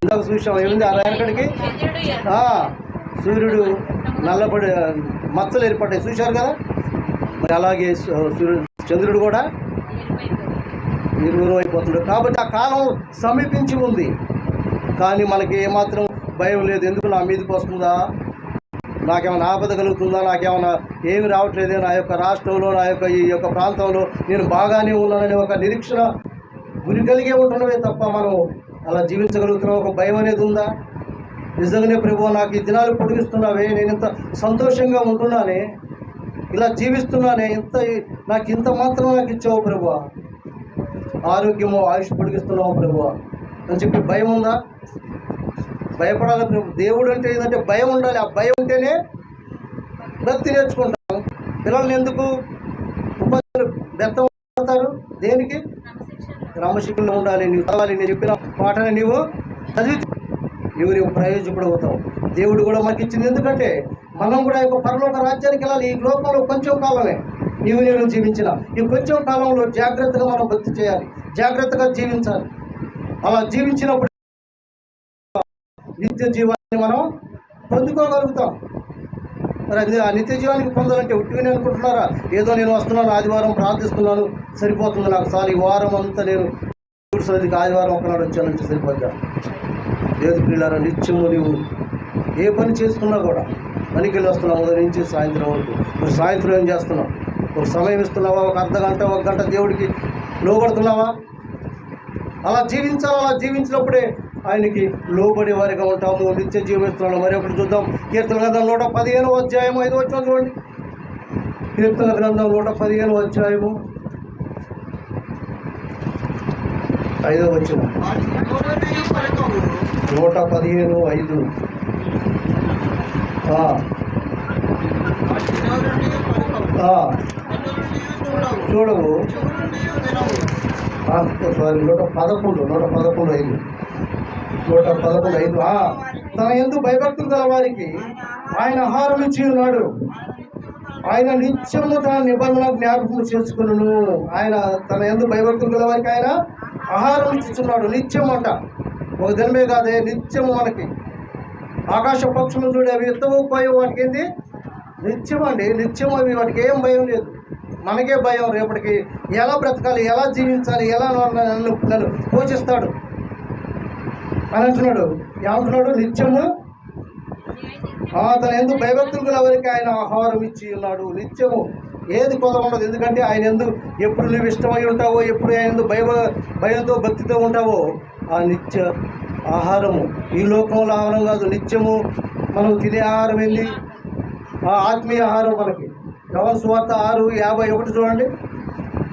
ఇందాక చూసాం, ఏముంది అక్కడికి సూర్యుడు నల్లబడి మచ్చలు ఏర్పడ్డాయి, చూశారు కదా. మరి అలాగే చంద్రుడు కూడా నిర్మూలం అయిపోతుంది. కాబట్టి ఆ కాలం సమీపించి ఉంది. కానీ మనకి ఏమాత్రం భయం లేదు. ఎందుకు నా మీదకి వస్తుందా, నాకేమైనా ఆపద కలుగుతుందా, నాకేమైనా ఏమి రావట్లేదే, నా యొక్క రాష్ట్రంలో, నా యొక్క ఈ యొక్క ప్రాంతంలో నేను బాగానే ఉన్నానని ఒక నిరీక్షణ గురి కలిగే ఉంటున్నవే తప్ప మనం అలా జీవించగలుగుతున్నాం. ఒక భయం అనేది ఉందా? నిజంగానే ప్రభువా నాకు ఈ దినాలు పొడిగిస్తున్నావే, నేను ఇంత సంతోషంగా ఉంటున్నానే, ఇలా జీవిస్తున్నానే, నాకు ఇంత మాత్రం నాకు ఇచ్చావు ప్రభువా, ఆరోగ్యము ఆయుష్ పొడిగిస్తున్నావు ప్రభువా అని చెప్పి భయం ఉందా? భయపడాలి ప్రభు. దేవుడు అంటే ఏంటంటే భయం ఉండాలి. ఆ భయం ఉంటేనే భక్తి నేర్చుకుంటాం. పిల్లల్ని ఎందుకు ఉపాధ్యాయులు వ్యక్తం దేనికి? క్రమశిక్షణలో ఉండాలి. నీవు చదవాలి, నేను చెప్పిన పాటని నీవు చదివి నీవు ప్రయోజకుడు అవుతావు. దేవుడు కూడా మనకి ఇచ్చింది ఎందుకంటే మనం కూడా ఒక పరలోక రాజ్యానికి వెళ్ళాలి. ఈ లోకంలో కొంచెం కాలమే నేను జీవించిన ఈ కొంచెం కాలంలో జాగ్రత్తగా మనం భక్తి చేయాలి, జాగ్రత్తగా జీవించాలి. అలా జీవించినప్పుడు నిత్య జీవాన్ని మనం పొందుకోగలుగుతాం. మరి అది ఆ నిత్య జీవానికి పొందాలంటే ఉట్టిగానే అనుకుంటున్నారా? ఏదో నేను వస్తున్నాను, ఆదివారం ప్రార్థిస్తున్నాను, సరిపోతుంది, నాకు చాలు, ఈ వారం అంతా నేను సరికి ఆదివారం ఒకనాడు వచ్చానంటే సరిపోద్దా? లేదు పిల్లారా, నిత్యము నువ్వు ఏ పని చేసుకున్నా కూడా పనికి వెళ్ళి వస్తున్నావు ఉదయం నుంచి సాయంత్రం వరకు. మరి సాయంత్రం ఏం చేస్తున్నావు? ఒక సమయం ఇస్తున్నావా? ఒక అర్ధ గంట, ఒక గంట దేవుడికి లోబడుతున్నావా? అలా జీవించాలి. అలా జీవించినప్పుడే ఆయనకి లోబడే వారిగా ఉంటాము, నిత్య జీవిస్తున్నాము. మరి ఒకటి చూద్దాం. కీర్తన గ్రంథం 115వ అధ్యాయము 5వ వచనం చూడండి. కీర్తన గ్రంథం 115వ అధ్యాయము 5వ వచనం. 115:5. చూడవు. సారీ, 111:5. 111:5. తన యందు భయభక్తులు గల వారికి ఆయన ఆహారం ఇచ్చి ఉన్నాడు, ఆయన నిత్యము తన నిబంధన జ్ఞాపకం చేసుకును. ఆయన తన యందు భయభక్తులు గల వారికి ఆయన ఆహారం ఇచ్చిస్తున్నాడు. నిత్యం అంట, ఒక దినమే కాదే, నిత్యము. మనకి ఆకాశ పక్షులు చూడే అవి ఎత్తవు పోయి వాటికి ఏంది నిత్యం అండి, నిత్యం. అవి వాటికి ఏం భయం లేదు, మనకే భయం. రేపటికి ఎలా బ్రతకాలి, ఎలా జీవించాలి, ఎలా నన్ను పోషిస్తాడు అని అంటున్నాడు. ఏమంటున్నాడు? నిత్యము తన ఎందుకు భయభక్తులు గల వారికి ఆయన ఆహారం ఇచ్చి ఉన్నాడు. నిత్యము ఏది కొద ఉండదు. ఎందుకంటే ఆయన ఎందు ఎప్పుడు నువ్వు ఇష్టమై ఉంటావో, ఎప్పుడు ఆయన ఎందు భయంతో భక్తితో ఉంటావో ఆ నిత్య ఆహారము. ఈ లోకంలో ఆహారం కాదు, నిత్యము మనం తినే ఆహారం ఏంది? ఆ ఆత్మీయ ఆహారం. మనకి యోహాను సువార్త 6:51 చూడండి.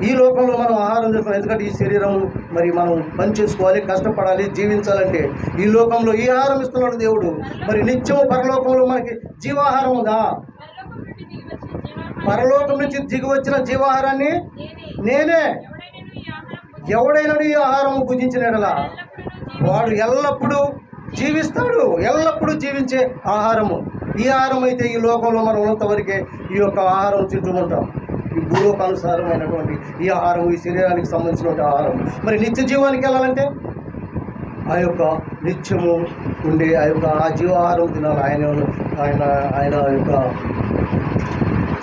ఈ లోకంలో మనం ఆహారం తింటాం, ఎందుకంటే ఈ శరీరం మరి మనం పని చేసుకోవాలి, కష్టపడాలి, జీవించాలంటే ఈ లోకంలో ఈ ఆహారం ఇస్తున్నాడు దేవుడు. మరి నిత్యము పరలోకంలో మనకి జీవాహారం ఉందా? పరలోకం నుంచి దిగి వచ్చిన జీవాహారాన్ని నేనే. ఎవడైనా ఈ ఆహారం భుజించినట్లా వాడు ఎల్లప్పుడూ జీవిస్తాడు. ఎల్లప్పుడూ జీవించే ఆహారము ఈ ఆహారం. అయితే ఈ లోకంలో మనం ఉన్నంతవరకే ఈ యొక్క ఆహారం తింటూ ఉంటాం. ఈ భూలోకానుసారమైనటువంటి ఈ ఆహారం, ఈ శరీరానికి సంబంధించినటువంటి ఆహారం. మరి నిత్య జీవానికి వెళ్ళాలంటే ఆ యొక్క నిత్యము ఉండే ఆ జీవాహారం తినాలి. ఆయన యొక్క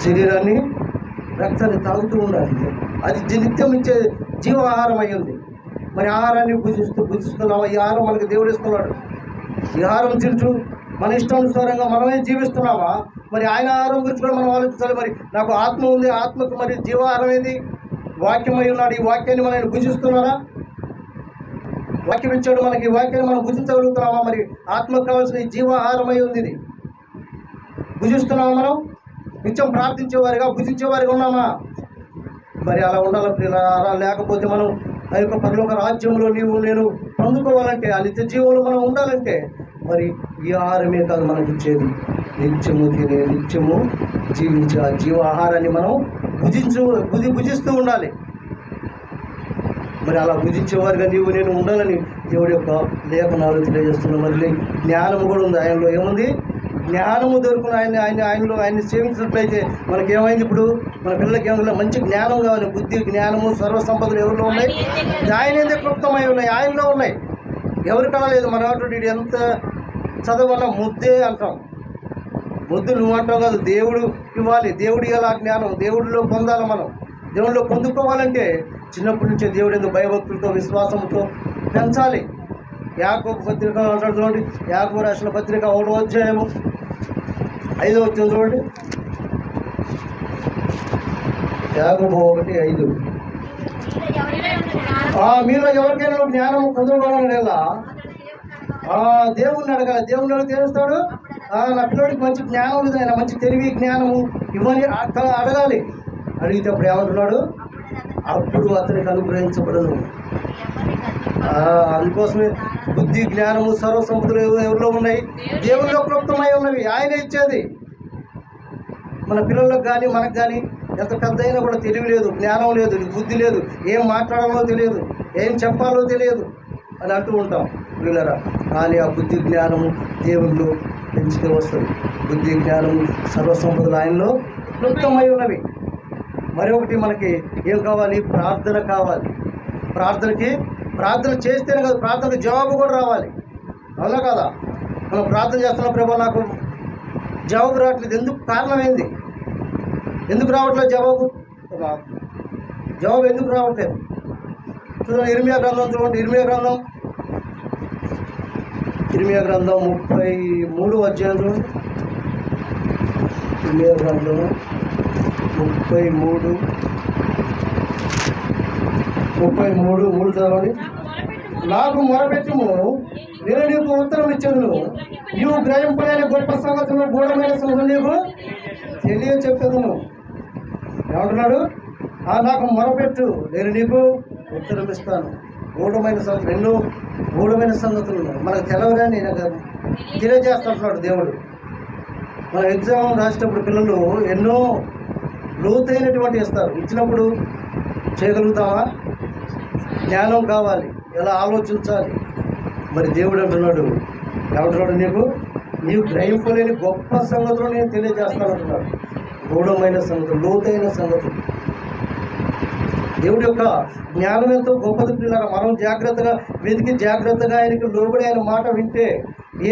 శరీరాన్ని, రక్తాన్ని తాగుతూ ఉండాలి. అది నిత్యం ఇచ్చే జీవాహారం అయ్యింది. మరి ఆహారాన్ని భుజిస్తున్నావా? ఈ ఆహారం మనకి దేవుడు ఇస్తున్నాడు. ఈ ఆహారం తింటూ మన ఇష్టానుసారంగా మనమే జీవిస్తున్నామా? మరి ఆయన ఆహారం గురించి కూడా మనం ఆలోచించాలి. మరి నాకు ఆత్మ ఉంది, ఆత్మకు మరి జీవాహారం ఏంది? వాక్యమై ఉన్నాడు. ఈ వాక్యాన్ని మనం భుజిస్తున్నారా? వాక్యం ఇచ్చాడు మనకి, ఈ వాక్యాన్ని మనం భుజించగలుగుతున్నామా? మరి ఆత్మకు కావాల్సిన ఈ జీవాహారమై ఉంది, ఇది భుజిస్తున్నామా? మనం నిత్యం ప్రార్థించేవారిగా భుజించేవారిగా ఉన్నామా? మరి అలా ఉండాలి ప్రియులారా. అలా లేకపోతే మనం ఆ యొక్క పరలోక రాజ్యంలో నీవు నేను పొందుకోవాలంటే, ఆ నిత్య జీవంలో మనం ఉండాలంటే మరి ఈ ఆహారమే కాదు మనకి ఇచ్చేది, నిత్యము తినే నిత్యము జీవించే ఆ జీవాహారాన్ని మనం భుజిస్తూ ఉండాలి. మరి అలా భుజించేవారుగా నీవు నేను ఉండాలని దేవుడి యొక్క లేఖనాలు తెలియజేస్తున్నాం. మరి జ్ఞానము కూడా ఉంది ఆయనలో. ఏముంది? జ్ఞానము దొరుకుని ఆయన్ని సేవించినట్లయితే మనకేమైంది? ఇప్పుడు మన పిల్లలకి ఏమైనా మంచి జ్ఞానం కావాలి. బుద్ధి, జ్ఞానము, సర్వసంపదలు ఎవరిలో ఉన్నాయి? ఆయన ఏందే క్లుప్తమై ఉన్నాయి, ఆయనలో ఉన్నాయి. ఎవరికీ లేదు. మన అటువంటి ఎంత చదవన్నా ముద్దే అంటాం. ముద్దు నువ్వు అంటావు కాదు, దేవుడు ఇవ్వాలి. దేవుడు ఇవ్వాలి ఆ జ్ఞానం, దేవుడిలో పొందాలి. మనం దేవుడిలో పొందుకోవాలంటే చిన్నప్పటి నుంచే దేవుడు ఎందుకు భయభక్తులతో విశ్వాసంతో పెంచాలి. యాకోబు పత్రిక అంటాడు చూడండి, యాకోబు రాసిన పత్రిక 1వ అధ్యాయము 5వ వచనం చూడండి. యాకోబు 1:5. మీలో ఎవరికైనా జ్ఞానం పొందుకోవాలనేలా దేవుణ్ణి అడగాలి. దేవుణ్ణి అడిగి తెలుస్తాడు. నా పిల్లడికి మంచి జ్ఞానం లేదు, ఆయన మంచి తెలివి జ్ఞానము ఇవ్వని అడగాలి. అడిగితే అప్పుడు ఏమంటున్నాడు? అప్పుడు అతనికి అనుగ్రహించబడను. అందుకోసమే బుద్ధి, జ్ఞానము, సర్వసంపదలు ఎవరిలో ఉన్నాయి? దేవునిలో క్లుప్తమై ఉన్నవి. ఆయనే ఇచ్చేది. మన పిల్లలకు కానీ మనకు కానీ ఎంత పెద్ద అయినా కూడా తెలివి లేదు, జ్ఞానం లేదు, బుద్ధి లేదు, ఏం మాట్లాడాలో తెలియదు, ఏం చెప్పాలో తెలియదు అని అంటూ ఉంటాం పిల్లరా. కానీ ఆ బుద్ధి జ్ఞానము దేవుళ్ళు పెంచితే వస్తుంది. బుద్ధి జ్ఞానము సర్వసంపదలు ఆయనలో క్లుప్తమై ఉన్నవి. మరొకటి మనకి ఏం కావాలి? ప్రార్థన కావాలి. ప్రార్థన చేస్తేనే కాదు, ప్రార్థనకు జవాబు కూడా రావాలి. అవునా కదా? మనం ప్రార్థన చేస్తున్నాం, ప్రభు నాకు జవాబు రావట్లేదు. ఎందుకు? కారణం ఏంది? ఎందుకు రావట్లేదు జవాబు? ఎందుకు రావట్లేదు? చూడండి, ఇర్మియా గ్రంథం చూడండి. ఇర్మియా గ్రంథం 33వ అధ్యాయం చూడండి. ఇర్మియా గ్రంథం 33:3 చదవండి. నాకు మొరపెట్టుము, నేను నీకు ఉత్తరం ఇచ్చాను. నీవు గ్రహింపలేని గొప్ప సంగతులు, గూఢమైన సంగతులు నీకు తెలియచెప్పేదను. ఏమంటున్నాడు? నాకు మొరపెట్టు, నేను నీకు ఉత్తరం ఇస్తాను. గూఢమైన సంగతులు, ఎన్నో గూఢమైన సంగతులు ఉన్నాయి, మనకు తెలవగానే తెలియజేస్తుంటున్నాడు దేవుడు. మన ఎగ్జామ్ రాసేటప్పుడు పిల్లలు ఎన్నో లోతైనటువంటి ఇస్తారు. ఇచ్చినప్పుడు చేయగలుగుతామా? జ్ఞానం కావాలి, ఎలా ఆలోచించాలి. మరి దేవుడు అంటున్నాడు, ఏమంటున్నాడు? నీవు గ్రహింపలేని గొప్ప సంగతులు నేను తెలియజేస్తానంటున్నాడు. గూఢమైన సంగతులు, లోతైన సంగతులు. దేవుడి యొక్క జ్ఞానం ఎంతో గొప్పది పిల్లలు. మనం జాగ్రత్తగా వెతికి జాగ్రత్తగా ఆయనకి లోబడి ఆయన మాట వింటే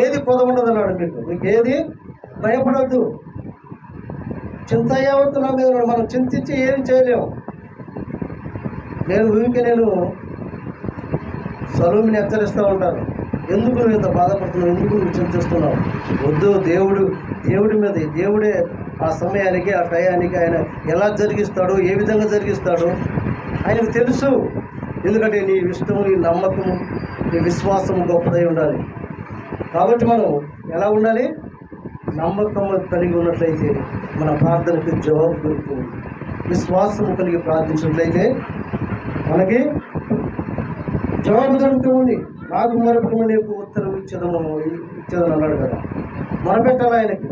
ఏది పొదవుండదు అన్నాడు. మీకు ఏది భయపడద్దు. చింత అయ్యావుతున్నాం మీద మనం చింతించి ఏమి చేయలేము. నేను సలోమిని హెచ్చరిస్తూ ఉంటాను, ఎందుకు నువ్వు ఇంత బాధపడుతున్నావు, ఎందుకు నువ్వు చింతిస్తున్నావు? వద్దు. దేవుడి మీద, దేవుడే ఆ సమయానికి ఆ టయానికి ఆయన ఎలా జరిగిస్తాడో, ఏ విధంగా జరిగిస్తాడో ఆయనకు తెలుసు. ఎందుకంటే నీ ఇష్టము, నీ నమ్మకము, నీ విశ్వాసము గొప్పదై ఉండాలి. కాబట్టి మనం ఎలా ఉండాలి? నమ్మకము కలిగి ఉన్నట్లయితే మన ప్రార్థనకు జవాబు దొరుకుతుంది. విశ్వాసము కలిగి ప్రార్థించినట్లయితే మనకి జవాబు దొరుకుతుంది. నాకు మొరపెట్టుము, నీకు ఉత్తరం ఇచ్చేదని అన్నాడు కదా. మొరపెట్టాలి ఆయనకి.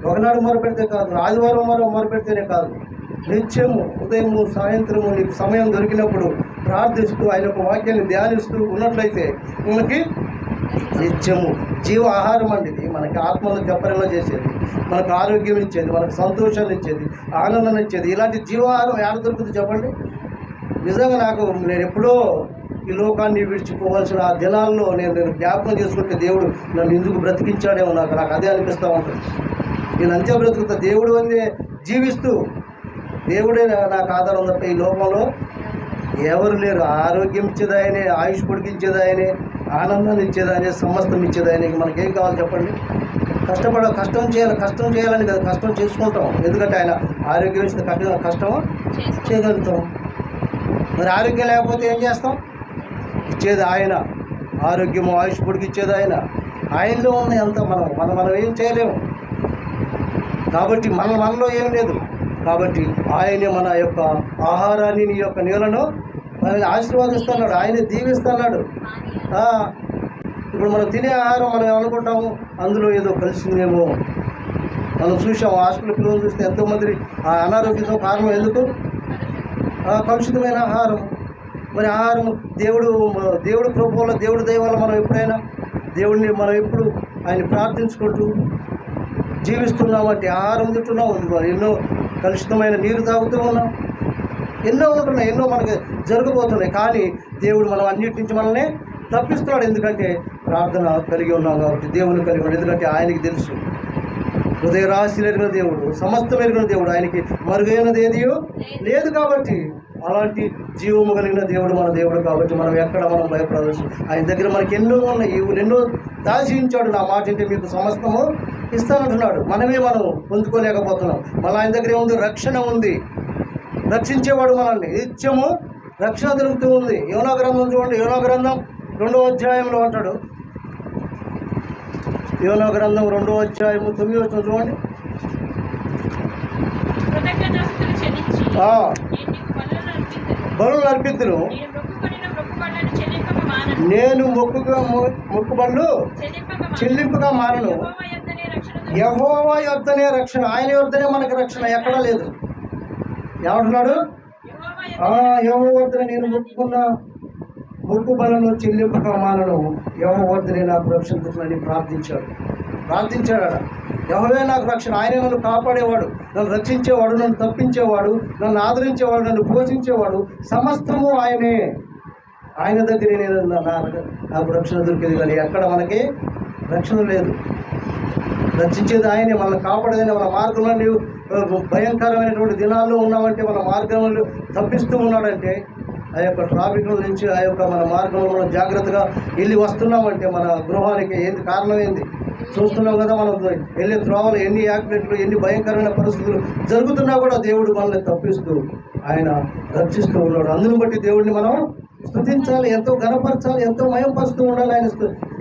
ఒకనాడు మొరపెడితే కాదు, ఆదివారం మొరపెడితేనే కాదు, నిత్యము ఉదయము సాయంత్రము నీకు సమయం దొరికినప్పుడు ప్రార్థిస్తూ ఆయన యొక్క వాక్యాన్ని ధ్యానిస్తూ ఉన్నట్లయితే మనకి నిత్యము జీవ ఆహారం అండి. ఇది మనకి ఆత్మను తెప్పరిలా చేసేది, మనకు ఆరోగ్యం ఇచ్చేది, మనకు సంతోషాన్ని ఇచ్చేది, ఆనందాన్ని ఇచ్చేది. ఇలాంటి జీవాహారం ఎలా దొరుకుతుంది చెప్పండి? నిజంగా నేను ఎప్పుడో ఈ లోకాన్ని విడిచిపోవాల్సిన ఆ దినాల్లో నేను జ్ఞాపకం చేసుకుంటే దేవుడు నన్ను ఎందుకు బ్రతికించాడేమో నాకు అదే అనిపిస్తూ ఉంటుంది. నేను అంతే బ్రతుకుతా, దేవుడు అనే జీవిస్తూ దేవుడే నాకు ఆధారం తప్ప ఈ లోకంలో ఎవరు లేరు. ఆరోగ్యం ఇచ్చేది ఆయనే, ఆయుష్ పొడిగించేది ఆయనే, ఆనందాన్ని ఇచ్చేది ఆయనే, సమస్తం ఇచ్చేది ఆయనే. మనకేం కావాలి చెప్పండి? కష్టం చేయాలని కదా, కష్టం చేసుకుంటాం. ఎందుకంటే ఆయన ఆరోగ్యం ఇస్తే కష్టం చేయగలుగుతాం. మరి ఆరోగ్యం లేకపోతే ఏం చేస్తాం? ఇచ్చేది ఆయన, ఆరోగ్యము ఆయుష్ పొడిగిచ్చేది ఆయన. ఆయనలో ఉంది అంత. మనం ఏం చేయలేము. కాబట్టి మనలో ఏం లేదు. కాబట్టి ఆయనే మన యొక్క ఆహారాన్ని, నీ యొక్క నీళ్ళను ఆయన ఆశీర్వాదిస్తున్నాడు, ఆయనే దీవిస్తున్నాడు. ఇప్పుడు మనం తినే ఆహారం మనం ఏమనుకుంటాము, అందులో ఏదో కలిసిందేమో. మనం చూసాం హాస్పిటల్ పిల్లలు చూస్తే ఎంతోమంది అనారోగ్యంతో కారణం ఎందుకు? కలుషితమైన ఆహారం. మరి ఆహారం దేవుడు కృప వల్ల, దేవుడి దయ వల్ల మనం ఎప్పుడైనా దేవుడిని మనం ఎప్పుడు ఆయన ప్రార్థించుకుంటూ జీవిస్తున్నామంటే ఆహారం తింటున్నాం, ఎన్నో కలుషితమైన నీరు తాగుతూ ఉన్నాం, ఎన్నో ఉంటున్నాయి, ఎన్నో మనకి జరగబోతున్నాయి. కానీ దేవుడు మనం అన్నిటి నుంచి మనల్ని తప్పిస్తున్నాడు. ఎందుకంటే ప్రార్థన కలిగి ఉన్నాం కాబట్టి, దేవుని కలిగి ఉన్నాడు. ఎందుకంటే ఆయనకి తెలుసు, హృదయ రహస్యాలు ఎరిగిన దేవుడు, సమస్తం ఎరిగిన దేవుడు, ఆయనకి మరుగైనది ఏది లేదు. కాబట్టి అలాంటి జీవము కలిగిన దేవుడు మన దేవుడు. కాబట్టి మనం భయపడవచ్చు. ఆయన దగ్గర మనకి ఎన్నో ఉన్నాయి, ఎన్నో దాచించాడు. నా మాట అంటే మీకు సమస్తము ఇస్తానంటున్నాడు. మనం పొందుకోలేకపోతున్నాం. మళ్ళీ ఆయన దగ్గర ఏముంది? రక్షణ ఉంది. రక్షించేవాడు మనల్ని నిత్యము రక్షణ దొరుకుతూ ఉంది. యోనా గ్రంథం చూడండి. యోనా గ్రంథం 2వ అధ్యాయంలో అంటాడు. యోనా గ్రంథం 2వ అధ్యాయము 9వ వచనం చూడండి. బలులు అర్పిద్దును, నేను మొక్కుబళ్ళు చెల్లింపుగా మారను. యెహోవా యొద్దనే రక్షణ. ఆయన యొద్దనే మనకి రక్షణ, ఎక్కడా లేదు. ఏమంటున్నాడు? యెహోవా వద్దనే నేను మొక్కుబళ్ళను చెల్లింపుగా మారను. యెహోవా వద్దనే నాకు రక్షణ దొరుకుతుందని ప్రార్థించాడు. యెహోవే నాకు రక్షణ. ఆయనే నన్ను కాపాడేవాడు, నన్ను రక్షించేవాడు, నన్ను తప్పించేవాడు, నన్ను ఆదరించేవాడు, నన్ను పోషించేవాడు. సమస్తము ఆయనే. ఆయన దగ్గరే నేను నాకు రక్షణ దొరికేది. కానీ ఎక్కడ మనకి రక్షణ లేదు. రక్షించేది ఆయనే, మనల్ని కాపాడేదని. మన మార్గంలో భయంకరమైనటువంటి దినాల్లో ఉన్నామంటే, మన మార్గంలో తప్పిస్తూ ఉన్నాడంటే, ఆ యొక్క ట్రాఫిక్ల నుంచి ఆ యొక్క మన మార్గంలో మనం జాగ్రత్తగా వెళ్ళి వస్తున్నామంటే మన గృహానికి ఏంది కారణం? ఏంది చూస్తున్నాం కదా. మనం వెళ్ళే త్రోవలు ఎన్ని యాక్సిడెంట్లు, ఎన్ని భయంకరమైన పరిస్థితులు జరుగుతున్నా కూడా దేవుడు మనల్ని తప్పిస్తూ ఆయన రక్షిస్తూ ఉన్నాడు. అందుని బట్టి దేవుడిని మనం స్తుతించాలి, ఎంతో ఘనపరచాలి, ఎంతో మయంపరుస్తూ ఉండాలి.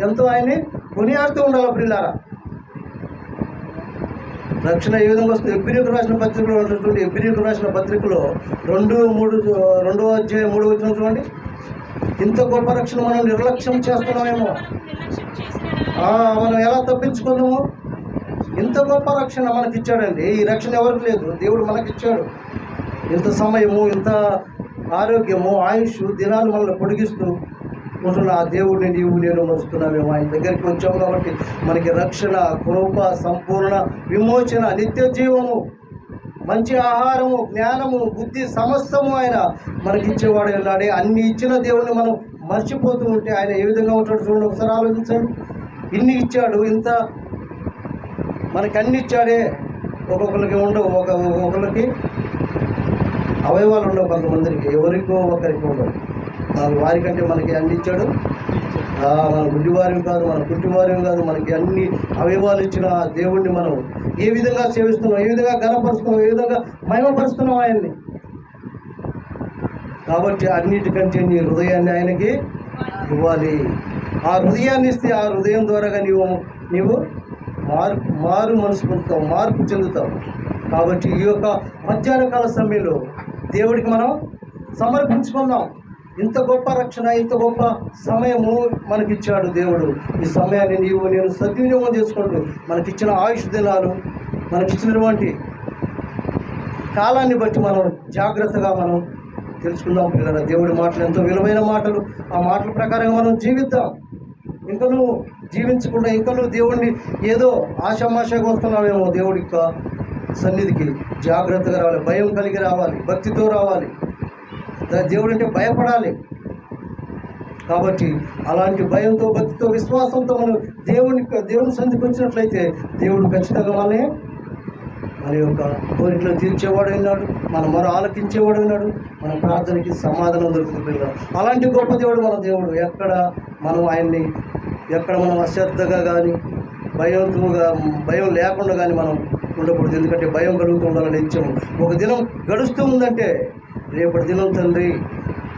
ఎంతో ఆయన్ని కొనియాడుతూ ఉండాలి. ప్రియులారా, రక్షణ ఏ విధంగా వస్తుంది? ఎబ్రీయులకు రాసిన పత్రికలో ఉంటుంది. ఎబ్రీయులకు రాసిన పత్రికలో 2వ అధ్యాయం 3వ వచనం చూడండి. ఇంత గొప్ప రక్షణ మనం నిర్లక్ష్యం చేస్తున్నామేమో. మనం ఎలా తప్పించుకున్నాము? ఇంత గొప్ప రక్షణ మనకిచ్చాడండి. ఈ రక్షణ ఎవరికి లేదు, దేవుడు మనకిచ్చాడు. ఇంత సమయము, ఇంత ఆరోగ్యము, ఆయుష్, దినాలు మనల్ని పొడిగిస్తూ ఉంటున్న ఆ దేవుడిని నేను మరుస్తున్నామేమో. ఆయన దగ్గరికి వచ్చాము కాబట్టి మనకి రక్షణ, కృప, సంపూర్ణ విమోచన, నిత్య జీవము, మంచి ఆహారము, జ్ఞానము, బుద్ధి సమస్తము ఆయన మనకిచ్చేవాడు ఉన్నాడే. అన్ని ఇచ్చిన దేవుడిని మనం మర్చిపోతూ ఉంటే ఆయన ఏ విధంగా ఉంటాడు చూడండి. ఒకసారి ఆలోచించండి. ఇన్ని ఇచ్చాడు, ఇంత మనకి అన్ని ఇచ్చాడే. ఒక్కొక్కరికి ఉండవు, ఒక్కొక్కరికి అవయవాలు ఉండవు, కొంతమందికి ఎవరికో ఒకరికి ఉండవు. వారికంటే మనకి అన్ని ఇచ్చాడు. మన గుడ్డివారం కాదు, మన కుంటివారం కాదు, మనకి అన్ని అవయవాలు ఇచ్చిన దేవుణ్ణి మనం ఏ విధంగా సేవిస్తున్నాం, ఏ విధంగా ఘనపరుస్తున్నాం, ఏ విధంగా మహిమపరుస్తున్నాం ఆయన్ని. కాబట్టి అన్నిటికంటే నీ హృదయాన్ని ఆయనకి ఇవ్వాలి. ఆ హృదయాన్ని ఇస్తే ఆ హృదయం ద్వారాగా నీవు మారు మనసు పొందుతావు, మార్పు చెందుతావు. కాబట్టి ఈ యొక్క మధ్యాహ్న కాల సమయంలో దేవుడికి మనం సమర్పించుకుందాం. ఇంత గొప్ప రక్షణ, ఇంత గొప్ప సమయము మనకిచ్చాడు దేవుడు. ఈ సమయాన్ని నేను సద్వినియోగం చేసుకుంటూ మనకిచ్చిన ఆయుష్ దినాలు, మనకిచ్చినటువంటి కాలాన్ని బట్టి మనం జాగ్రత్తగా మనం తెలుసుకుందాం. పిల్లల దేవుడి మాటలు ఎంతో విలువైన మాటలు. ఆ మాటల ప్రకారంగా మనం జీవిద్దాం. ఇంకా నువ్వు జీవించకుండా ఇంకా నువ్వు దేవుడిని ఏదో ఆశామాషగా వస్తున్నావేమో. దేవుడి సన్నిధికి జాగ్రత్తగా రావాలి, భయం కలిగి రావాలి, భక్తితో రావాలి. దేవుడు అంటే భయపడాలి. కాబట్టి అలాంటి భయంతో, భక్తితో, విశ్వాసంతో మనం దేవుని సన్నిధికి వచ్చినట్లయితే దేవుడు ఖచ్చితంగా మన యొక్క కోరికలు తీర్చేవాడు అన్నాడు. మన మొర ఆలకించేవాడు ఉన్నాడు, మన ప్రార్థనకి సమాధానం దొరుకుతుంది. అలాంటి గొప్ప దేవుడు మన దేవుడు. ఎక్కడ మనం ఆయన్ని ఎక్కడ మనం అశ్రద్ధగా కానీ భయం లేకుండా కానీ మనం ఉండకూడదు. ఎందుకంటే భయం కలుగుతూ ఉండాలని ఇచ్చాము. ఒక దినం గడుస్తూ ఉందంటే రేపటి దినం తండ్రి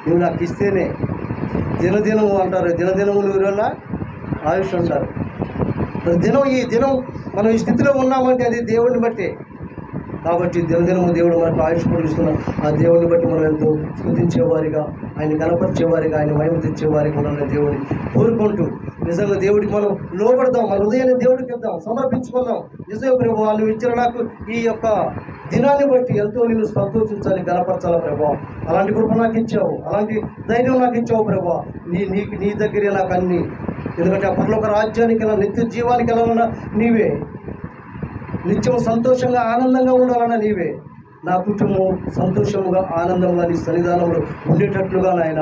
నువ్వు నాకు ఇస్తేనే దినదినము అంటారు, దినదినము నువ్వు ఆయుష్ అంటారు. ఈ దినం మనం ఈ స్థితిలో ఉన్నామంటే అది దేవుడిని బట్టి. కాబట్టి దినదినము దేవుడు మనకు ఆయుష్ పొడిస్తున్నాం. ఆ దేవుడిని బట్టి మనం ఎంతో స్తుతించేవారిగా, ఆయన కనపరిచేవారిగా, ఆయన మహిమ తెచ్చేవారిగా ఉండాలని దేవుడిని కోరుకుంటూ నిజంగా దేవుడికి మనం లోపడదాం, మన హృదయాన్ని దేవుడికి ఇద్దాం, సమర్పించుకుందాం. నిజంగా ప్రభు నువ్వు ఇచ్చిన నాకు ఈ యొక్క దినాన్ని బట్టి ఎంతో నిన్ను సంతోషించాలి, గనపరచాలి ప్రభా. అలాంటి కృప నాకు ఇచ్చావు, అలాంటి ధైర్యం నాకు ఇచ్చావు ప్రభా. నీ దగ్గరే నాకు అన్ని. ఎందుకంటే ఆ పరలోక రాజ్యానికి ఎలా, నిత్య జీవానికి ఎలా ఉన్నా నీవే, నిత్యం సంతోషంగా ఆనందంగా ఉండాలన్నా నీవే. నా కుటుంబం సంతోషంగా ఆనందంగా నీ సన్నిధానంలో ఉండేటట్లుగా నాయన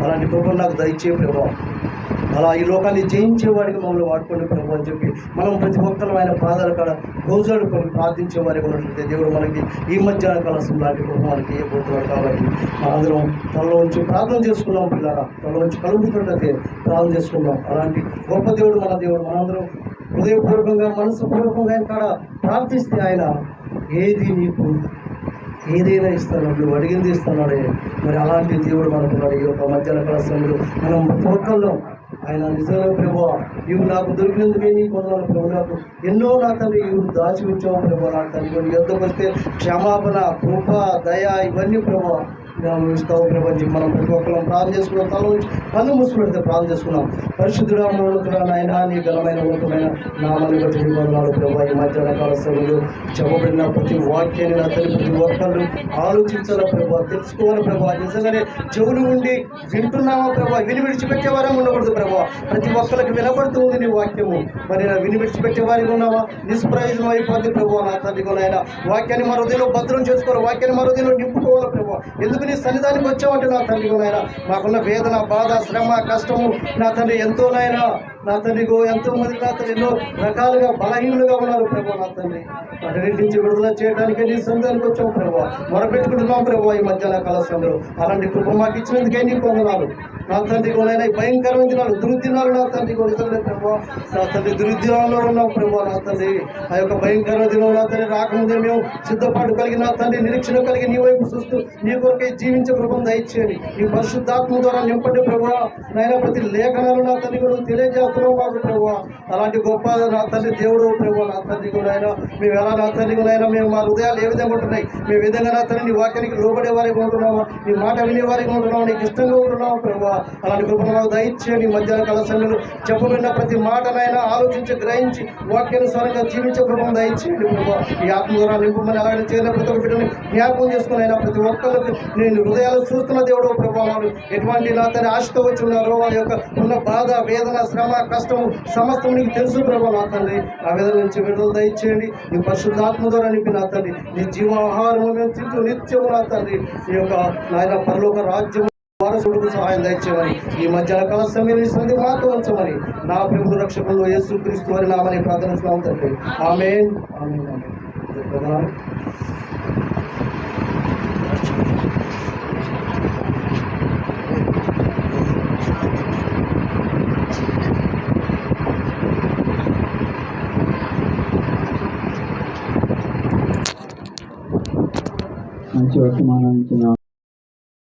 అలాంటి కృపను నాకు దయచే ప్రభావ. అలా ఈ లోకాన్ని జయించేవాడికి మమ్మల్ని వాడుకోండి ప్రభు అని చెప్పి మనం ప్రతి ఒక్కరు ఆయన పాదాల కాడ గోజాడుకొని ప్రార్థించేవారికి ఉన్నట్లయితే దేవుడు మనకి ఈ మధ్యాహ్న కలసం లాంటి కృప మనకి ఇవ్వబోతున్నాడు. కాబట్టి మనందరం తనలో ఉంచి ప్రార్థన చేసుకున్నాం. పిల్లరా తనలో ఉంచి కలుగుతున్నట్లయితే ప్రార్థన చేసుకున్నాం. అలాంటి గొప్ప దేవుడు మన దేవుడు. మనందరం హృదయపూర్వకంగా మనసుపూర్వకంగా ఆయన కాడ ప్రార్థిస్తే ఆయన ఏదైనా ఇస్తాడు, నువ్వు అడిగింది ఇస్తున్నాడే. మరి అలాంటి దేవుడు మనకున్నాడు. ఈ యొక్క మధ్యాహ్న కలసంలో మనం ప్రతి ఒక్కళ్ళం ఆయన నిజంగా ప్రభావ ఇవి నాకు దొరికినందుకే నీ కొందరు ప్రభు, నాకు ఎన్నో నా తండ్రి ఇవి దాచి ఉంచావు ప్రభావ. నా తండ్రి నీ యొద్దకు వస్తే క్షమాపణ, కృప, దయ ఇవన్నీ ప్రభావ ఇస్తావు ప్రభు. మనం ప్రతి ఒక్కరం ప్రార్థన చేసుకున్నాం. తల నుంచి కళ్ళు మూసుకున్నట్టు ప్రార్థన చేసుకున్నాం. పరిశుద్ధుడా ఉన్నతుడా నాయన నీ ఘనమైన ఉన్నతమైన నామాన్ని బట్టి వందనాలు ప్రభావ. ఈ మధ్యాహ్న కాల సమయంలో చెప్పబడిన ప్రతి వాక్యాన్ని నా తల్లి ప్రతి ఒక్కళ్ళు ఆలోచించాలా ప్రభావ, తెలుసుకోవాలి ప్రభావ. నిజంగానే చెవులు ఉండి వింటున్నావా ప్రభావ, విని విడిచిపెట్టే వారం ఉండకూడదు ప్రభావ. ప్రతి ఒక్కరికి వినపడుతూ ఉంది నీ వాక్యము. మరి విని విడిచిపెట్టే వారికి ఉన్నావా, నిష్ప్రయోజనం అయిపోద్ది ప్రభావ. నా తండ్రి నాయన వాక్యాన్ని మా హృదయంలో భద్రం చేసుకోవాలి, వాక్యాన్ని మా హృదయంలో నింపుకోవాలి ప్రభావ. ఎందుకు నీ సన్నిధానికి వచ్చామంటే నా తండ్రి నాయన మాకున్న వేదన, బాధ, శ్రమ, కష్టము నా తండ్రి ఎంతో నాయన నా తండ్రి ఎంతో మంది నా తండ్రి ఎన్నో రకాలుగా బలహీనులుగా ఉన్నారు ప్రభావ. నా తండ్రి వాటి నుంచి విడుదల చేయడానికి నీ సన్నిధానికి వచ్చాము ప్రభావ. మొరపెట్టుకుంటున్నాం ప్రభావ ఈ మధ్యాహ్న కాల సమయంలో. అలాంటి కృప మాకు ఇచ్చినందుకే నీ పొందనాలు నా తండ్రి నాయన. భయంకరమైన దినాలు, దుర్దినాలు నా తండ్రి నిజంగా ప్రభావ. నా తండ్రి దుర్దినాల్లో ఉన్నాం ప్రభావ. నా తండ్రి ఆ యొక్క భయంకర దినం నా తండ్రి రాకముందే మేము సిద్ధపాటు కలిగి నా తండ్రి నిరీక్షణ కలిగి నీ వైపు చూస్తూ నీ కొరకై జీవించే కృపను దయచేయండి. నీ పరిశుద్ధాత్మ ద్వారా నింపండి ప్రభావ. నాయన ప్రతి లేఖనాలు నా తండ్రి కూడా తెలియజేస్తున్నావు మాకు ప్రభావ. అలాంటి గొప్ప నా తండ్రి దేవుడు ప్రభావ. నా తండ్రి నాయన మేము ఎలా నా తండ్రి నాయన మేము మా హృదయాలు ఏ విధంగా ఉంటున్నాయి, మేము విధంగా నా తండ్రి నీ వాక్యానికి లోబడే వారికి ఉంటున్నామా, నీ మాట వినే వారికి ఉంటున్నాము, నీకు ఇష్టంగా ఉంటున్నాము ప్రభావ. అలాంటి కృపను నాకు దయచేయండి. మధ్యాహ్న కాల సమయంలో చెప్పబడిన ప్రతి మాటనైనా ఆలోచించి గ్రహించి వాక్యానుసారంగా జీవించే కృపను దయచేయండి ప్రభావ. ఈ ఆత్మ ద్వారా నింపమని అలాగే చేయని ప్రతి ఒక్క బిడ్డని జ్ఞాపకం చేసుకుని అయినా ప్రతి ఒక్కరికి నేను హృదయాలు చూస్తున్న దేవుడు ప్రభావాలు ఎటువంటి నా తండ్రి ఆశతో వచ్చి ఉన్నారో వారి యొక్క ఉన్న బాధ, వేదన, శ్రమ, కష్టము సమస్తం నీకు తెలుసు ప్రభావ. నా తండ్రి ఆ వేదన నుంచి విడుదల దయచేయండి. నీ పరిశుద్ధాత్మ ద్వారా నింపి నా తండ్రి నీ జీవాహారము మేము తింటూ నిత్యము నా తండ్రి ఈ యొక్క నాయన పరలోక రాజ్యం వారసుడికి సహాయం దయచేయమని ఈ మధ్యాహ్న కాల సమయం మాతో ఉంచమని నా ప్రభువు రక్షకుడు యేసుక్రీస్తు వారి నామని ప్రార్థిస్తున్నాం తండ్రి. ఆమేన్. మంచి వర్తమానం